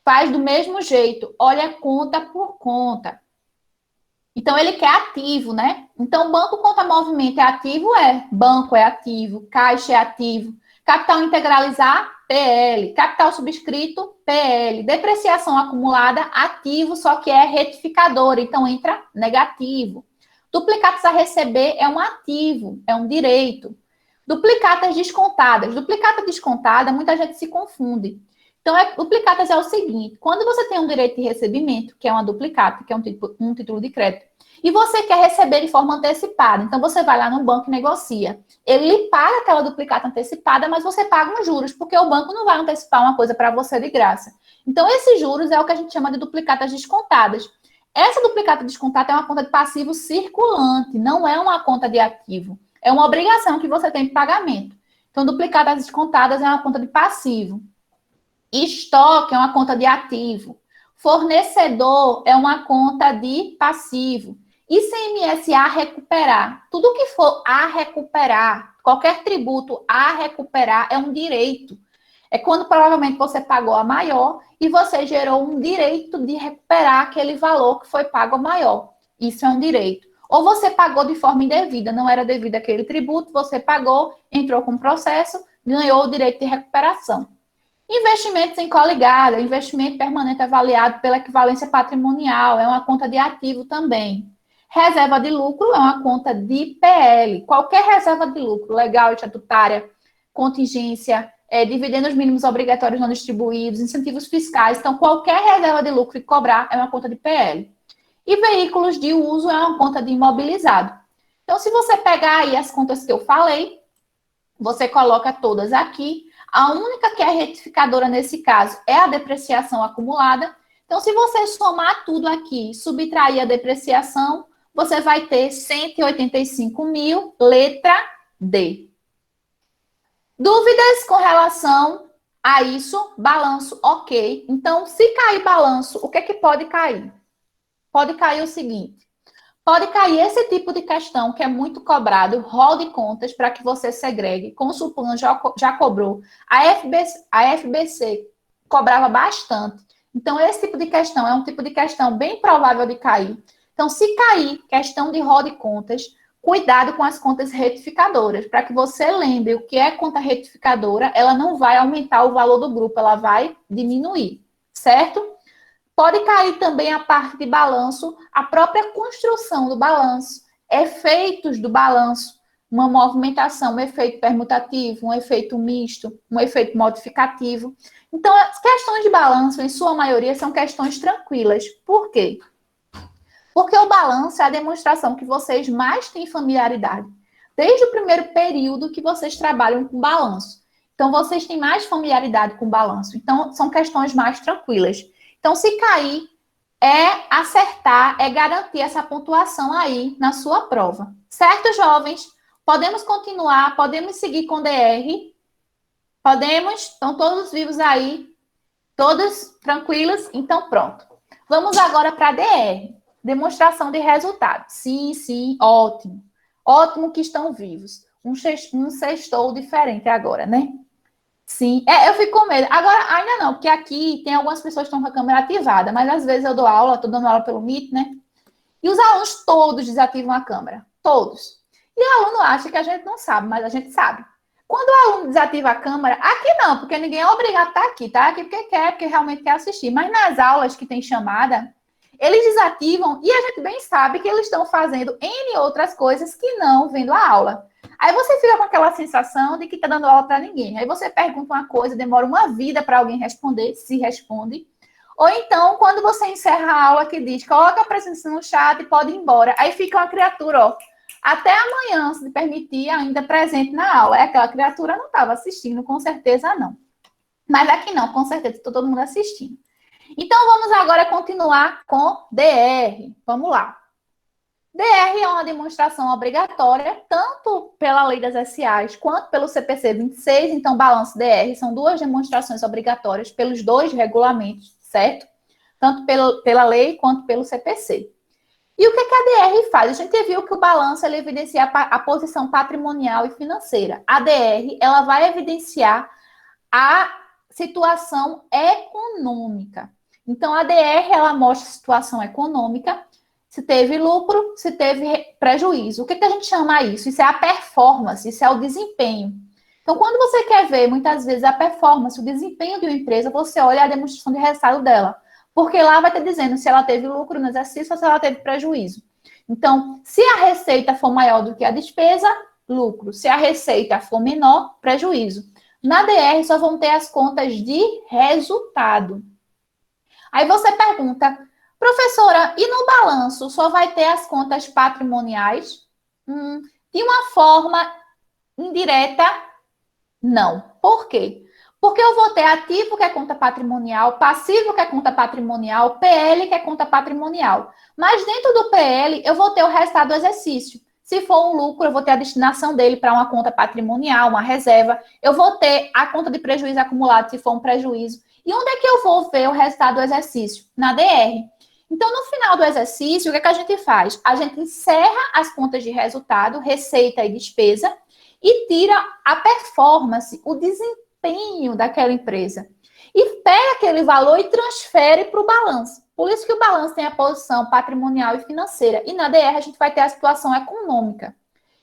Faz do mesmo jeito, olha conta por conta. Então, ele quer ativo, né? Então, banco conta movimento é ativo? É. Banco é ativo, caixa é ativo. Capital integralizar, PL. Capital subscrito, PL. Depreciação acumulada, ativo, só que é retificadora, então entra negativo. Duplicatas a receber é um ativo, é um direito. Duplicatas descontadas. Duplicata descontada, muita gente se confunde. Então, duplicatas é o seguinte, quando você tem um direito de recebimento, que é uma duplicata, que é um título de crédito, e você quer receber de forma antecipada, então você vai lá no banco e negocia. Ele lhe paga aquela duplicata antecipada, mas você paga os juros, porque o banco não vai antecipar uma coisa para você de graça. Então, esses juros é o que a gente chama de duplicatas descontadas. Essa duplicata descontada é uma conta de passivo circulante, não é uma conta de ativo. É uma obrigação que você tem de pagamento. Então, duplicatas descontadas é uma conta de passivo. Estoque é uma conta de ativo. Fornecedor é uma conta de passivo. ICMS a recuperar. Tudo que for a recuperar, qualquer tributo a recuperar é um direito. É quando provavelmente você pagou a maior e você gerou um direito de recuperar aquele valor que foi pago a maior. Isso é um direito. Ou você pagou de forma indevida, não era devido aquele tributo, você pagou, entrou com o processo, ganhou o direito de recuperação. Investimentos em coligada, investimento permanente avaliado pela equivalência patrimonial, é uma conta de ativo também. Reserva de lucro é uma conta de PL. Qualquer reserva de lucro, legal, estatutária, contingência, dividendos mínimos obrigatórios não distribuídos, incentivos fiscais. Então, qualquer reserva de lucro que cobrar é uma conta de PL. E veículos de uso é uma conta de imobilizado. Então, se você pegar aí as contas que eu falei, você coloca todas aqui. A única que é retificadora nesse caso é a depreciação acumulada. Então, se você somar tudo aqui, subtrair a depreciação, você vai ter 185 mil, letra D. Dúvidas com relação a isso? Balanço, ok. Então, se cair balanço, o que é que pode cair? Pode cair o seguinte. Pode cair esse tipo de questão que é muito cobrado, rol de contas, para que você segregue. Consulpan já cobrou. A FBC cobrava bastante. Então, esse tipo de questão é um tipo de questão bem provável de cair. Então, se cair questão de rol de contas, cuidado com as contas retificadoras, para que você lembre o que é conta retificadora, ela não vai aumentar o valor do grupo, ela vai diminuir, certo? Pode cair também a parte de balanço, a própria construção do balanço, efeitos do balanço, uma movimentação, um efeito permutativo, um efeito misto, um efeito modificativo. Então, as questões de balanço, em sua maioria, são questões tranquilas. Por quê? Porque o balanço é a demonstração que vocês mais têm familiaridade. Desde o primeiro período que vocês trabalham com balanço. Então, vocês têm mais familiaridade com balanço. Então, são questões mais tranquilas. Então, se cair, é acertar, é garantir essa pontuação aí na sua prova. Certo, jovens? Podemos continuar, podemos seguir com DR. Podemos? Estão todos vivos aí? Todos tranquilos? Então, pronto. Vamos agora para DR. Demonstração de resultado. Sim, sim, ótimo. Ótimo que estão vivos. Um sextou diferente agora, né? Sim, eu fico com medo. Agora, ainda não, porque aqui tem algumas pessoas que estão com a câmera ativada, mas às vezes eu dou aula, estou dando aula pelo Meet, né? E os alunos todos desativam a câmera. Todos. E o aluno acha que a gente não sabe, mas a gente sabe. Quando o aluno desativa a câmera, aqui não, porque ninguém é obrigado a estar aqui, tá? Aqui porque quer, porque realmente quer assistir. Mas nas aulas que tem chamada, eles desativam e a gente bem sabe que eles estão fazendo N outras coisas que não vendo a aula. Aí você fica com aquela sensação de que está dando aula para ninguém. Aí você pergunta uma coisa, demora uma vida para alguém responder, se responde. Ou então, quando você encerra a aula que diz, coloca a presença no chat e pode ir embora. Aí fica uma criatura, ó, até amanhã, se permitir, ainda presente na aula. Aquela criatura não estava assistindo, com certeza não. Mas aqui não, com certeza, está todo mundo assistindo. Então, vamos agora continuar com DR. Vamos lá. DR é uma demonstração obrigatória, tanto pela lei das SAs quanto pelo CPC 26. Então, balanço DR são duas demonstrações obrigatórias pelos dois regulamentos, certo? Tanto pela lei quanto pelo CPC. E o que a DR faz? A gente viu que o balanço ele evidencia a posição patrimonial e financeira. A DR ela vai evidenciar a situação econômica. Então, a DR ela mostra a situação econômica, se teve lucro, se teve prejuízo. O que a gente chama isso? Isso é a performance, isso é o desempenho. Então, quando você quer ver, muitas vezes, a performance, o desempenho de uma empresa, você olha a demonstração de resultado dela. Porque lá vai estar dizendo se ela teve lucro no exercício ou se ela teve prejuízo. Então, se a receita for maior do que a despesa, lucro. Se a receita for menor, prejuízo. Na DR, só vão ter as contas de resultado. Aí você pergunta, professora, e no balanço só vai ter as contas patrimoniais? De uma forma indireta, não. Por quê? Porque eu vou ter ativo, que é conta patrimonial, passivo, que é conta patrimonial, PL, que é conta patrimonial. Mas dentro do PL, eu vou ter o resultado do exercício. Se for um lucro, eu vou ter a destinação dele para uma conta patrimonial, uma reserva. Eu vou ter a conta de prejuízo acumulado, se for um prejuízo. E onde é que eu vou ver o resultado do exercício? Na DR. Então, no final do exercício, o que a gente faz? A gente encerra as contas de resultado, receita e despesa, e tira a performance, o desempenho daquela empresa. E pega aquele valor e transfere para o balanço. Por isso que o balanço tem a posição patrimonial e financeira. E na DR a gente vai ter a situação econômica.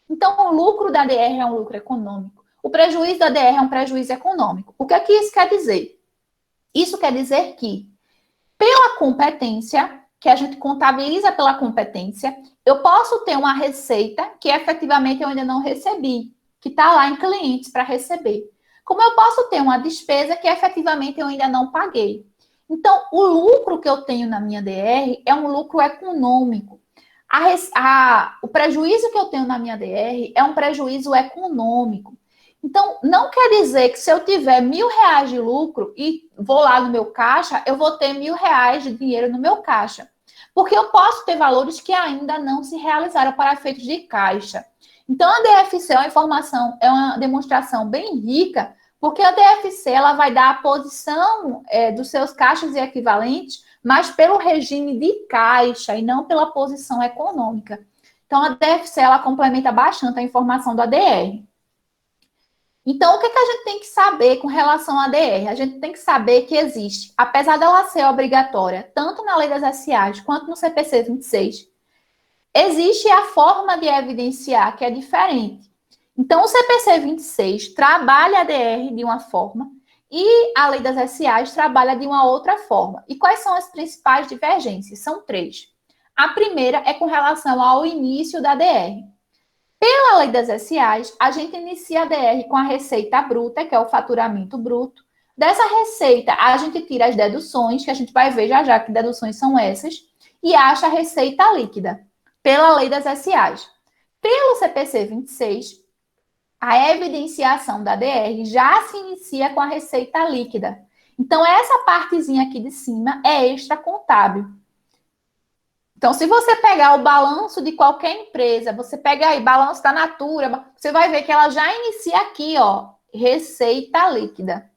Então, o lucro da DR é um lucro econômico. O prejuízo da DR é um prejuízo econômico. O que é que isso quer dizer? Isso quer dizer que, pela competência, que a gente contabiliza pela competência, eu posso ter uma receita que efetivamente eu ainda não recebi, que está lá em clientes para receber. como eu posso ter uma despesa que efetivamente eu ainda não paguei. Então, o lucro que eu tenho na minha DR é um lucro econômico. O prejuízo que eu tenho na minha DR é um prejuízo econômico. Então, não quer dizer que se eu tiver R$ 1.000 de lucro e vou lá no meu caixa, eu vou ter R$ 1.000 de dinheiro no meu caixa. Porque eu posso ter valores que ainda não se realizaram para efeitos de caixa. Então, a DFC é uma informação, é uma demonstração bem rica, porque a DFC ela vai dar a posição dos seus caixas e equivalentes, mas pelo regime de caixa e não pela posição econômica. Então, a DFC ela complementa bastante a informação do ADR. Então, o que a gente tem que saber com relação à ADR? A gente tem que saber que existe, apesar dela ser obrigatória, tanto na Lei das SAs quanto no CPC 26, existe a forma de evidenciar que é diferente. Então, o CPC 26 trabalha a ADR de uma forma e a Lei das SAs trabalha de uma outra forma. E quais são as principais divergências? São 3. A primeira é com relação ao início da ADR. Pela Lei das SAs, a gente inicia a DR com a receita bruta, que é o faturamento bruto. Dessa receita, a gente tira as deduções, que a gente vai ver já já que deduções são essas, e acha a receita líquida, pela Lei das SAs. Pelo CPC 26, a evidenciação da DR já se inicia com a receita líquida. Então, essa partezinha aqui de cima é extra contábil. Então, se você pegar o balanço de qualquer empresa, você pega aí balanço da Natura, você vai ver que ela já inicia aqui, ó, receita líquida.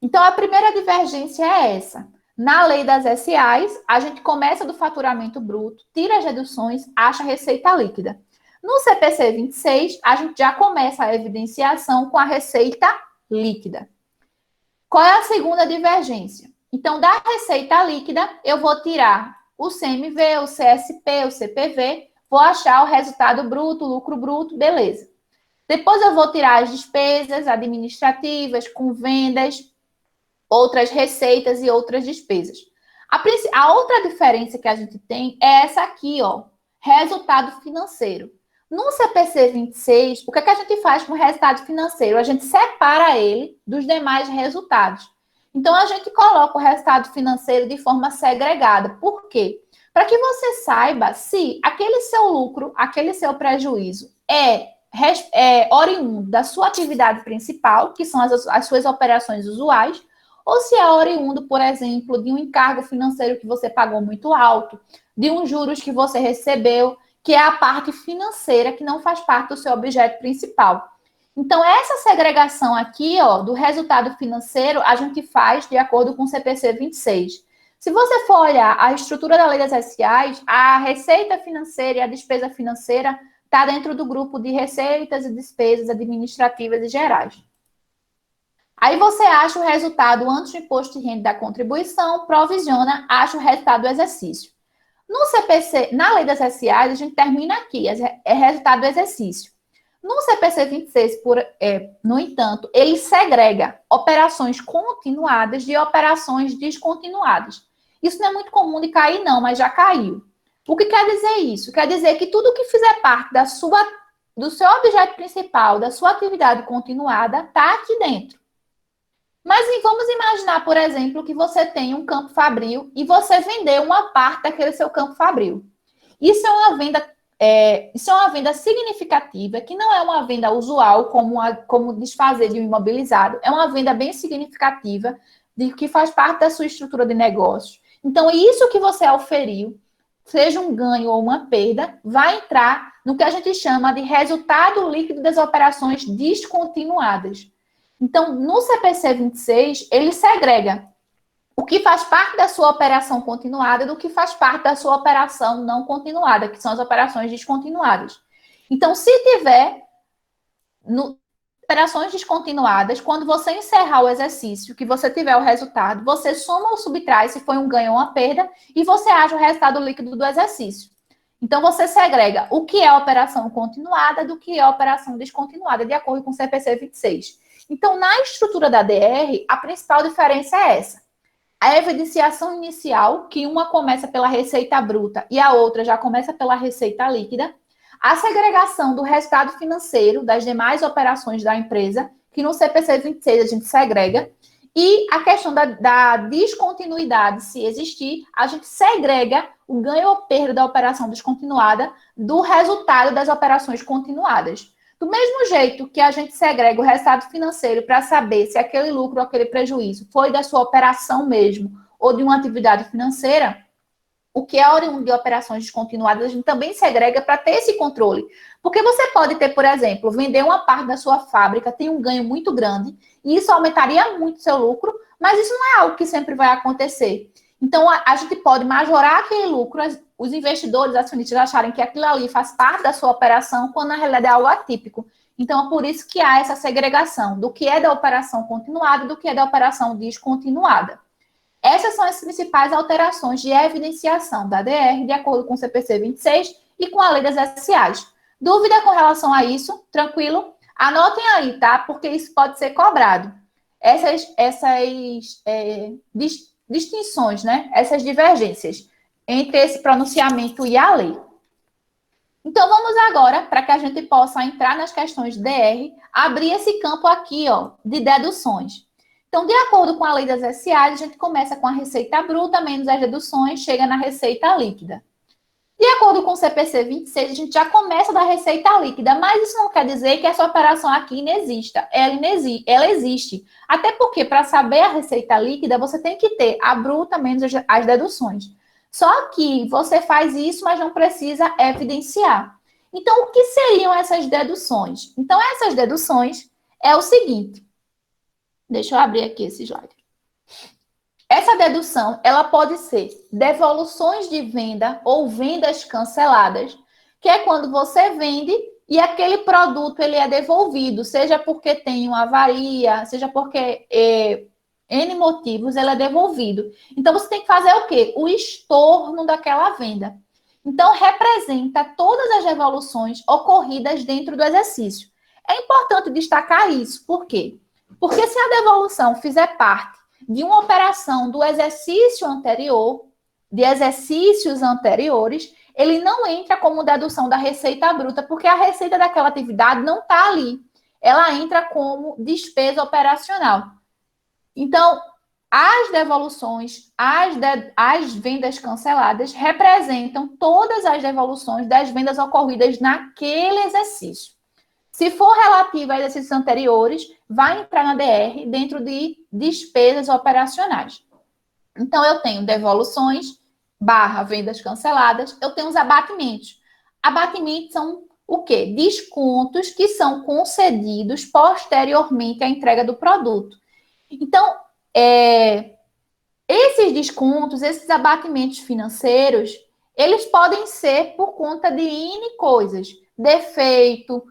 Então, a primeira divergência é essa. Na lei das SAs, a gente começa do faturamento bruto, tira as reduções, acha a receita líquida. No CPC 26, a gente já começa a evidenciação com a receita líquida. Qual é a segunda divergência? Então, da receita líquida, eu vou tirar o CMV, o CSP, o CPV, vou achar o resultado bruto, lucro bruto, beleza. Depois eu vou tirar as despesas administrativas, com vendas, outras receitas e outras despesas. A outra diferença que a gente tem é essa aqui, ó, resultado financeiro. No CPC 26, o que a gente faz com o resultado financeiro? A gente separa ele dos demais resultados. Então, a gente coloca o resultado financeiro de forma segregada. Por quê? Para que você saiba se aquele seu lucro, aquele seu prejuízo é oriundo da sua atividade principal, que são as suas operações usuais, ou se é oriundo, por exemplo, de um encargo financeiro que você pagou muito alto, de uns juros que você recebeu, que é a parte financeira que não faz parte do seu objeto principal. Então, essa segregação aqui, ó, do resultado financeiro, a gente faz de acordo com o CPC 26. Se você for olhar a estrutura da Lei das SAs, a receita financeira e a despesa financeira está dentro do grupo de receitas e despesas administrativas e gerais. Aí você acha o resultado antes do imposto de renda da contribuição, provisiona, acha o resultado do exercício. No CPC, na Lei das SAs, a gente termina aqui, é resultado do exercício. No CPC 26, no entanto, ele segrega operações continuadas de operações descontinuadas. Isso não é muito comum de cair, não, mas já caiu. O que quer dizer isso? Quer dizer que tudo que fizer parte do seu objeto principal, da sua atividade continuada, está aqui dentro. Mas vamos imaginar, por exemplo, que você tem um campo fabril e você vendeu uma parte daquele seu campo fabril. Isso é uma venda significativa, que não é uma venda usual, como desfazer de um imobilizado. É uma venda bem significativa, que faz parte da sua estrutura de negócios. Então, isso que você auferiu, seja um ganho ou uma perda, vai entrar no que a gente chama de resultado líquido das operações descontinuadas. Então, no CPC 26, ele segrega o que faz parte da sua operação continuada do que faz parte da sua operação não continuada, que são as operações descontinuadas. Então, se tiver operações descontinuadas, quando você encerrar o exercício, que você tiver o resultado, você soma ou subtrai se foi um ganho ou uma perda e você acha o resultado líquido do exercício. Então, você segrega o que é operação continuada do que é operação descontinuada, de acordo com o CPC 26. Então, na estrutura da DR, a principal diferença é essa. A evidenciação inicial, que uma começa pela receita bruta e a outra já começa pela receita líquida. A segregação do resultado financeiro das demais operações da empresa, que no CPC 26 a gente segrega. E a questão da descontinuidade, se existir, a gente segrega o ganho ou perda da operação descontinuada do resultado das operações continuadas. Do mesmo jeito que a gente segrega o resultado financeiro para saber se aquele lucro ou aquele prejuízo foi da sua operação mesmo ou de uma atividade financeira, o que é oriundo de operações descontinuadas, a gente também segrega para ter esse controle. Porque você pode ter, por exemplo, vender uma parte da sua fábrica, tem um ganho muito grande, e isso aumentaria muito seu lucro, mas isso não é algo que sempre vai acontecer. Então, a gente pode majorar aquele lucro, os investidores, acionistas acharem que aquilo ali faz parte da sua operação, quando na realidade é algo atípico. Então, é por isso que há essa segregação do que é da operação continuada e do que é da operação descontinuada. Essas são as principais alterações de evidenciação da DR, de acordo com o CPC 26 e com a lei das SAs. Dúvida com relação a isso? Tranquilo? Anotem aí, tá? Porque isso pode ser cobrado. Essas distinções, né? Essas divergências entre esse pronunciamento e a lei. Então, vamos agora, para que a gente possa entrar nas questões de DR, abrir esse campo aqui, ó, de deduções. Então, de acordo com a lei das SAs, a gente começa com a receita bruta, menos as deduções, chega na receita líquida. De acordo com o CPC 26, a gente já começa da receita líquida, mas isso não quer dizer que essa operação aqui inexista. Ela existe. Até porque, para saber a receita líquida, você tem que ter a bruta menos as deduções. Só que você faz isso, mas não precisa evidenciar. Então, o que seriam essas deduções? Então, essas deduções é o seguinte. Deixa eu abrir aqui esse slide. Essa dedução, ela pode ser devoluções de venda ou vendas canceladas, que é quando você vende e aquele produto ele é devolvido, seja porque tem uma avaria, seja porque N motivos ele é devolvido. Então, você tem que fazer o quê? O estorno daquela venda. Então, representa todas as devoluções ocorridas dentro do exercício. É importante destacar isso, por quê? Porque se a devolução fizer parte de uma operação do exercício anterior, de exercícios anteriores, ele não entra como dedução da receita bruta, porque a receita daquela atividade não está ali. Ela entra como despesa operacional. Então, as devoluções, as vendas canceladas representam todas as devoluções das vendas ocorridas naquele exercício. Se for relativa a exercícios anteriores, vai entrar na DR dentro de despesas operacionais. Então, eu tenho devoluções / vendas canceladas, eu tenho os abatimentos. Abatimentos são o quê? Descontos que são concedidos posteriormente à entrega do produto. Então, esses descontos, esses abatimentos financeiros, eles podem ser por conta de N coisas. Defeito,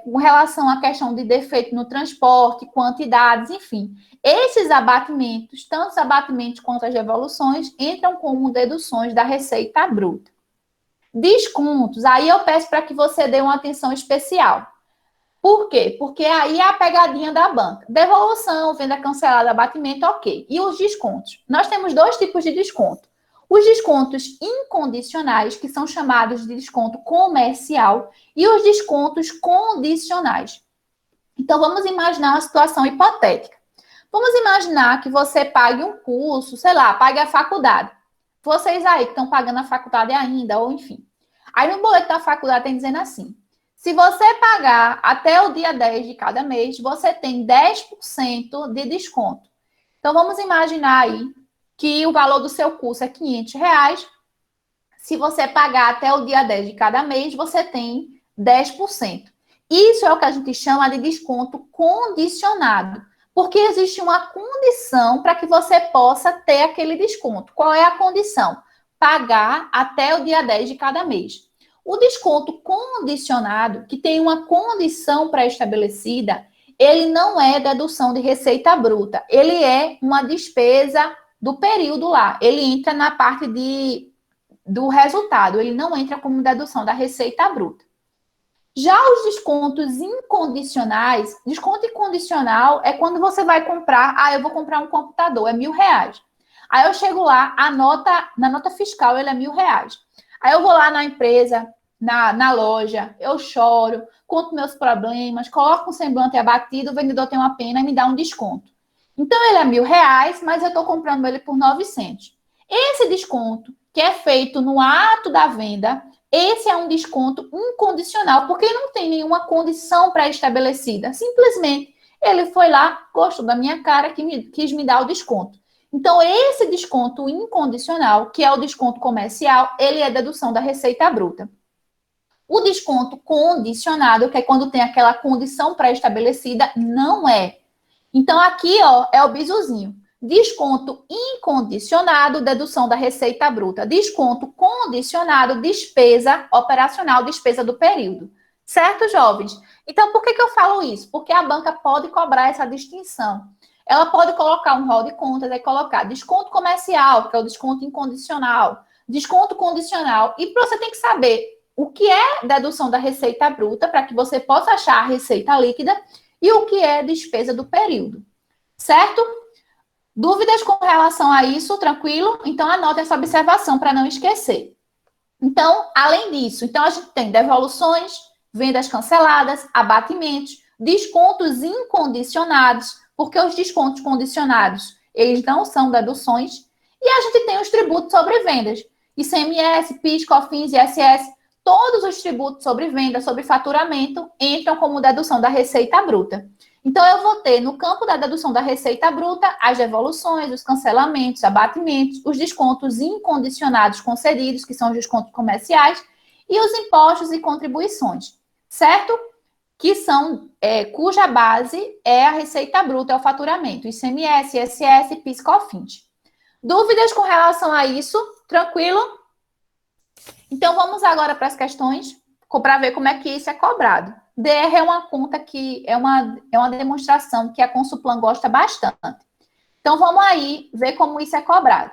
com relação à questão de defeito no transporte, quantidades, enfim. Esses abatimentos, tanto os abatimentos quanto as devoluções, entram como deduções da receita bruta. Descontos, aí eu peço para que você dê uma atenção especial. Por quê? Porque aí é a pegadinha da banca. Devolução, venda cancelada, abatimento, ok. E os descontos? Nós temos dois tipos de desconto. Os descontos incondicionais, que são chamados de desconto comercial, e os descontos condicionais. Então, vamos imaginar uma situação hipotética. Vamos imaginar que você pague um curso, sei lá, pague a faculdade. Vocês aí que estão pagando a faculdade ainda, ou enfim. Aí no boleto da faculdade tem dizendo assim: se você pagar até o dia 10 de cada mês, você tem 10% de desconto. Então, vamos imaginar aí que o valor do seu curso é R$500. Se você pagar até o dia 10 de cada mês, você tem 10%. Isso é o que a gente chama de desconto condicionado, porque existe uma condição para que você possa ter aquele desconto. Qual é a condição? Pagar até o dia 10 de cada mês. O desconto condicionado, que tem uma condição pré-estabelecida, ele não é dedução de receita bruta. Ele é uma despesa do período lá. Ele entra na parte do resultado. Ele não entra como dedução da receita bruta. Já os descontos incondicionais, desconto incondicional é quando você vai comprar, eu vou comprar um computador, é R$1.000. Aí eu chego lá, na nota fiscal ele é R$1.000. Aí eu vou lá na empresa, na loja, eu choro, conto meus problemas, coloco um semblante abatido, o vendedor tem uma pena e me dá um desconto. Então, ele é R$ 1.000, mas eu estou comprando ele por 900. Esse desconto, que é feito no ato da venda, esse é um desconto incondicional, porque não tem nenhuma condição pré-estabelecida. Simplesmente, ele foi lá, gostou da minha cara, quis me dar o desconto. Então, esse desconto incondicional, que é o desconto comercial, ele é dedução da receita bruta. O desconto condicionado, que é quando tem aquela condição pré-estabelecida, não é. Então, aqui, ó, é o bisuzinho. Desconto incondicionado, dedução da receita bruta. Desconto condicionado, despesa operacional, despesa do período. Certo, jovens? Então, por que eu falo isso? Porque a banca pode cobrar essa distinção. Ela pode colocar um rol de contas e colocar desconto comercial, que é o desconto incondicional, desconto condicional. E você tem que saber o que é dedução da receita bruta, para que você possa achar a receita líquida, e o que é despesa do período. Certo? Dúvidas com relação a isso? Tranquilo? Então, anote essa observação para não esquecer. Então, além disso, então a gente tem devoluções, vendas canceladas, abatimentos, descontos incondicionados, porque os descontos condicionados, eles não são deduções, e a gente tem os tributos sobre vendas, ICMS, PIS, COFINS, ISS, todos os tributos sobre venda, sobre faturamento, entram como dedução da receita bruta. Então, eu vou ter no campo da dedução da receita bruta as devoluções, os cancelamentos, abatimentos, os descontos incondicionados concedidos, que são os descontos comerciais, e os impostos e contribuições, certo? Que são, cuja base é a receita bruta, é o faturamento, ICMS, ISS, PIS, COFINS. Dúvidas com relação a isso? Tranquilo? Então, vamos agora para as questões, para ver como é que isso é cobrado. DR é uma conta que é uma demonstração que a Consuplan gosta bastante. Então, vamos aí ver como isso é cobrado.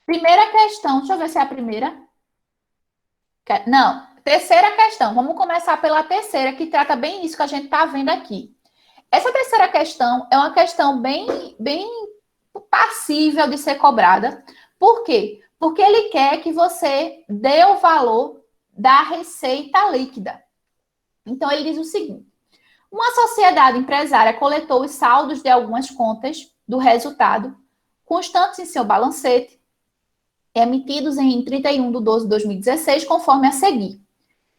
Primeira questão, deixa eu ver se é a primeira. Não, terceira questão. Vamos começar pela terceira, que trata bem isso que a gente está vendo aqui. Essa terceira questão é uma questão bem passível de ser cobrada. Por quê? Porque ele quer que você dê o valor da receita líquida. Então, ele diz o seguinte: uma sociedade empresária coletou os saldos de algumas contas do resultado, constantes em seu balancete, emitidos em 31/12/2016, conforme a seguir.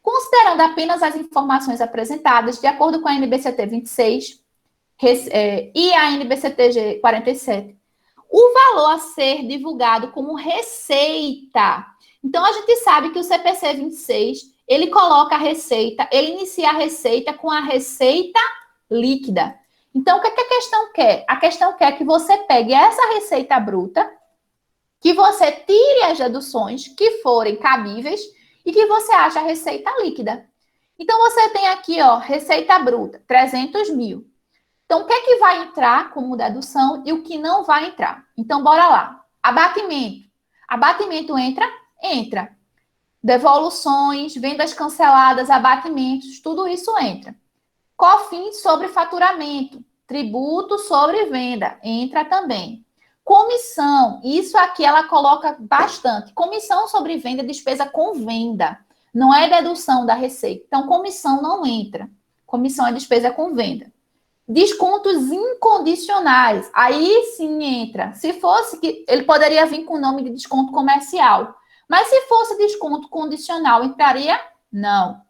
Considerando apenas as informações apresentadas, de acordo com a NBCT 26 e a NBCT 47, o valor a ser divulgado como receita. Então, a gente sabe que o CPC 26, ele coloca a receita, ele inicia a receita com a receita líquida. Então, o que a questão quer? A questão quer que você pegue essa receita bruta, que você tire as deduções que forem cabíveis e que você ache a receita líquida. Então, você tem aqui, ó, receita bruta, 300 mil. Então, o que é que vai entrar como dedução e o que não vai entrar? Então, bora lá. Abatimento. Abatimento entra? Entra. Devoluções, vendas canceladas, abatimentos, tudo isso entra. COFINS sobre faturamento. Tributo sobre venda. Entra também. Comissão. Isso aqui ela coloca bastante. Comissão sobre venda, despesa com venda. Não é dedução da receita. Então, comissão não entra. Comissão é despesa com venda. Descontos incondicionais, aí sim entra. Se fosse que ele poderia vir com o nome de desconto comercial, mas se fosse desconto condicional, entraria? Não.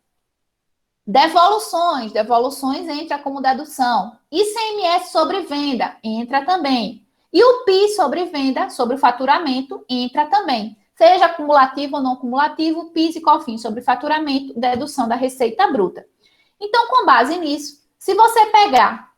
Devoluções, devoluções entra como dedução. ICMS sobre venda entra também. E o PIS sobre venda, sobre faturamento, entra também. Seja acumulativo ou não acumulativo, PIS e COFINS sobre faturamento, dedução da receita bruta. Então, com base nisso, se você pegar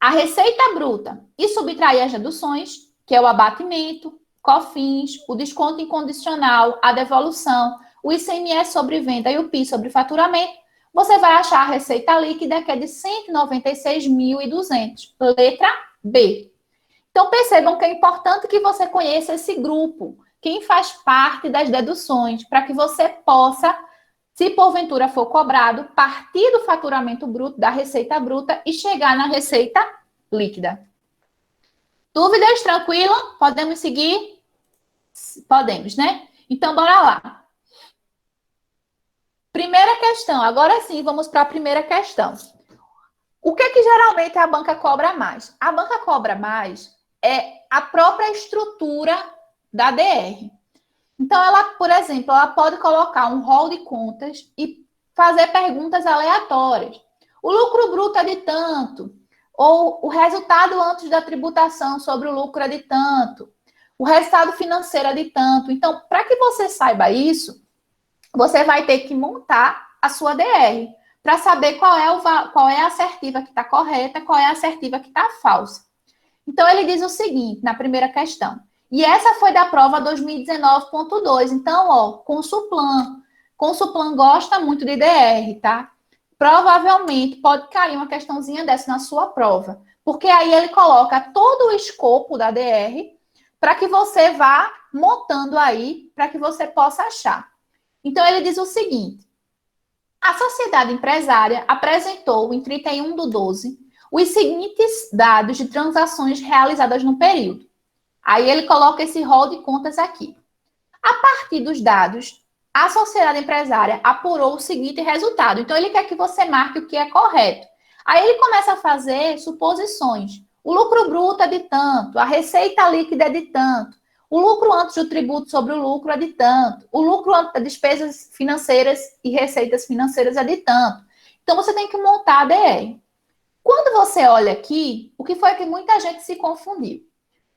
a receita bruta e subtrair as deduções, que é o abatimento, COFINS, o desconto incondicional, a devolução, o ICMS sobre venda e o PIS sobre faturamento, você vai achar a receita líquida, que é de 196.200. Letra B. Então, percebam que é importante que você conheça esse grupo, quem faz parte das deduções, para que você possa, se porventura for cobrado, partir do faturamento bruto, da receita bruta e chegar na receita líquida. Dúvidas? Tranquilo? Podemos seguir? Podemos, né? Então, bora lá. Primeira questão. Agora sim, vamos para a primeira questão. O que é que geralmente a banca cobra mais? A banca cobra mais é a própria estrutura da DR. Então, ela, por exemplo, ela pode colocar um rol de contas e fazer perguntas aleatórias. O lucro bruto é de tanto, ou o resultado antes da tributação sobre o lucro é de tanto, o resultado financeiro é de tanto. Então, para que você saiba isso, você vai ter que montar a sua DR para saber qual é a assertiva que está correta, qual é a assertiva que está falsa. Então, ele diz o seguinte, na primeira questão. E essa foi da prova 2019.2. Então, ó, Consuplan. Consuplan gosta muito de DR, tá? Provavelmente pode cair uma questãozinha dessa na sua prova. Porque aí ele coloca todo o escopo da DR para que você vá montando aí, para que você possa achar. Então, ele diz o seguinte. A sociedade empresária apresentou, em 31/12, os seguintes dados de transações realizadas no período. Aí ele coloca esse rol de contas aqui. A partir dos dados, a sociedade empresária apurou o seguinte resultado. Então, ele quer que você marque o que é correto. Aí ele começa a fazer suposições. O lucro bruto é de tanto, a receita líquida é de tanto, o lucro antes do tributo sobre o lucro é de tanto, o lucro antes das despesas financeiras e receitas financeiras é de tanto. Então, você tem que montar a DR. Quando você olha aqui, o que foi que muita gente se confundiu?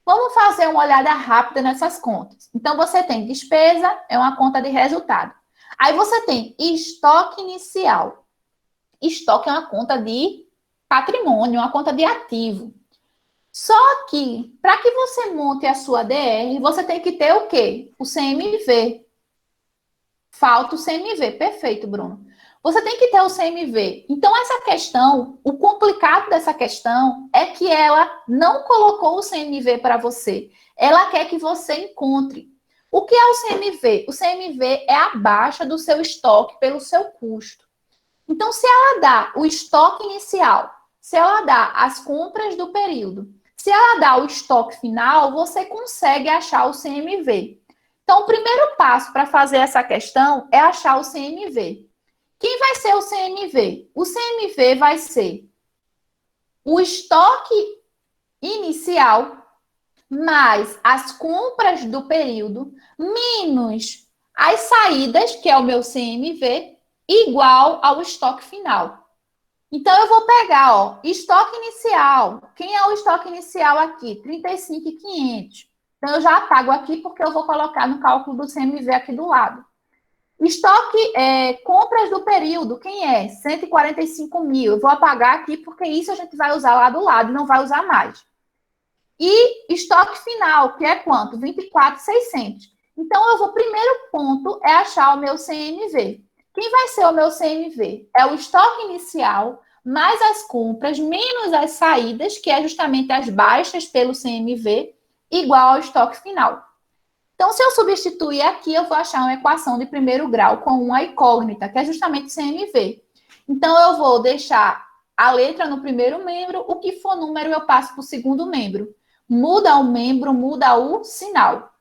Vamos fazer uma olhada rápida nessas contas. Então, você tem despesa, é uma conta de resultado. Aí você tem estoque inicial. Estoque é uma conta de patrimônio, uma conta de ativo. Só que, para que você monte a sua DR, você tem que ter o quê? O CMV. Falta o CMV. Perfeito, Bruno. Você tem que ter o CMV. Então, essa questão, o complicado dessa questão é que ela não colocou o CMV para você. Ela quer que você encontre. O que é o CMV? O CMV é a baixa do seu estoque pelo seu custo. Então, se ela dá o estoque inicial, se ela dá as compras do período, se ela dá o estoque final, você consegue achar o CMV. Então, o primeiro passo para fazer essa questão é achar o CMV. Quem vai ser o CMV? O CMV vai ser o estoque inicial mais as compras do período menos as saídas, que é o meu CMV, igual ao estoque final. Então, eu vou pegar, ó, estoque inicial. Quem é o estoque inicial aqui? 35.500. Então, eu já apago aqui porque eu vou colocar no cálculo do CMV aqui do lado. Estoque, compras do período, quem é? 145 mil. Eu vou apagar aqui porque isso a gente vai usar lá do lado, não vai usar mais. E estoque final, que é quanto? 24.600. Então, o primeiro ponto é achar o meu CMV. Quem vai ser o meu CMV? É o estoque inicial, mais as compras, menos as saídas, que é justamente as baixas pelo CMV, igual ao estoque final. Então, se eu substituir aqui, eu vou achar uma equação de primeiro grau com uma incógnita, que é justamente CMV. Então, eu vou deixar a letra no primeiro membro, o que for número eu passo para o segundo membro. Muda o membro, muda o sinal.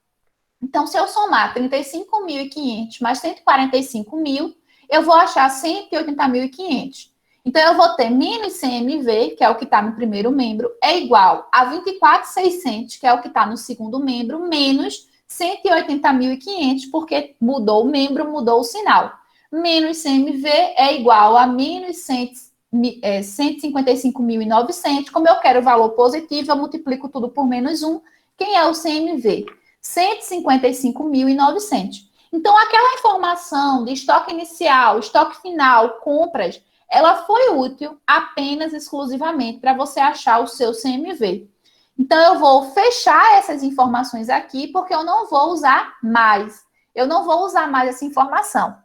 Então, se eu somar 35.500 mais 145 mil, eu vou achar 180.500. Então, eu vou ter menos CMV, que é o que está no primeiro membro, é igual a 24.600, que é o que está no segundo membro, menos 180.500, porque mudou o membro, mudou o sinal. Menos CMV é igual a menos 155.900. Como eu quero o valor positivo, eu multiplico tudo por menos 1. Quem é o CMV? 155.900. Então, aquela informação de estoque inicial, estoque final, compras, ela foi útil apenas, exclusivamente, para você achar o seu CMV. Então, eu vou fechar essas informações aqui, porque eu não vou usar mais. Eu não vou usar mais essa informação.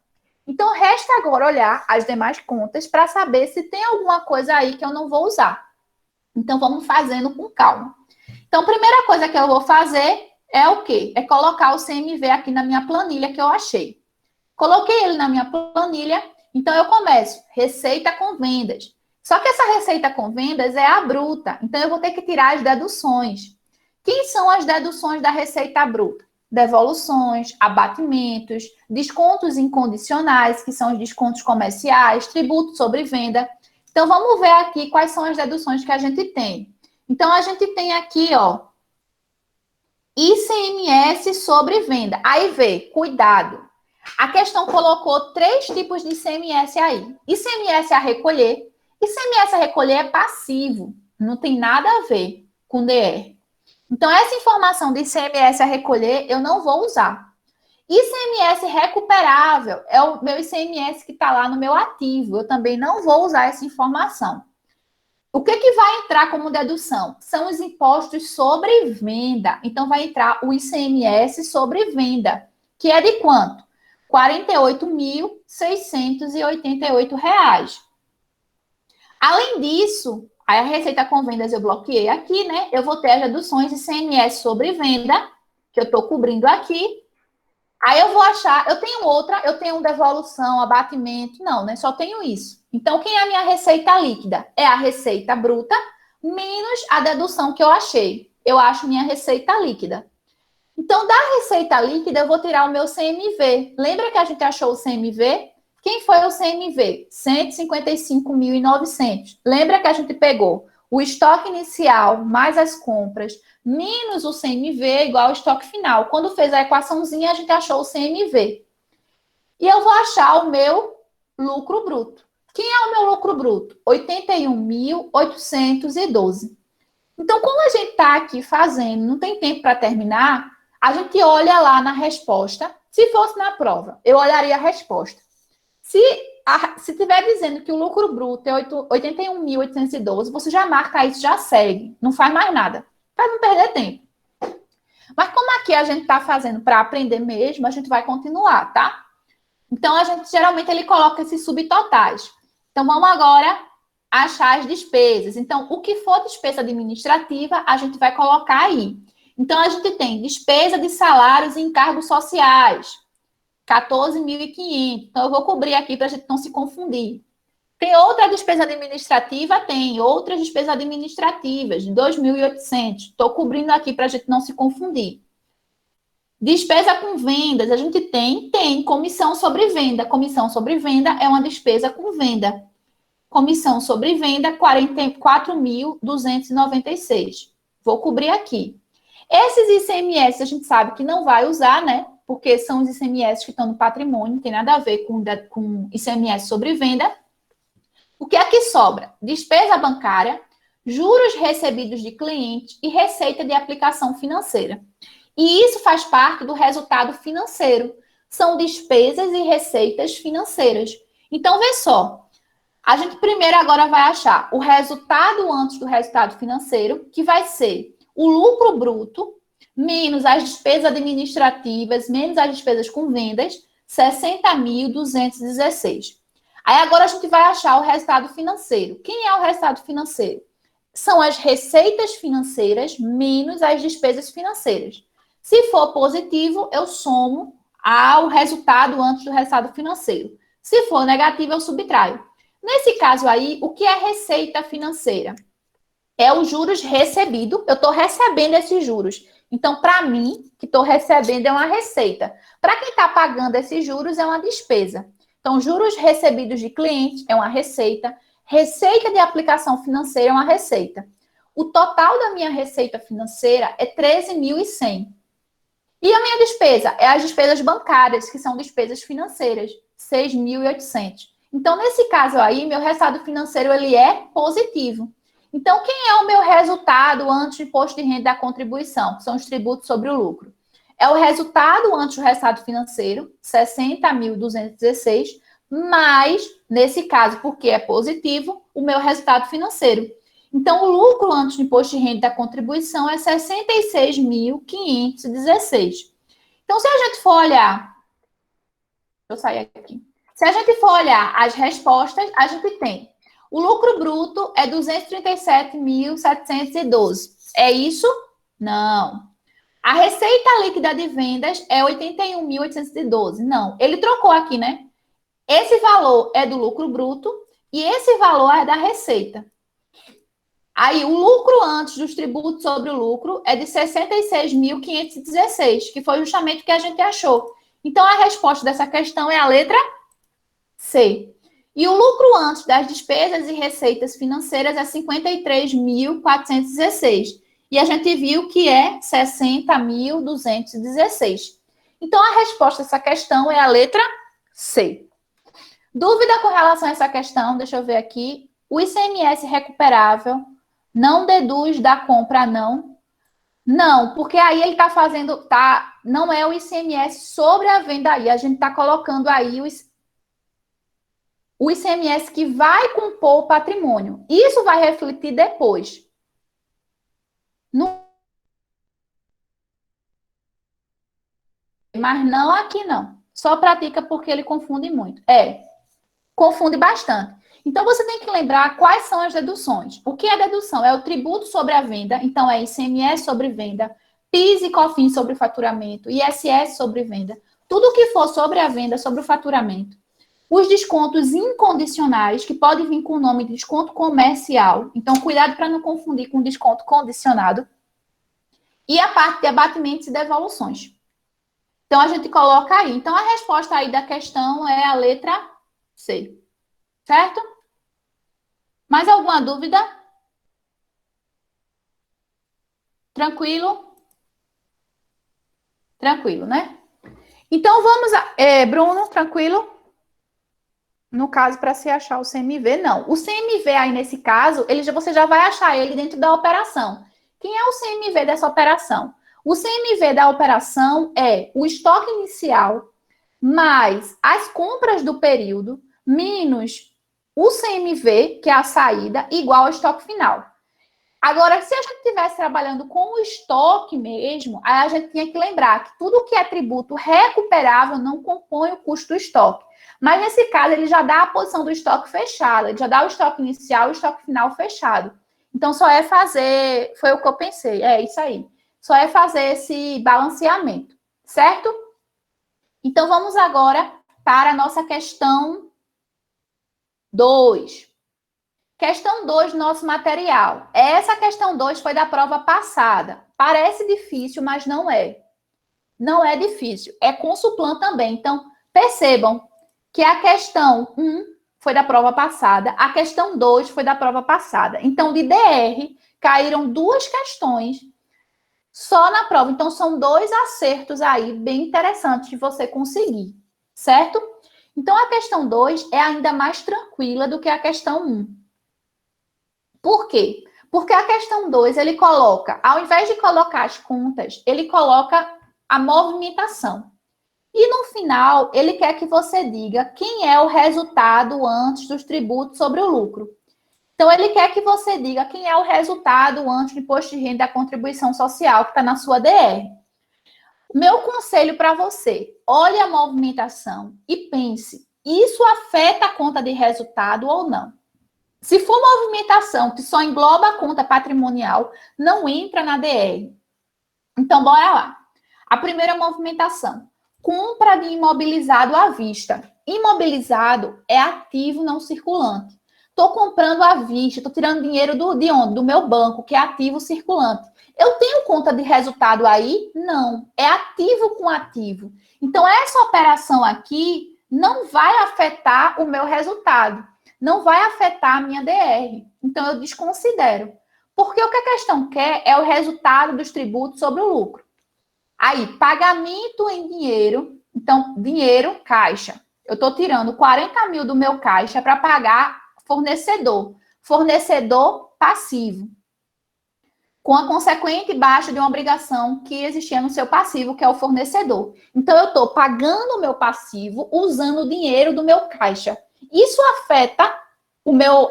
Então, resta agora olhar as demais contas para saber se tem alguma coisa aí que eu não vou usar. Então, vamos fazendo com calma. Então, a primeira coisa que eu vou fazer é o quê? É colocar o CMV aqui na minha planilha que eu achei. Coloquei ele na minha planilha, então eu começo receita com vendas. Só que essa receita com vendas é a bruta, então eu vou ter que tirar as deduções. Quem são as deduções da receita bruta? devoluções, abatimentos, descontos incondicionais, que são os descontos comerciais, tributo sobre venda. Então, vamos ver aqui quais são as deduções que a gente tem. Então, a gente tem aqui, ó, ICMS sobre venda. Aí vê, cuidado. A questão colocou 3 tipos de ICMS aí. ICMS a recolher. ICMS a recolher é passivo. Não tem nada a ver com DR. Então, essa informação de ICMS a recolher, eu não vou usar. ICMS recuperável é o meu ICMS que está lá no meu ativo. Eu também não vou usar essa informação. O que vai entrar como dedução? São os impostos sobre venda. Então, vai entrar o ICMS sobre venda, que é de quanto? R$ 48.688. Além disso, aí a receita com vendas eu bloqueei aqui, né? Eu vou ter as deduções de ICMS sobre venda, que eu estou cobrindo aqui. Aí eu vou achar, eu tenho outra, eu tenho devolução, abatimento, não, né? Só tenho isso. Então, quem é a minha receita líquida? É a receita bruta menos a dedução que eu achei. Eu acho minha receita líquida. Então, da receita líquida, eu vou tirar o meu CMV. Lembra que a gente achou o CMV? Quem foi o CMV? 155.900. Lembra que a gente pegou o estoque inicial mais as compras, menos o CMV igual ao estoque final. Quando fez a equaçãozinha, a gente achou o CMV. E eu vou achar o meu lucro bruto. Quem é o meu lucro bruto? 81.812. Então, como a gente está aqui fazendo, não tem tempo para terminar, a gente olha lá na resposta. Se fosse na prova, eu olharia a resposta. Se estiver dizendo que o lucro bruto é 81.812, você já marca isso, já segue. Não faz mais nada. Para não perder tempo. Mas como aqui a gente está fazendo para aprender mesmo, a gente vai continuar, tá? Então, a gente geralmente ele coloca esses subtotais. Então, vamos agora achar as despesas. Então, o que for despesa administrativa, a gente vai colocar aí. Então, a gente tem despesa de salários e encargos sociais, 14.500. Então, eu vou cobrir aqui para a gente não se confundir. Tem outra despesa administrativa? Tem. Outras despesas administrativas, de 2.800. Estou cobrindo aqui para a gente não se confundir. Despesa com vendas, a gente tem comissão sobre venda. Comissão sobre venda é uma despesa com venda. Comissão sobre venda, 44.296. Vou cobrir aqui. Esses ICMS a gente sabe que não vai usar, né? Porque são os ICMS que estão no patrimônio, não tem nada a ver com ICMS sobre venda. O que é que sobra? Despesa bancária, juros recebidos de cliente e receita de aplicação financeira. E isso faz parte do resultado financeiro. São despesas e receitas financeiras. Então, vê só. A gente primeiro agora vai achar o resultado antes do resultado financeiro, que vai ser o lucro bruto, menos as despesas administrativas, menos as despesas com vendas, 60.216. Aí agora a gente vai achar o resultado financeiro. Quem é o resultado financeiro? São as receitas financeiras menos as despesas financeiras. Se for positivo, eu somo ao resultado antes do resultado financeiro. Se for negativo, eu subtraio. Nesse caso aí, o que é receita financeira? É os juros recebidos. Eu estou recebendo esses juros. Então, para mim, que estou recebendo é uma receita. Para quem está pagando esses juros, é uma despesa. Então, juros recebidos de cliente é uma receita. Receita de aplicação financeira é uma receita. O total da minha receita financeira é 13.100. E a minha despesa? É as despesas bancárias, que são despesas financeiras, 6.800. Então, nesse caso aí, meu resultado financeiro ele é positivo. Então, quem é o meu resultado antes do imposto de renda da contribuição? Que são os tributos sobre o lucro. É o resultado antes do resultado financeiro, 60.216, mais, nesse caso, porque é positivo, o meu resultado financeiro. Então, o lucro antes do imposto de renda da contribuição é 66.516. Então, se a gente for olhar... Deixa eu sair aqui. Se a gente for olhar as respostas, a gente tem o lucro bruto é 237.712. É isso? Não. A receita líquida de vendas é 81.812. Não. Ele trocou aqui, né? Esse valor é do lucro bruto e esse valor é da receita. Aí, o lucro antes dos tributos sobre o lucro é de 66.516, que foi justamente o que a gente achou. Então, a resposta dessa questão é a letra C. E o lucro antes das despesas e receitas financeiras é 53.416. E a gente viu que é 60.216. Então, a resposta dessa questão é a letra C. Dúvida com relação a essa questão? Deixa eu ver aqui. O ICMS recuperável não deduz da compra, não? Não, porque aí ele está fazendo, não é o ICMS sobre a venda aí. A gente está colocando aí o ICMS que vai compor o patrimônio. Isso vai refletir depois. Mas não aqui, não. Só pratica porque ele confunde muito. Confunde bastante. Então, você tem que lembrar quais são as deduções. O que é dedução? É o tributo sobre a venda. Então, é ICMS sobre venda, PIS e COFINS sobre faturamento, ISS sobre venda. Tudo que for sobre a venda, sobre o faturamento. Os descontos incondicionais, que podem vir com o nome de desconto comercial. Então, cuidado para não confundir com desconto condicionado. E a parte de abatimentos e devoluções. Então, a gente coloca aí. Então, a resposta aí da questão é a letra C. Certo? Mais alguma dúvida? Tranquilo? Tranquilo, né? Então, vamos... Bruno, tranquilo? No caso, para se achar o CMV, não. O CMV aí, nesse caso, você já vai achar ele dentro da operação. Quem é o CMV dessa operação? O CMV da operação é o estoque inicial mais as compras do período menos o CMV, que é a saída, igual ao estoque final. Agora, se a gente estivesse trabalhando com o estoque mesmo, aí a gente tinha que lembrar que tudo que é tributo recuperável não compõe o custo do estoque. Mas nesse caso, ele já dá a posição do estoque fechado, ele já dá o estoque inicial e o estoque final fechado. Então, só é fazer, foi o que eu pensei, é isso aí. Só é fazer esse balanceamento, certo? Então, vamos agora para a nossa questão 2. Questão 2 do nosso material. Essa questão 2 foi da prova passada. Parece difícil, mas não é. Não é difícil. É com Suplan também. Então, percebam que a questão 1 foi da prova passada, a questão 2 foi da prova passada. Então, de DR, caíram 2 questões só na prova. Então, são 2 acertos aí bem interessantes de você conseguir, certo? Então, a questão 2 é ainda mais tranquila do que a questão 1. Por quê? Porque a questão 2, ele coloca, ao invés de colocar as contas, ele coloca a movimentação. E no final, ele quer que você diga quem é o resultado antes dos tributos sobre o lucro. Então, ele quer que você diga quem é o resultado antes do imposto de renda e da contribuição social que está na sua DR. Meu conselho para você, olhe a movimentação e pense, isso afeta a conta de resultado ou não? Se for movimentação que só engloba a conta patrimonial, não entra na DR. Então, bora lá. A primeira movimentação. Compra de imobilizado à vista. Imobilizado é ativo não circulante. Estou comprando à vista, estou tirando dinheiro de onde? Do meu banco, que é ativo circulante. Eu tenho conta de resultado aí? Não. É ativo com ativo. Então, essa operação aqui não vai afetar o meu resultado. Não vai afetar a minha DR. Então, eu desconsidero. Porque o que a questão quer é o resultado dos tributos sobre o lucro. Aí, pagamento em dinheiro. Então, dinheiro, caixa. Eu estou tirando 40 mil do meu caixa para pagar fornecedor. Fornecedor passivo. Com a consequente baixa de uma obrigação que existia no seu passivo, que é o fornecedor. Então, eu estou pagando o meu passivo usando o dinheiro do meu caixa. Isso afeta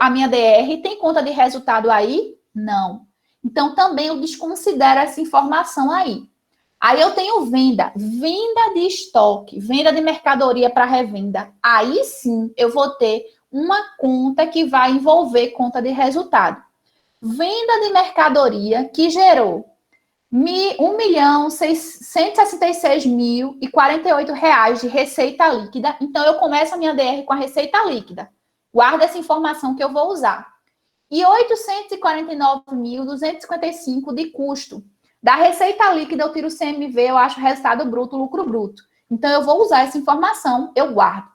a minha DR? Tem conta de resultado aí? Não. Então, também eu desconsidero essa informação aí. Aí eu tenho venda de estoque, venda de mercadoria para revenda. Aí sim, eu vou ter uma conta que vai envolver conta de resultado. Venda de mercadoria que gerou R$1.166.048 de receita líquida. Então, eu começo a minha DR com a receita líquida. Guarda essa informação que eu vou usar. e 849.255 de custo. Da receita líquida, eu tiro o CMV, eu acho o resultado bruto, lucro bruto. Então, eu vou usar essa informação, eu guardo.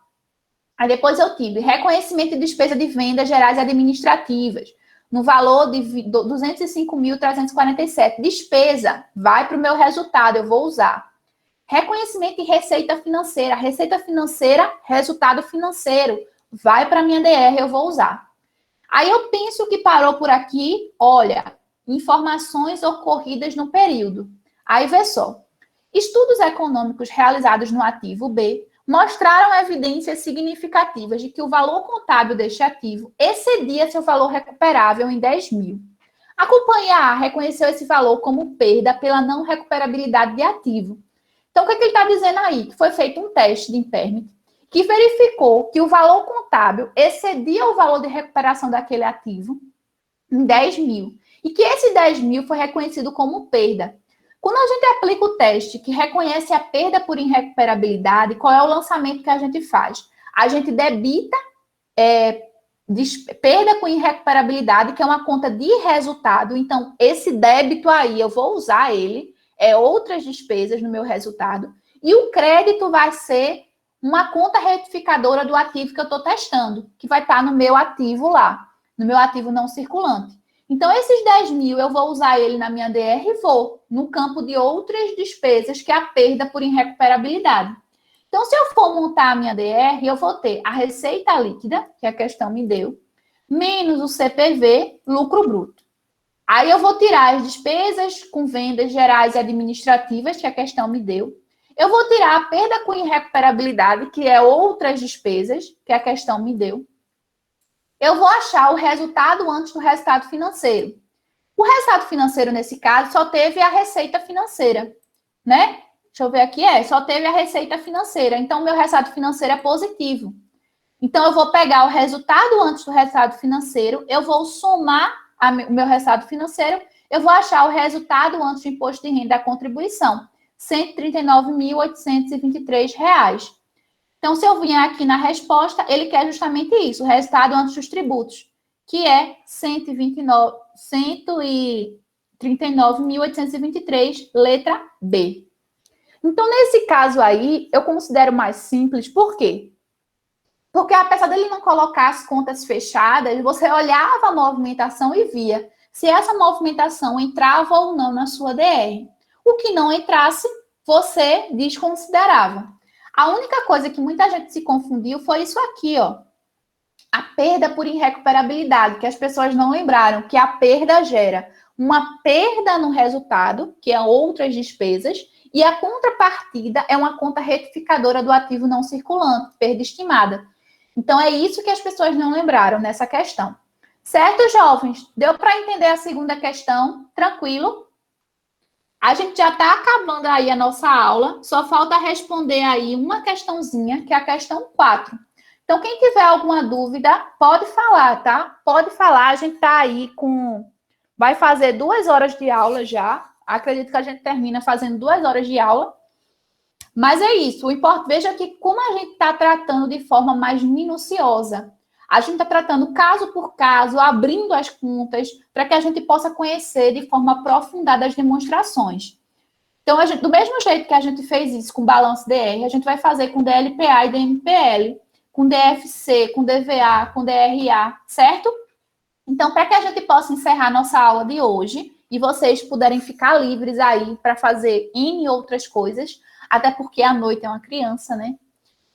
Aí depois eu tive reconhecimento de despesa de vendas gerais e administrativas, no valor de 205.347. Despesa, vai para o meu resultado, eu vou usar. Reconhecimento de receita financeira, resultado financeiro, vai para a minha DR, eu vou usar. Aí eu penso que parou por aqui, olha, informações ocorridas no período. Aí vê só. Estudos econômicos realizados no ativo B mostraram evidências significativas de que o valor contábil deste ativo excedia seu valor recuperável em 10 mil. A companhia A reconheceu esse valor como perda pela não recuperabilidade de ativo. Então, o que ele está dizendo aí? Que foi feito um teste de impairment que verificou que o valor contábil excedia o valor de recuperação daquele ativo em 10 mil. E que esse 10 mil foi reconhecido como perda. Quando a gente aplica o teste que reconhece a perda por irrecuperabilidade, qual é o lançamento que a gente faz? A gente debita perda com irrecuperabilidade, que é uma conta de resultado. Então, esse débito aí, eu vou usar ele, outras despesas no meu resultado. E o crédito vai ser uma conta retificadora do ativo que eu estou testando, que vai estar no meu ativo lá, no meu ativo não circulante. Então, esses 10 mil, eu vou usar ele na minha DR e vou no campo de outras despesas, que é a perda por irrecuperabilidade. Então, se eu for montar a minha DR, eu vou ter a receita líquida, que a questão me deu, menos o CPV, lucro bruto. Aí eu vou tirar as despesas com vendas gerais e administrativas, que a questão me deu. Eu vou tirar a perda com irrecuperabilidade, que é outras despesas, que a questão me deu. Eu vou achar o resultado antes do resultado financeiro. O resultado financeiro, nesse caso, só teve a receita financeira, né? Deixa eu ver aqui, só teve a receita financeira. Então, meu resultado financeiro é positivo. Então, eu vou pegar o resultado antes do resultado financeiro, eu vou somar o meu resultado financeiro, eu vou achar o resultado antes do imposto de renda da contribuição, R$ 139.823. Então, se eu vier aqui na resposta, ele quer justamente isso, o resultado antes dos tributos, que é 139.823, letra B. Então, nesse caso aí, eu considero mais simples, por quê? Porque apesar dele não colocar as contas fechadas, você olhava a movimentação e via se essa movimentação entrava ou não na sua DR. O que não entrasse, você desconsiderava. A única coisa que muita gente se confundiu foi isso aqui, ó. A perda por irrecuperabilidade, que as pessoas não lembraram, que a perda gera uma perda no resultado, que é outras despesas, e a contrapartida é uma conta retificadora do ativo não circulante, perda estimada. Então, é isso que as pessoas não lembraram nessa questão. Certo, jovens? Deu para entender a segunda questão? Tranquilo? A gente já está acabando aí a nossa aula, só falta responder aí uma questãozinha, que é a questão 4. Então, quem tiver alguma dúvida, pode falar, tá? Pode falar, a gente está aí com... Vai fazer 2 horas de aula já. Acredito que a gente termina fazendo 2 horas de aula. Mas é isso. Veja que como a gente está tratando de forma mais minuciosa. A gente está tratando caso por caso, abrindo as contas, para que a gente possa conhecer de forma aprofundada as demonstrações. Então, do mesmo jeito que a gente fez isso com balanço DR, a gente vai fazer com DLPA e DMPL, com DFC, com DVA, com DRA, certo? Então, para que a gente possa encerrar nossa aula de hoje e vocês puderem ficar livres aí para fazer N outras coisas, até porque à noite é uma criança, né?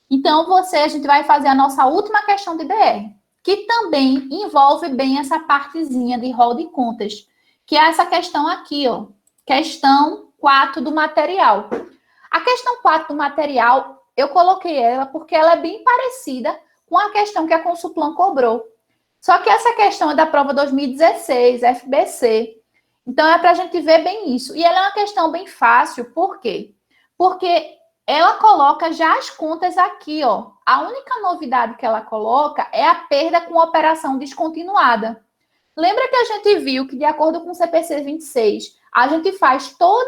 Então, a gente vai fazer a nossa última questão de DR, que também envolve bem essa partezinha de rol de contas, que é essa questão aqui, ó. Questão 4 do material. A questão 4 do material, eu coloquei ela porque ela é bem parecida com a questão que a Consulplan cobrou. Só que essa questão é da prova 2016, FBC. Então, é para a gente ver bem isso. E ela é uma questão bem fácil, por quê? Porque ela coloca já as contas aqui, ó. A única novidade que ela coloca é a perda com operação descontinuada. Lembra que a gente viu que, de acordo com o CPC 26, a gente faz todo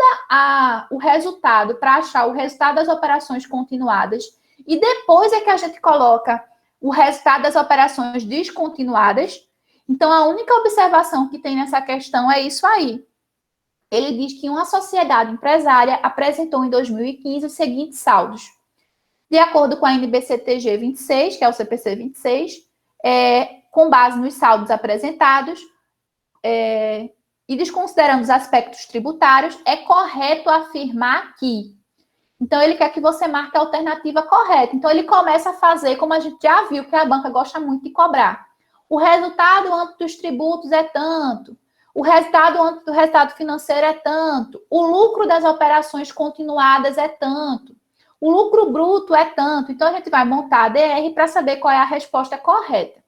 o resultado para achar o resultado das operações continuadas e depois é que a gente coloca o resultado das operações descontinuadas. Então, a única observação que tem nessa questão é isso aí. Ele diz que uma sociedade empresária apresentou em 2015 os seguintes saldos. De acordo com a NBCTG 26, que é o CPC 26, com base nos saldos apresentados e desconsiderando os aspectos tributários, é correto afirmar que. Então, ele quer que você marque a alternativa correta. Então, ele começa a fazer, como a gente já viu, que a banca gosta muito de cobrar. O resultado antes dos tributos é tanto. O resultado antes do resultado financeiro é tanto. O lucro das operações continuadas é tanto. O lucro bruto é tanto. Então, a gente vai montar a DR para saber qual é a resposta correta.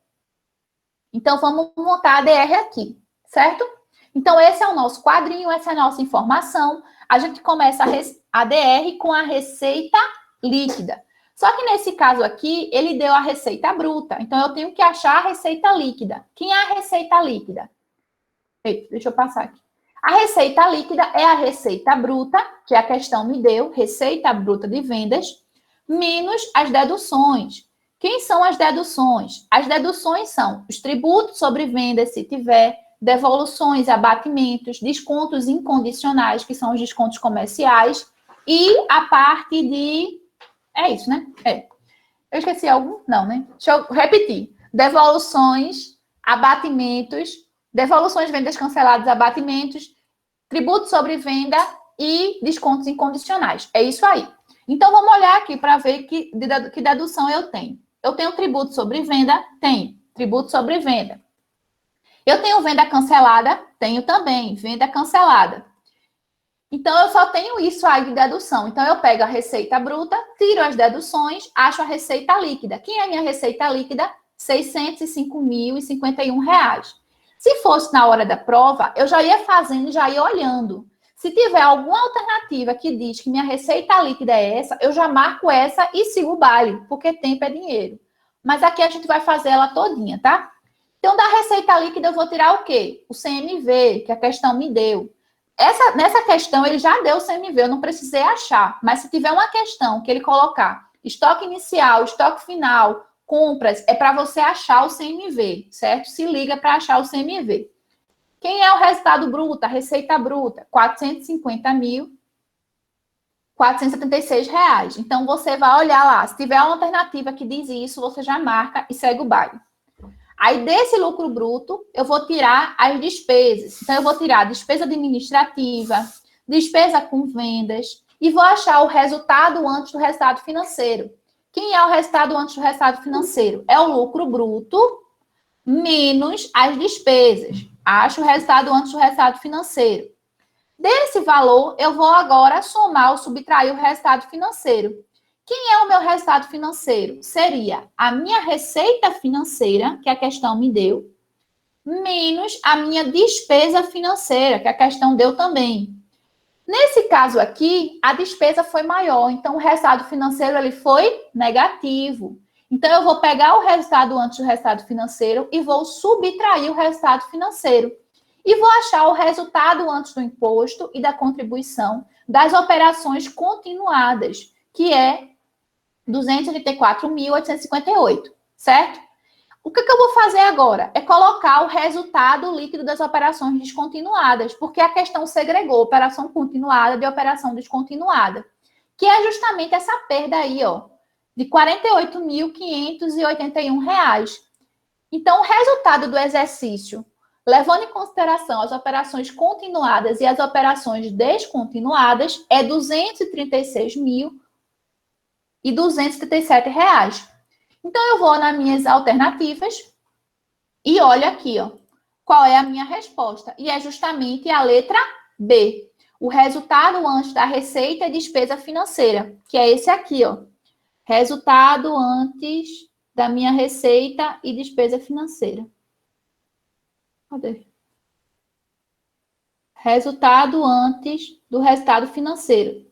Então, vamos montar a DR aqui, certo? Então, esse é o nosso quadrinho, essa é a nossa informação. A gente começa a DR com a receita líquida. Só que nesse caso aqui, ele deu a receita bruta. Então, eu tenho que achar a receita líquida. Quem é a receita líquida? Eita, deixa eu passar aqui. A receita líquida é a receita bruta, que a questão me deu, receita bruta de vendas, menos as deduções. Quem são as deduções? As deduções são os tributos sobre vendas, se tiver, devoluções, abatimentos, descontos incondicionais, que são os descontos comerciais, e a parte de... É isso, né? Eu esqueci algum? Não, né? Deixa eu repetir. Devoluções, abatimentos, devoluções, vendas canceladas, abatimentos, tributo sobre venda e descontos incondicionais. É isso aí. Então, vamos olhar aqui para ver que dedução eu tenho. Eu tenho tributo sobre venda? Tenho. Tributo sobre venda. Eu tenho venda cancelada? Tenho também. Venda cancelada. Então, eu só tenho isso aí de dedução. Então, eu pego a receita bruta, tiro as deduções, acho a receita líquida. Quem é a minha receita líquida? R$ 605.051. Se fosse na hora da prova, eu já ia fazendo, já ia olhando. Se tiver alguma alternativa que diz que minha receita líquida é essa, eu já marco essa e sigo o baile, porque tempo é dinheiro. Mas aqui a gente vai fazer ela todinha, tá? Então, da receita líquida, eu vou tirar o quê? O CMV, que a questão me deu. Nessa questão, ele já deu o CMV, eu não precisei achar. Mas se tiver uma questão que ele colocar estoque inicial, estoque final, compras, é para você achar o CMV, certo? Se liga para achar o CMV. Quem é o resultado bruto? A receita bruta? R$ 450.476. Então, você vai olhar lá. Se tiver uma alternativa que diz isso, você já marca e segue o baile. Aí, desse lucro bruto, eu vou tirar as despesas. Então, eu vou tirar a despesa administrativa, despesa com vendas, e vou achar o resultado antes do resultado financeiro. Quem é o resultado antes do resultado financeiro? É o lucro bruto menos as despesas. Acho o resultado antes do resultado financeiro. Desse valor, eu vou agora somar ou subtrair o resultado financeiro. Quem é o meu resultado financeiro? Seria a minha receita financeira, que a questão me deu, menos a minha despesa financeira, que a questão deu também. Nesse caso aqui, a despesa foi maior, então o resultado financeiro ele foi negativo. Então, eu vou pegar o resultado antes do resultado financeiro e vou subtrair o resultado financeiro. E vou achar o resultado antes do imposto e da contribuição das operações continuadas, que é 284.858, certo? O que eu vou fazer agora? É colocar o resultado líquido das operações descontinuadas, porque a questão segregou operação continuada de operação descontinuada, que é justamente essa perda aí, ó, de R$ 48.581. Então, o resultado do exercício, levando em consideração as operações continuadas e as operações descontinuadas, é R$ 236.237. Então, eu vou nas minhas alternativas e olho aqui, ó, qual é a minha resposta. E é justamente a letra B. O resultado antes da receita e despesa financeira, que é esse aqui, ó. Resultado antes da minha receita e despesa financeira. Cadê? Resultado antes do resultado financeiro.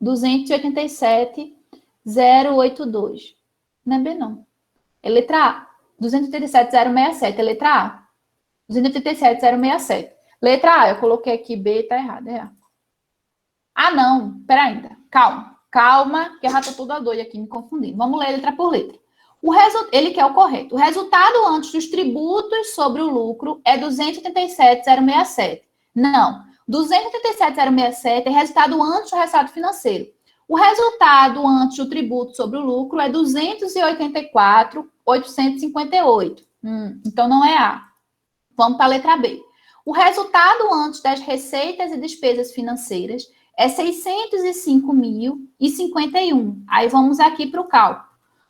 287.082. Não é B, não. É letra A. 287.067 é letra A. 287.067. Letra A, eu coloquei aqui B, tá errado. É A. Ah, não. Pera ainda. Calma. Calma, que eu já tô toda doida aqui, me confundindo. Vamos ler letra por letra. Ele quer o correto. O resultado antes dos tributos sobre o lucro é 287,067. Não. 287,067 é resultado antes do resultado financeiro. O resultado antes do tributo sobre o lucro é 284,858. Então não é A. Vamos para a letra B. O resultado antes das receitas e despesas financeiras é 605.051. Aí vamos aqui para o cálculo.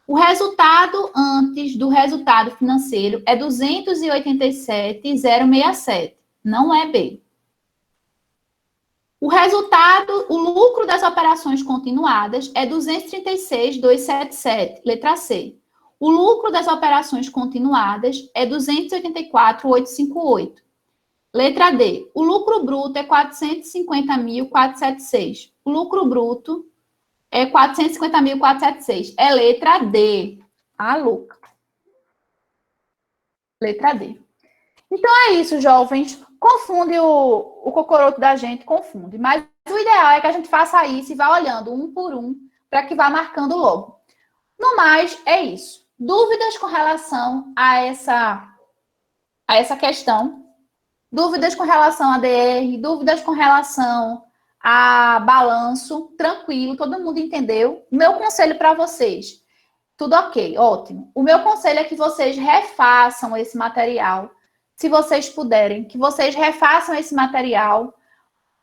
O resultado antes do resultado financeiro é 287,067. Não é B. O lucro das operações continuadas é 236,277. Letra C. O lucro das operações continuadas é 284,858. Letra D. O lucro bruto é 450.476. O lucro bruto é 450.476. É letra D. Ah, louca. Letra D. Então é isso, jovens. Confunde o cocoroto da gente, confunde. Mas o ideal é que a gente faça isso e vá olhando um por um para que vá marcando logo. No mais, é isso. Dúvidas com relação a essa questão? Dúvidas com relação a DR? Dúvidas com relação a balanço? Tranquilo, todo mundo entendeu? Meu conselho para vocês. Tudo ok, ótimo. O meu conselho é que vocês refaçam esse material, se vocês puderem, que vocês refaçam esse material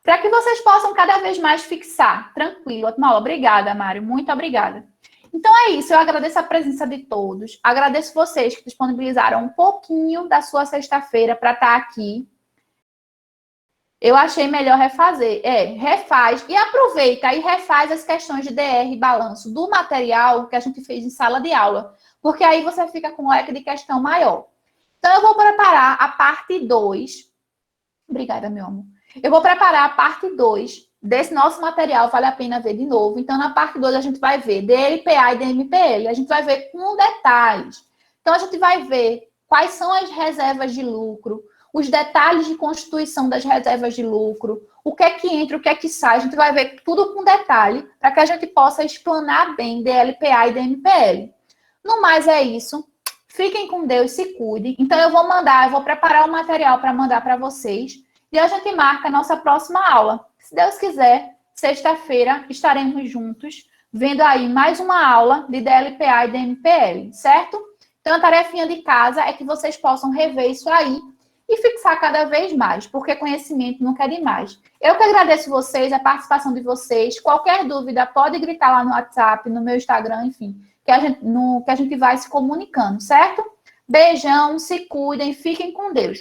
para que vocês possam cada vez mais fixar. Tranquilo, ótima aula. Obrigada, Mário. Muito obrigada. Então é isso, eu agradeço a presença de todos, agradeço vocês que disponibilizaram um pouquinho da sua sexta-feira para estar aqui. Eu achei melhor refazer. Refaz e aproveita e refaz as questões de DR e balanço do material que a gente fez em sala de aula, porque aí você fica com um leque de questão maior. Então, eu vou preparar a parte 2. Obrigada, meu amor. Eu vou preparar a parte 2 desse nosso material, vale a pena ver de novo. Então, na parte 2, a gente vai ver DLPA e DMPL. A gente vai ver com detalhes. Então, a gente vai ver quais são as reservas de lucro, os detalhes de constituição das reservas de lucro, o que é que entra, o que é que sai. A gente vai ver tudo com detalhe para que a gente possa explanar bem DLPA e DMPL. No mais, é isso. Fiquem com Deus, se cuidem. Então, eu vou preparar o material para mandar para vocês. E a gente marca a nossa próxima aula. Se Deus quiser, sexta-feira estaremos juntos, vendo aí mais uma aula de DLPA e DMPL, certo? Então, a tarefinha de casa é que vocês possam rever isso aí e fixar cada vez mais, porque conhecimento nunca é demais. Eu que agradeço vocês, a participação de vocês. Qualquer dúvida, pode gritar lá no WhatsApp, no meu Instagram, enfim, que a gente vai se comunicando, certo? Beijão, se cuidem, fiquem com Deus.